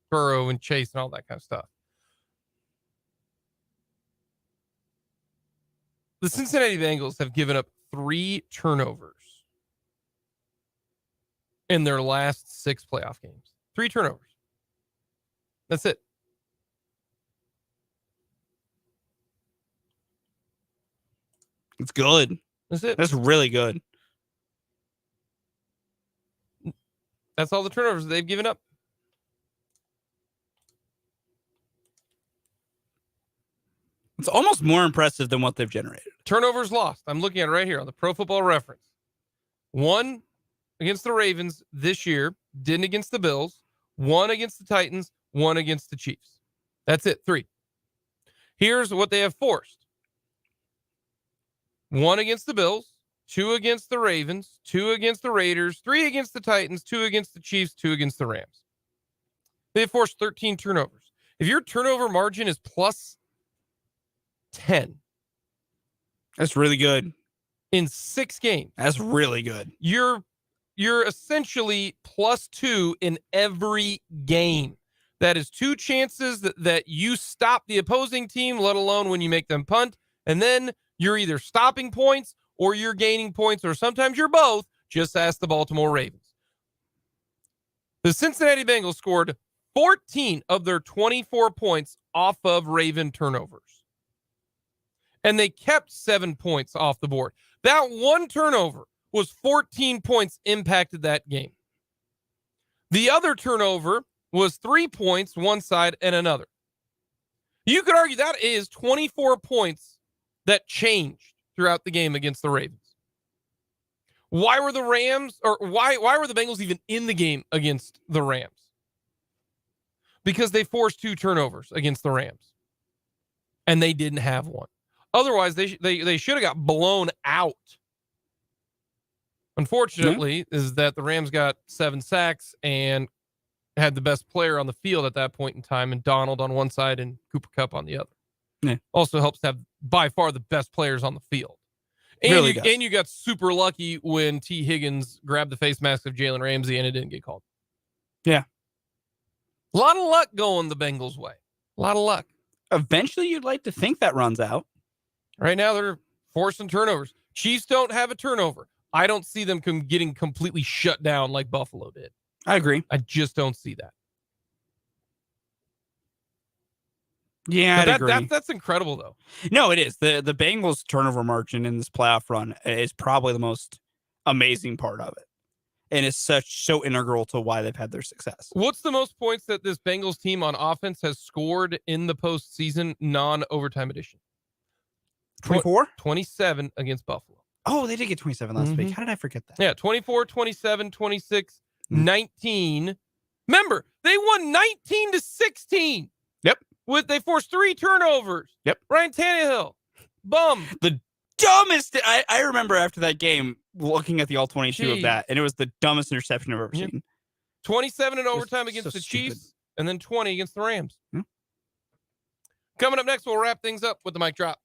Burrow and Chase and all that kind of stuff. The Cincinnati Bengals have given up 3 turnovers in their last 6 playoff games. 3 turnovers. That's it. It's good. That's it. That's really good. That's all the turnovers they've given up. It's almost more impressive than what they've generated. Turnovers lost. I'm looking at it right here on the Pro Football Reference. 1 against the Ravens this year, didn't against the Bills, 1 against the Titans, 1 against the Chiefs. That's it, 3. Here's what they have forced. 1 against the Bills, 2 against the Ravens, 2 against the Raiders, 3 against the Titans, 2 against the Chiefs, 2 against the Rams. They have forced 13 turnovers. If your turnover margin is plus 10. That's really good. In 6 games. That's really good. You're essentially plus 2 in every game. That is 2 chances that you stop the opposing team, let alone when you make them punt. And then you're either stopping points or you're gaining points, or sometimes you're both. Just ask the Baltimore Ravens. The Cincinnati Bengals scored 14 of their 24 points off of Raven turnovers. And they kept 7 points off the board. That one turnover was 14 points impacted that game. The other turnover was 3 points, one side and another. You could argue that is 24 points that changed throughout the game against the Ravens. Why were the Rams, or why were the Bengals even in the game against the Rams? Because they forced 2 turnovers against the Rams, and they didn't have one. Otherwise, they should have got blown out. Unfortunately, is that the Rams got 7 sacks and had the best player on the field at that point in time, and Donald on one side and Cooper Kupp on the other. Yeah. Also helps to have by far the best players on the field. And, Really and you got super lucky when T. Higgins grabbed the face mask of Jalen Ramsey and it didn't get called. Yeah. A lot of luck going the Bengals' way. A lot of luck. Eventually, you'd like to think that runs out. Right now, they're forcing turnovers. Chiefs don't have a turnover. I don't see them getting completely shut down like Buffalo did. I agree. I just don't see that. Yeah, I'd agree. That's incredible, though. No, it is. The Bengals turnover margin in this playoff run is probably the most amazing part of it. And it's so integral to why they've had their success. What's the most points that this Bengals team on offense has scored in the postseason non-overtime edition? 24? 27 against Buffalo. Oh, they did get 27 last week. How did I forget that? Yeah, 24, 27, 26, 19. Remember, they won 19-16. Yep. They forced 3 turnovers. Yep. Ryan Tannehill. Bum. The dumbest. I remember after that game looking at the all 22 of that, and it was the dumbest interception I've ever seen. 27 in overtime against the Chiefs, and then 20 against the Rams. Coming up next, we'll wrap things up with the mic drop.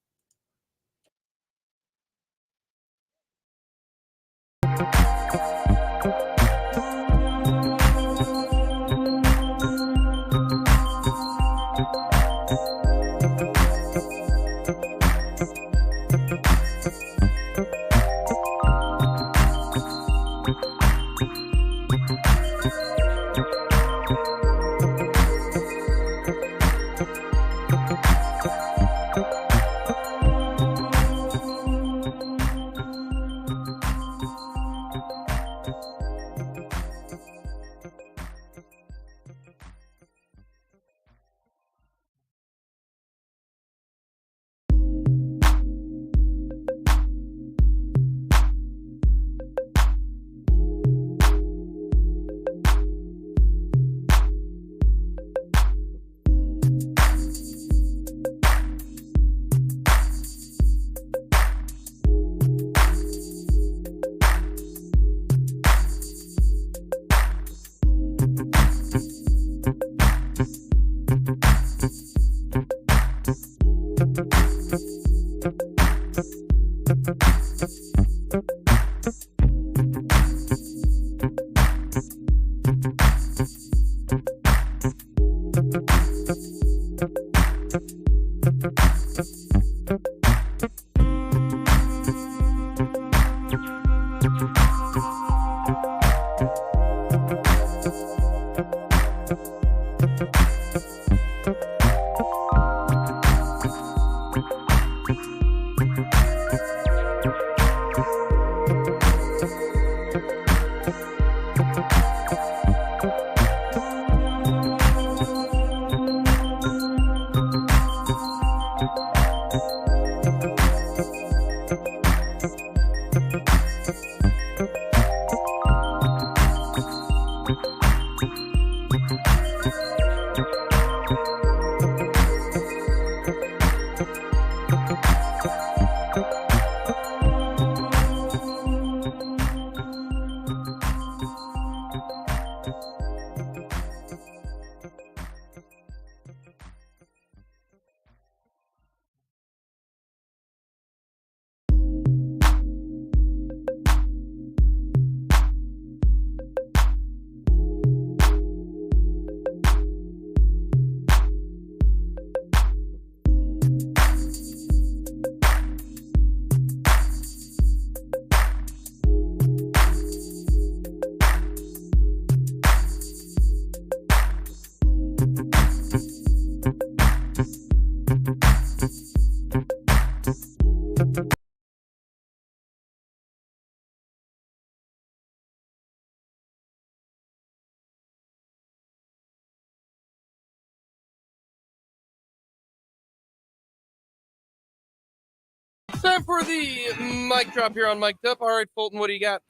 time for the mic drop here on Mic'd Up. All right, Fulton, what do you got?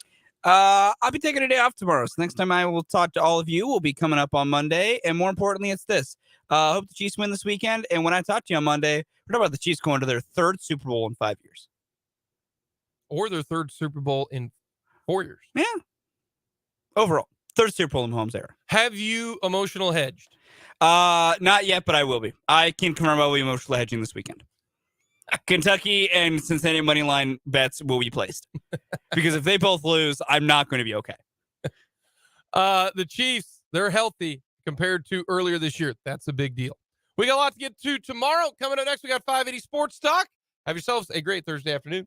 I'll be taking a day off tomorrow. So next time I will talk to all of you will be coming up on Monday. And more importantly, it's this. I hope the Chiefs win this weekend. And when I talk to you on Monday, we're talking about the Chiefs going to their 3rd Super Bowl in 5 years. Or their 3rd Super Bowl in 4 years. Yeah. Overall, 3rd Super Bowl in Mahomes' era. Have you emotional hedged? Not yet, but I will be. I can confirm I will be emotional hedging this weekend. Kentucky and Cincinnati money line bets will be placed. Because if they both lose, I'm not going to be okay. The Chiefs, they're healthy compared to earlier this year. That's a big deal. We got a lot to get to tomorrow. Coming up next, we got 580 Sports Talk. Have yourselves a great Thursday afternoon.